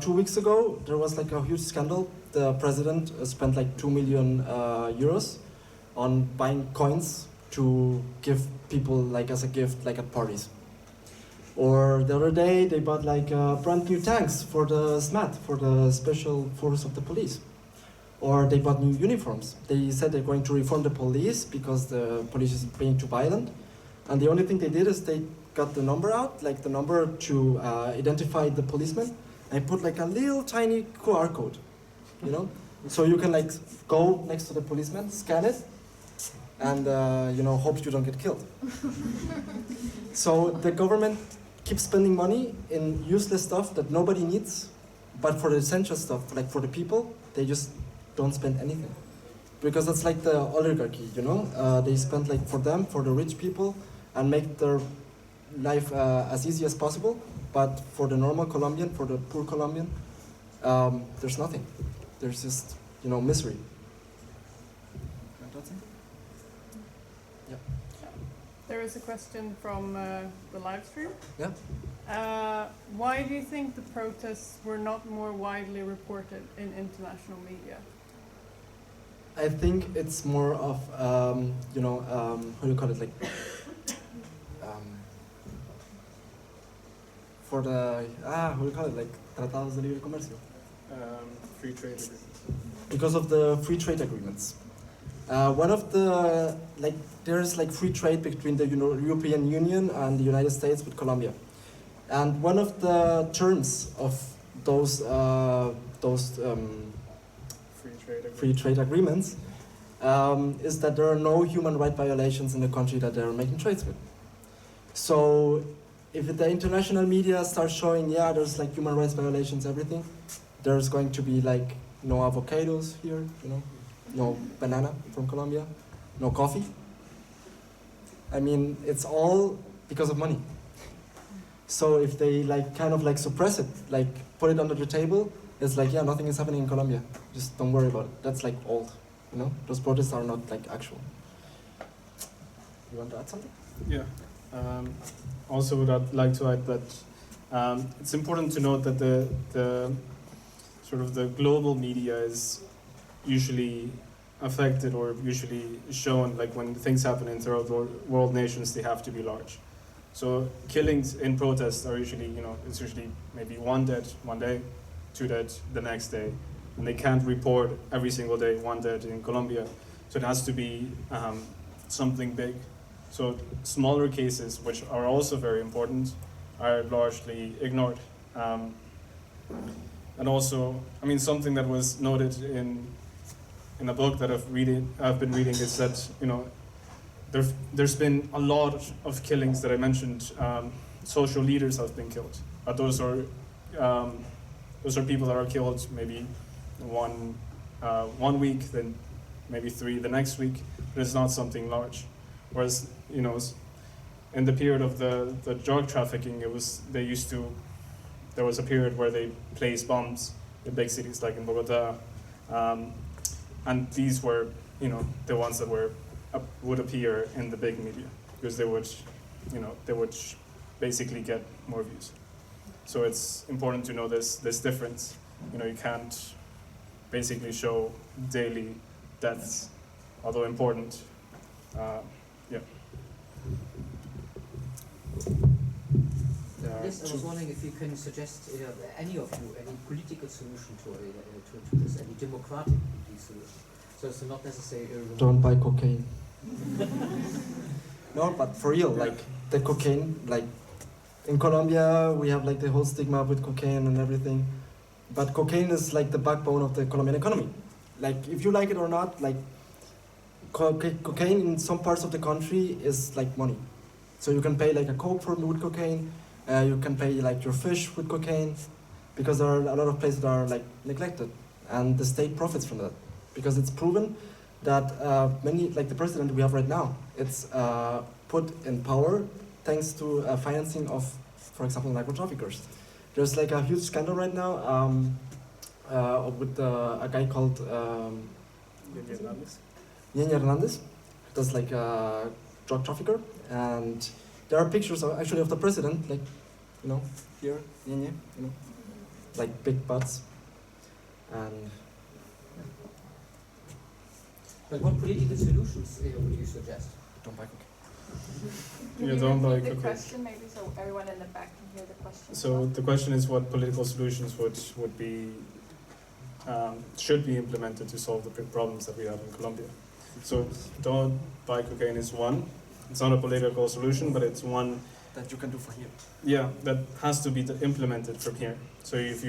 2 weeks ago, there was like a huge scandal. The president spent like 2 million euros on buying coins to give people like as a gift, like at parties. Or the other day, they bought like brand new tanks for the SMAT, for the special force of the police. Or they bought new uniforms. They said they're going to reform the police because the police is being too violent. And the only thing they did is they got the number out, like the number to identify the policeman, and put like a little tiny QR code, you know? So you can like go next to the policeman, scan it, and you know, hope you don't get killed. So the government keeps spending money in useless stuff that nobody needs, but for the essential stuff, like for the people, they just don't spend anything. Because that's like the oligarchy, you know? They spend like for them, for the rich people, and make their life as easy as possible, but for the normal Colombian, for the poor Colombian, there's nothing. There's just, you know, misery. Yeah. There is a question from the live stream. Yeah. Why do you think the protests were not more widely reported in international media? I think it's more of, you know, how do you call it, like, for the, how do you call it, like, tratados de libre comercio? Free trade agreements. Because of the free trade agreements. One of the, like, there's like free trade between the European Union and the United States with Colombia. And one of the terms of those free trade agreements is that there are no human rights violations in the country that they're making trades with. So if the international media starts showing, yeah, there's like human rights violations, everything, there's going to be like no avocados here, you know, no banana from Colombia, no coffee. I mean, it's all because of money. So if they like kind of like suppress it, like put it under the table, it's like, yeah, nothing is happening in Colombia. Just don't worry about it. That's like old, you know? Those protests are not like actual. You want to add something? Yeah. Also would I'd like to add that it's important to note that the sort of the global media is usually affected or usually shown, like when things happen in third world nations, they have to be large. So killings in protests are usually, you know, it's usually maybe one dead one day, two dead the next day, and they can't report every single day one dead in Colombia. So it has to be something big. So smaller cases, which are also very important, are largely ignored. And also, I mean, something that was noted in a book that I've been reading is that, you know, there's been a lot of killings that I mentioned. Social leaders have been killed, but those are people that are killed maybe one week, then maybe 3 the next week. But it's not something large. Whereas, you know, in the period of the drug trafficking, there was a period where they placed bombs big cities like in Bogota, and these were, you know, the ones that were would appear in the big media because they would, you know, they would basically get more views. So it's important to know this difference. You know, you can't basically show daily deaths, although important. Yeah. Yes, I was wondering if you can suggest, any of you, any political solution to this, any democratic solution. So it's not necessarily Don't buy cocaine. No, but for real, like the cocaine, like in Colombia, we have like the whole stigma with cocaine and everything. But cocaine is like the backbone of the Colombian economy. Like if you like it or not, like cocaine in some parts of the country is like money. So you can pay like a Coke for with cocaine. You can pay like your fish with cocaine, because there are a lot of places that are like neglected, and the state profits from that, because it's proven that many, like the president we have right now, it's put in power thanks to financing of, for example, narco traffickers. There's like a huge scandal right now with a guy called Ñeñe Hernandez, that's like a drug trafficker, and there are pictures actually of the president, like, you know, here, Ñeñe, you know, like big butts, and. But what political solutions would you suggest? Don't buy cocaine. Can You you don't buy repeat the cocaine. question maybe so everyone in the back can hear the question? So the question is what political solutions would be should be implemented to solve the problems that we have in Colombia. So don't buy cocaine is one. It's not a political solution, but it's one that you can do for here. Yeah, that has to be implemented from here. So if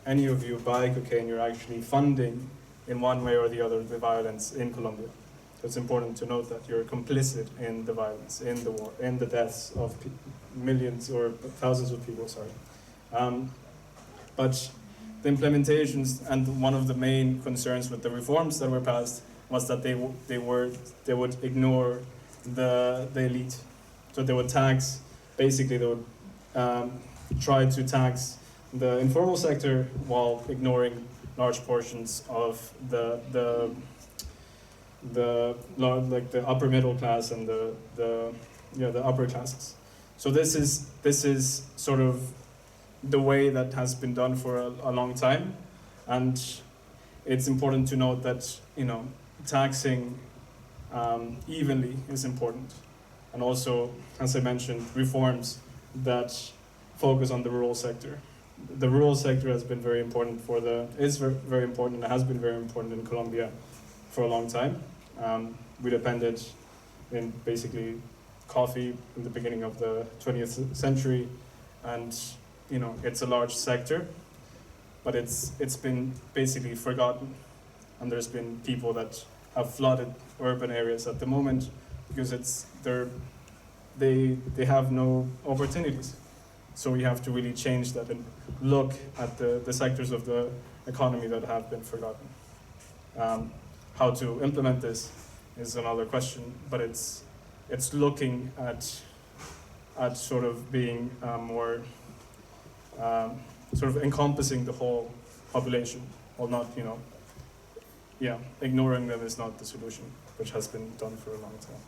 any of you buy cocaine, you're actually funding in one way or the other the violence in Colombia. So it's important to note that you're complicit in the violence, in the war, in the deaths of millions or thousands of people, sorry. But the implementations, and one of the main concerns with the reforms that were passed was that they would ignore the elite. So they would tax, basically they would try to tax the informal sector while ignoring large portions of the upper middle class and the upper classes. So this is sort of the way that has been done for a long time, and it's important to note that, you know, taxing evenly is important, and also, as I mentioned, reforms that focus on the rural sector. The rural sector has been very important is very important and has been very important in Colombia for a long time. We depended in basically coffee in the beginning of the 20th century, and, you know, it's a large sector, but it's been basically forgotten, and there's been people that have flooded urban areas at the moment because they have no opportunities. So we have to really change that and look at the sectors of the economy that have been forgotten. How to implement this is another question, but it's looking at sort of being more sort of encompassing the whole population, or not, you know, ignoring them is not the solution, which has been done for a long time.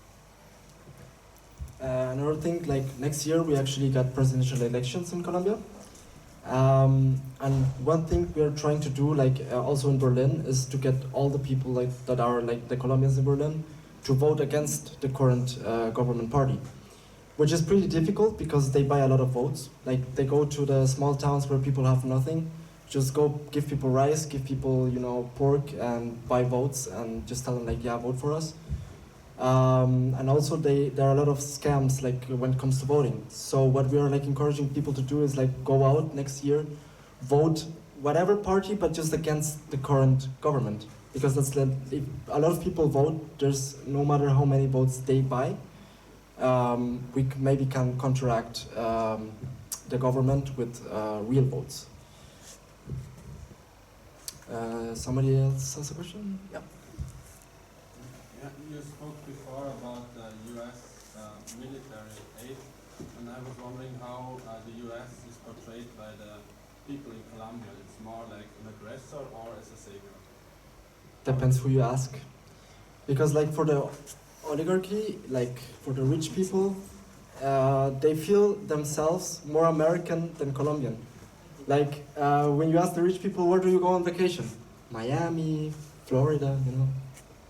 Another thing, like next year we actually got presidential elections in Colombia, and one thing we are trying to do, like also in Berlin, is to get all the people like that are like the Colombians in Berlin to vote against the current government party, which is pretty difficult because they buy a lot of votes. Like they go to the small towns where people have nothing, just go give people rice, give people, you know, pork, and buy votes, and just tell them like, yeah, vote for us. And also there are a lot of scams like when it comes to voting. So what we are like encouraging people to do is like go out next year, vote whatever party, but just against the current government, because that's if a lot of people vote, there's no matter how many votes they buy, we maybe can counteract the government with real votes. Somebody else has a question? Yeah. Yeah, you spoke before about the U.S. Military aid, and I was wondering how the U.S. is portrayed by the people in Colombia? It's more like an aggressor or as a savior? Depends who you ask. Because like for the oligarchy, like for the rich people, they feel themselves more American than Colombian. Like when you ask the rich people, where do you go on vacation? Miami, Florida, you know,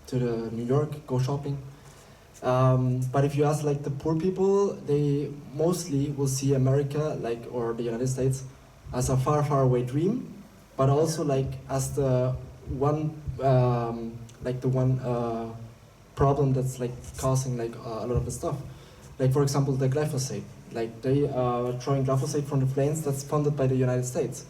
to the New York, go shopping. But if you ask like the poor people, they mostly will see America, like, or the United States, as a far, far away dream, but also like as the one, problem that's like causing like a lot of the stuff. Like for example, the glyphosate. Like they are throwing glyphosate from the planes that's funded by the United States,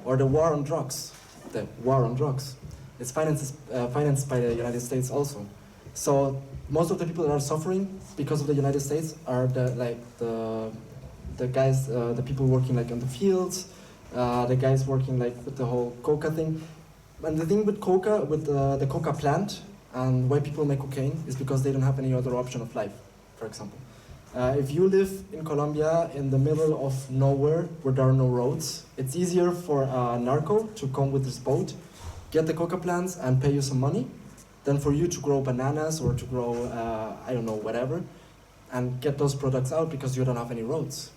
or the war on drugs. The war on drugs. It's financed by the United States also. So most of the people that are suffering because of the United States are the guys, the people working like on the fields, the guys working like with the whole coca thing. And the thing with coca, with the coca plant, and why people make cocaine is because they don't have any other option of life, for example. If you live in Colombia in the middle of nowhere where there are no roads, it's easier for a narco to come with his boat, get the coca plants and pay you some money, than for you to grow bananas or to grow, I don't know, whatever, and get those products out because you don't have any roads.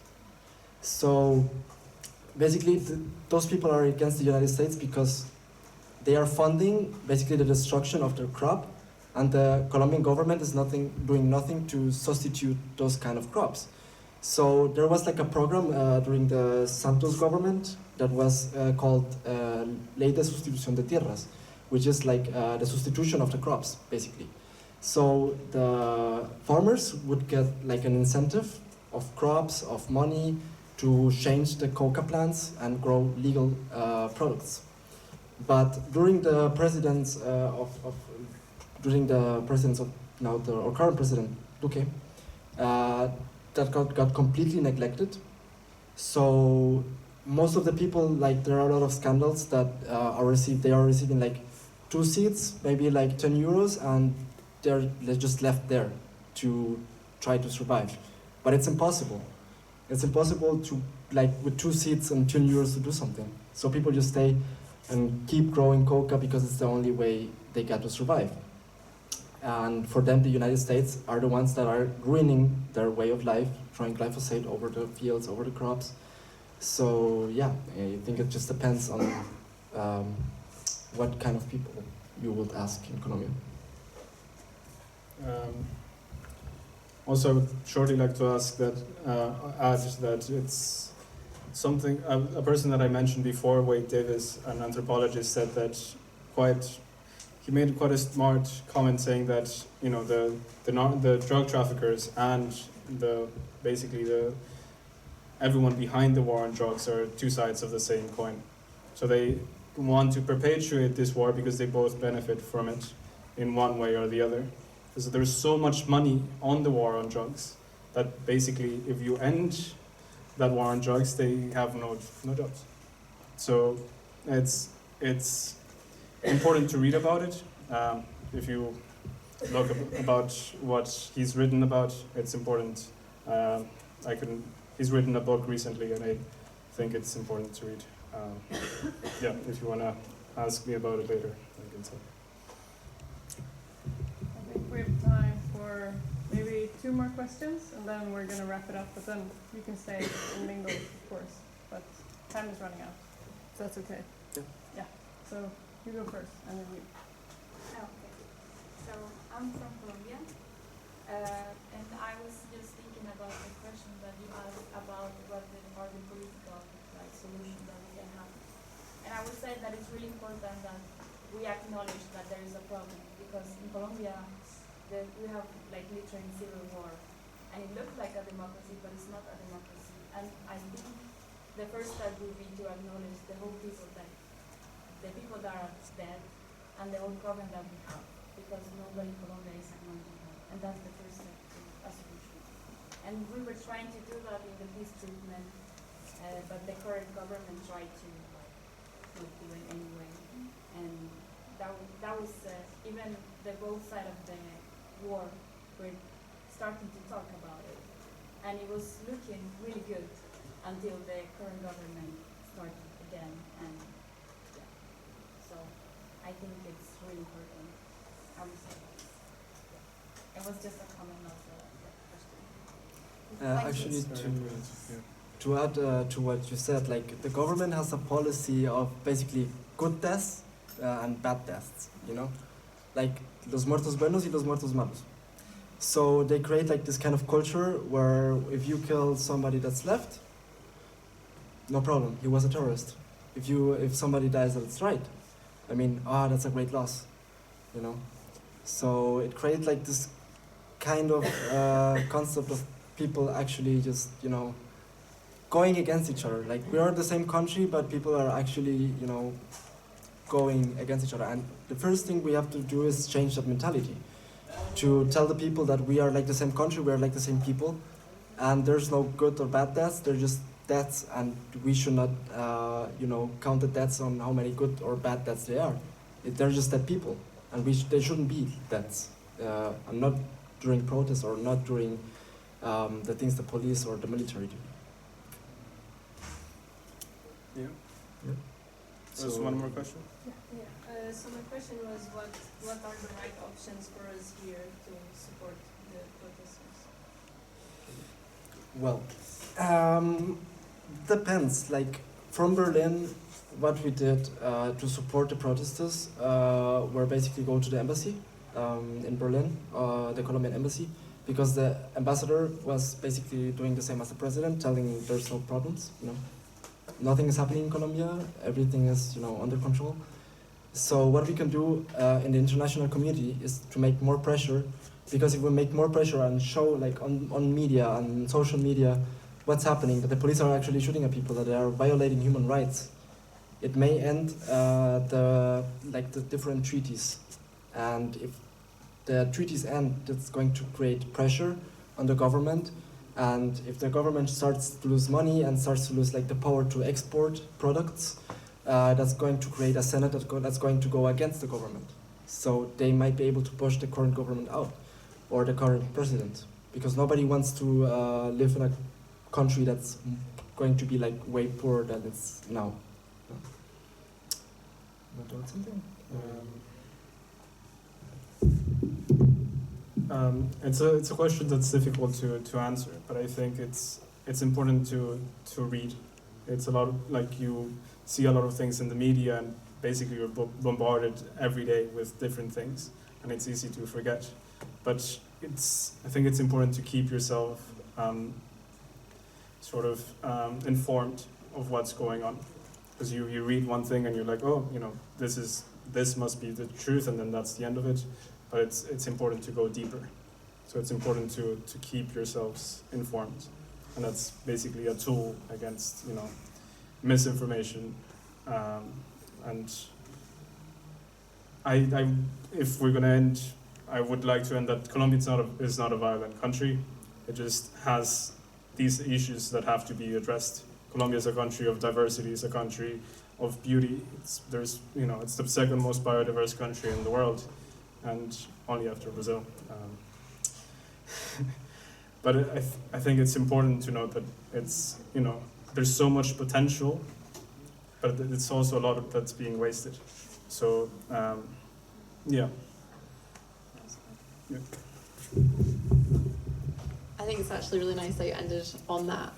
So basically, those people are against the United States because they are funding basically the destruction of their crop, and the Colombian government is doing nothing to substitute those kind of crops. So there was like a program during the Santos government that was called Ley de Sustitución de Tierras, which is like the substitution of the crops, basically. So the farmers would get like an incentive of crops, of money, to change the coca plants and grow legal products. But during the presidents during the presidents of now our current president, Duque, that got completely neglected. So most of the people, like there are a lot of scandals that they are receiving like 2 seats, maybe like 10 euros, and they're just left there to try to survive. But it's impossible. It's impossible to, like, with 2 seats and 10 euros to do something. So people just stay and keep growing coca because it's the only way they get to survive. And for them, the United States are the ones that are ruining their way of life, throwing glyphosate over the fields, over the crops. So yeah, I think it just depends on what kind of people you would ask in Colombia. Also, I would shortly like to ask that, add that it's something, a person that I mentioned before, Wade Davis, an anthropologist, said that he made quite a smart comment saying that, you know, the drug traffickers and everyone behind the war on drugs are 2 sides of the same coin. So they want to perpetuate this war because they both benefit from it in one way or the other. Because there's so much money on the war on drugs that basically if you end that war on drugs, they have no jobs. So it's important to read about it. If you look about what he's written about, it's important. He's written a book recently, and I think it's important to read. Yeah, if you want to ask me about it later, I can say. I think we have time for maybe 2 more questions, and then we're going to wrap it up. But then you can stay and mingle, of course. But time is running out, so that's okay. Yeah. So you go first, and then you. Okay. So I'm from Colombia, and I was just thinking about the question that you asked about what are the political solutions that we can have. And I would say that it's really important that we acknowledge that there is a problem, because in Colombia we have like literally civil war, and it looks like a democracy, but it's not a democracy. And I think the first step would be to acknowledge the whole people that the people that are dead and the whole problem that we have, because nobody in Colombia is acknowledging that, and that's the first step to a solution. And we were trying to do that in the peace treatment, but the current government tried to not do it anyway, and that was even the both side of the war were starting to talk about it, and it was looking really good until the current government started again, and yeah. So I think it's really important. I would say that. It was just a comment of the question. Actually, to add to what you said, like the government has a policy of basically good deaths and bad deaths, you know, like los muertos buenos y los muertos malos. So they create like this kind of culture where if you kill somebody that's left, no problem, he was a terrorist. If somebody dies that's right, I mean, that's a great loss, you know. So it creates like this kind of concept of people actually just, you know, going against each other. Like we are the same country, but people are actually, you know, going against each other. And the first thing we have to do is change that mentality. To tell the people that we are like the same country, we are like the same people, and there's no good or bad deaths, they're just deaths, and we should not, you know, count the deaths on how many good or bad deaths they are. They're just dead people, and they shouldn't be deaths. And not during protests or not during the things the police or the military do. Yeah. Yeah. There's one more question. So my question was, what are the right options for us here to support the protesters? Well, depends. Like from Berlin, what we did to support the protesters were basically go to the embassy in Berlin, the Colombian embassy, because the ambassador was basically doing the same as the president, telling there's no problems, you know, nothing is happening in Colombia, everything is, you know, under control. So what we can do in the international community is to make more pressure, because if we make more pressure and show like on media and social media what's happening, that the police are actually shooting at people, that they are violating human rights, it may end the different treaties. And if the treaties end, it's going to create pressure on the government. And if the government starts to lose money and starts to lose like the power to export products, that's going to create a Senate that's going to go against the government. So they might be able to push the current government out, or the current president, because nobody wants to live in a country that's going to be like way poorer than it's now. Want to add something? It's a question that's difficult to answer, but I think it's important to read. It's a lot of, like, you see a lot of things in the media, and basically you're bombarded every day with different things, and it's easy to forget. But I think it's important to keep yourself informed of what's going on, because you read one thing and you're like, oh, you know, this must be the truth, and then that's the end of it. But it's important to go deeper. So it's important to keep yourselves informed, and that's basically a tool against, you know, misinformation. And if we're gonna end, I would like to end that Colombia is not a violent country. It just has these issues that have to be addressed. Colombia is a country of diversity, it's a country of beauty. It's the second most biodiverse country in the world, and only after Brazil. But I think it's important to note that it's, you know, there's so much potential, but it's also a lot that's being wasted. So, yeah. I think it's actually really nice that you ended on that,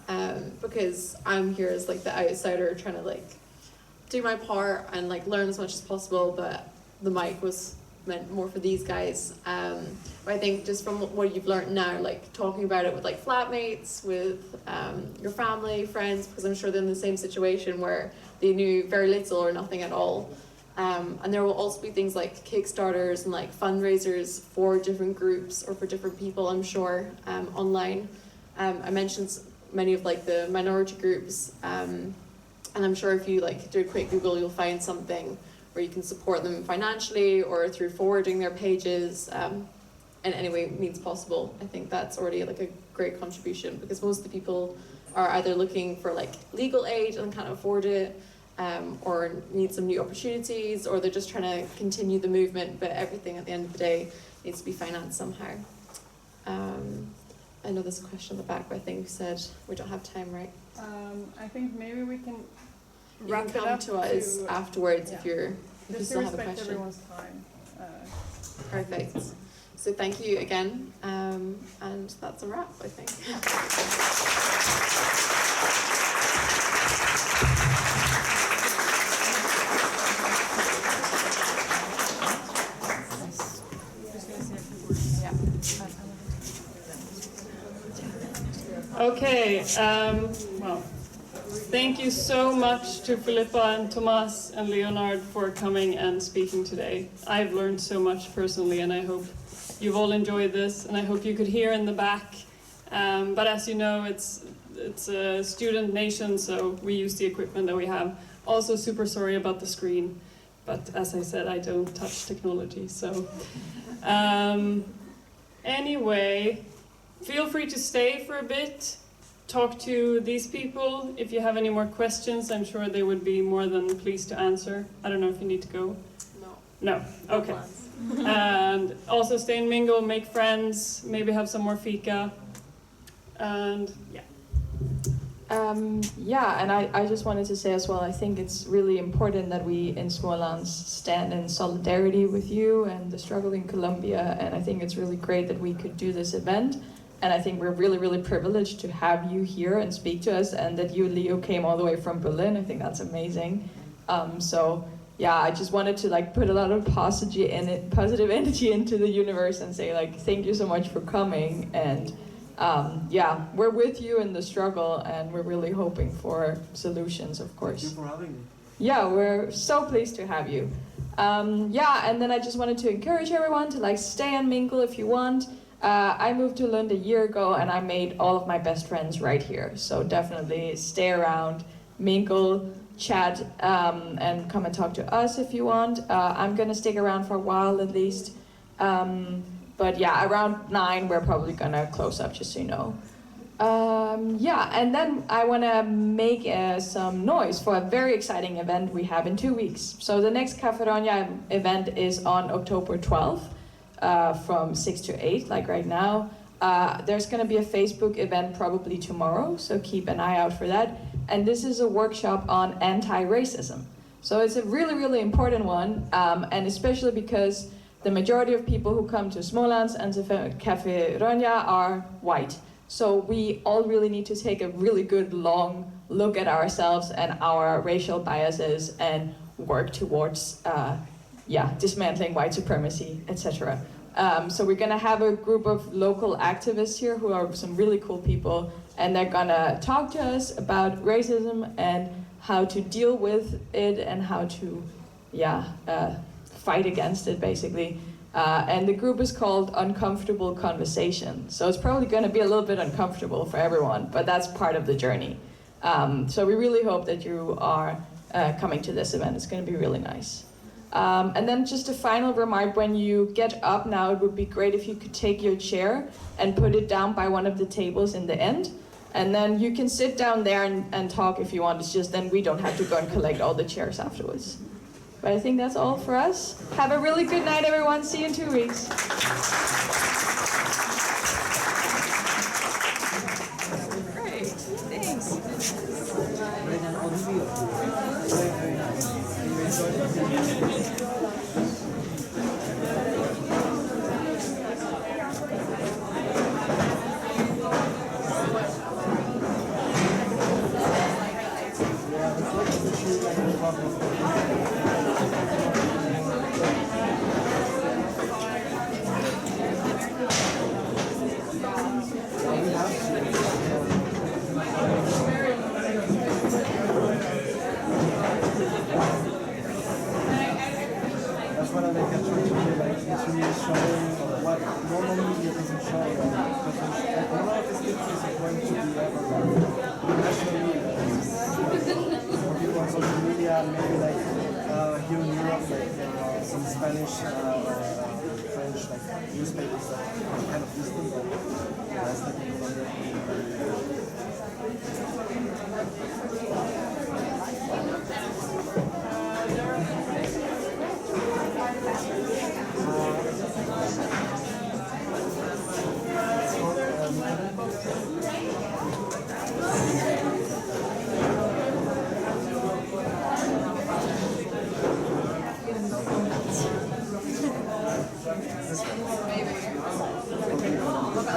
because I'm here as like the outsider trying to like do my part and like learn as much as possible, but the mic was meant more for these guys. But I think just from what you've learned now, like talking about it with like flatmates, with your family, friends, because I'm sure they're in the same situation where they knew very little or nothing at all. And there will also be things like Kickstarters and like fundraisers for different groups or for different people, I'm sure, online. I mentioned many of like the minority groups, and I'm sure if you like do a quick Google, you'll find something where you can support them financially or through forwarding their pages in any way means possible. I think that's already like a great contribution, because most of the people are either looking for like legal aid and can't afford it, or need some new opportunities, or they're just trying to continue the movement, but everything at the end of the day needs to be financed somehow. I know there's a question at the back, but I think you said we don't have time, right? I think maybe we can You can wrap it come up to us afterwards if you just to still have a respect question. everyone's time. Perfect. So thank you again, and that's a wrap, I think. Okay, well, thank you so much to Filippa and Tomas and Leonard for coming and speaking today. I've learned so much personally, and I hope you've all enjoyed this, and I hope you could hear in the back. But as you know, it's a student nation, so we use the equipment that we have. Also super sorry about the screen, but as I said, I don't touch technology, so... Anyway, feel free to stay for a bit, talk to these people. If you have any more questions, I'm sure they would be more than pleased to answer. I don't know if you need to go. No? Okay. And also stay and mingle, make friends, maybe have some more fika. And yeah. Yeah, and I just wanted to say as well, I think it's really important that we in Smålands stand in solidarity with you and the struggle in Colombia, and I think it's really great that we could do this event, and I think we're really, really privileged to have you here and speak to us, and that you, Leo, came all the way from Berlin. I think that's amazing. So yeah, I just wanted to like put a lot of positive energy into the universe and say like, thank you so much for coming, and yeah, we're with you in the struggle, and we're really hoping for solutions, of course. Thank you for having me. Yeah, we're so pleased to have you. Yeah, and then I just wanted to encourage everyone to like stay and mingle if you want. I moved to Lund a year ago, and I made all of my best friends right here. So definitely stay around, mingle, chat, and come and talk to us if you want. I'm gonna stick around for a while at least. But yeah, around 9 we're probably gonna close up, just so you know. Yeah, and then I wanna make some noise for a very exciting event we have in 2 weeks. So the next Cafeteria event is on October 12th from 6 to 8, like right now. There's gonna be a Facebook event probably tomorrow, so keep an eye out for that. And this is a workshop on anti-racism. So it's a really, really important one, and especially because the majority of people who come to Smålands and to Cafeteria are white. So we all really need to take a really good long look at ourselves and our racial biases and work towards dismantling white supremacy, etc. So we're gonna have a group of local activists here who are some really cool people, and they're gonna talk to us about racism and how to deal with it and how to fight against it, basically. And the group is called Uncomfortable Conversation. So it's probably going to be a little bit uncomfortable for everyone, but that's part of the journey. So we really hope that you are coming to this event. It's going to be really nice. And then just a final remark, when you get up now, it would be great if you could take your chair and put it down by one of the tables in the end. And then you can sit down there and talk if you want. It's just then we don't have to go and collect all the chairs afterwards. But I think that's all for us. Have a really good night, everyone. See you in 2 weeks. Great, thanks. I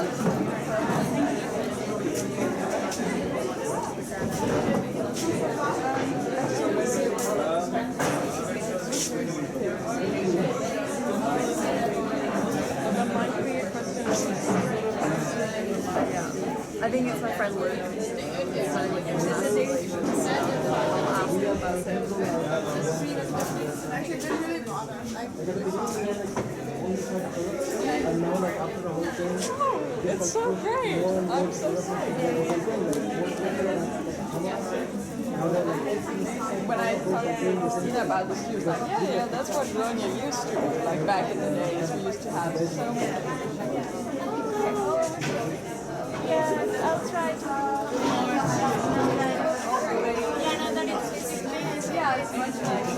think it's my friend Luke. It's like international relations. I'll ask him about it. Actually, didn't really bother. It's so great. I'm so excited. When I talked to Christina about this, she was like, yeah, that's what Ronya used to do. Like back in the days, we used to have so many. Yes, I'll try to. Yeah, it's much nicer.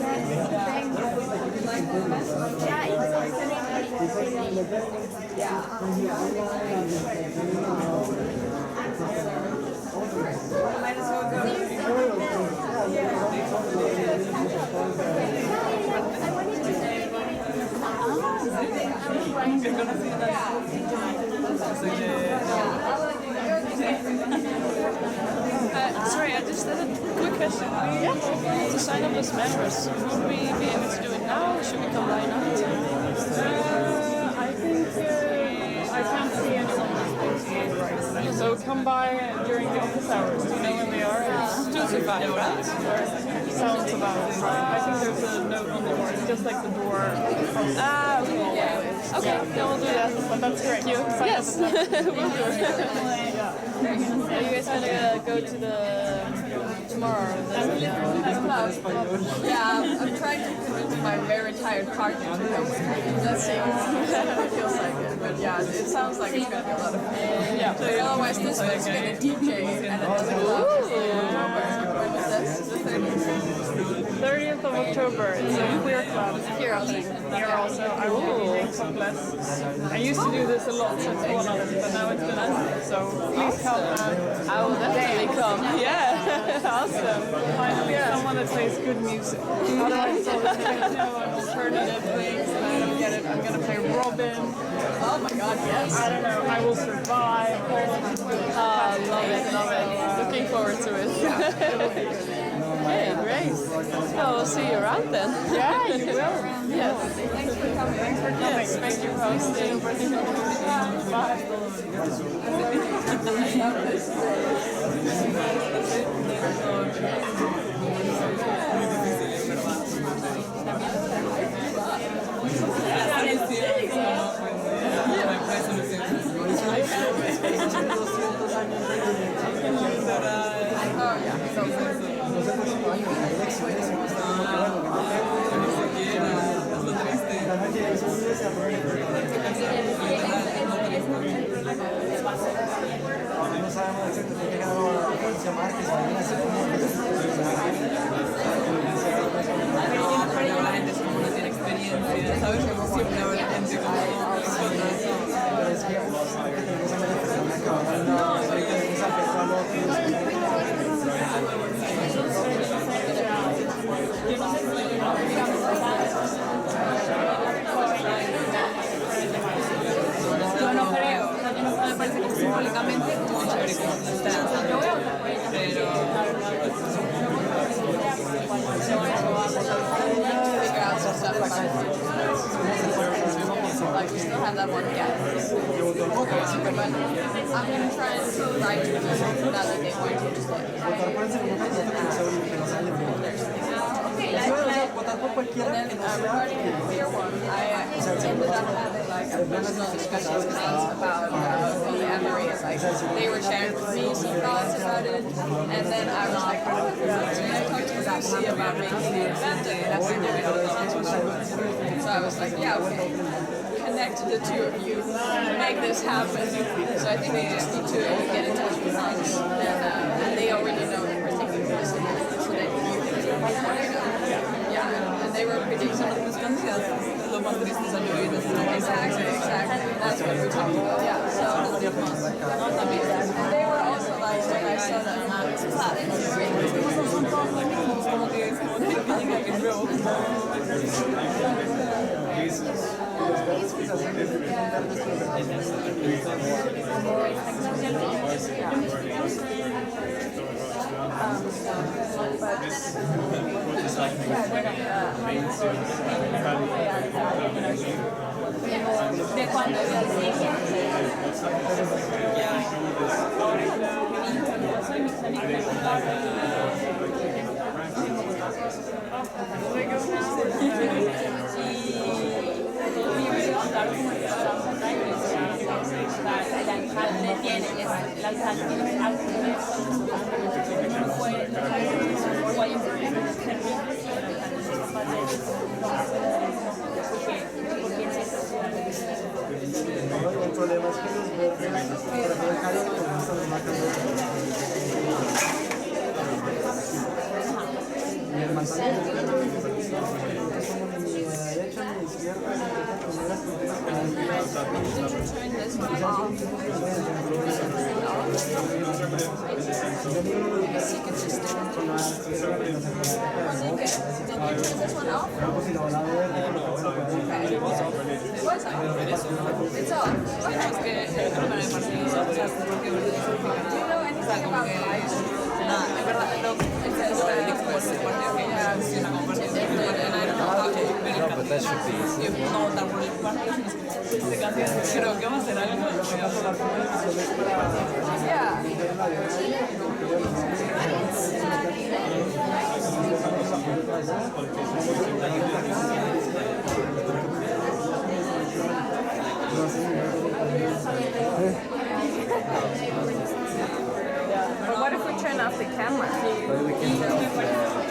Might as well go. Sorry, I just had a quick question. To sign up as members, would we be able to do it now, or should we come line up? I think I can't see anyone who's right now. So come by during the office hours. Do you know when they are? It's 2 to 5, right? Sounds about right. I think there's a note on the door. It's just like the door. Ah, okay. Yeah. Okay, then we'll do that. But that's great. Thank you. Yes, we'll do it. Are you guys gonna go to the tomorrow? Yeah, I'm trying to convince my very tired partner to go with me. Let's see. It feels like it, but yeah, it sounds like it's gonna be a lot of fun. Yeah. So otherwise, this one's gonna DJ and another club in October. When is this? The 30th of October. It's a queer club. Here also. Here also. I will be doing some less. I used to do this a lot since Smålands, but now it's been ended. So please come. I will definitely come. Yeah. Awesome. Finally, someone that plays good music. Otherwise, it's always techno and alternative things, and I don't get it. I'm gonna play Robin. Oh my God, yes. I don't know. I will survive. Love it, love it. Looking forward to it. Okay, great. Well, we'll see you around then. Yeah, you will. Yes. Thanks for coming. Thanks for coming. Yes, thank you for hosting. Bye. No sabemos exactamente qué ganó Francia Márquez, mañana se Pero la gente como no tiene experiencia, ¿sabes? Siempre habrá gente como Yo no creo, o sea, yo no me parece que simbólicamente es muy chévere que yo voy a hablar con ella, pero figure out some stuff about like we still have that one gap. But I'm gonna try and write to them now that they want to just regarding the queer one, I ended up having like a personal discussion with friends about polyamory. Like they were sharing with me some thoughts about it, and then I was like, oh, so I talked to Lucy about making an event and that's what we do. So I was like, yeah, okay. Connect the two of you, make this happen. So I think we just need to get in touch with friends, and they already know that we're taking this, so that you can, yeah, and they were pretty exactly, that's what we're talking about, yeah, so and they were also like, when I saw them on this class, De cuando El problema es que los verdes, por ejemplo, el Cali, como no están marcando. Y el manzano, es como ni derecha ni izquierda, ni las fronteras It's all. Es que no me lo he partido, o sea, porque o sea, como que nada, es verdad, lo como ese partido que ya es una conversación de No, but that should be easy. no votar por el partido, sino que creo que va a ser algo. But what if we turn off the camera? But we can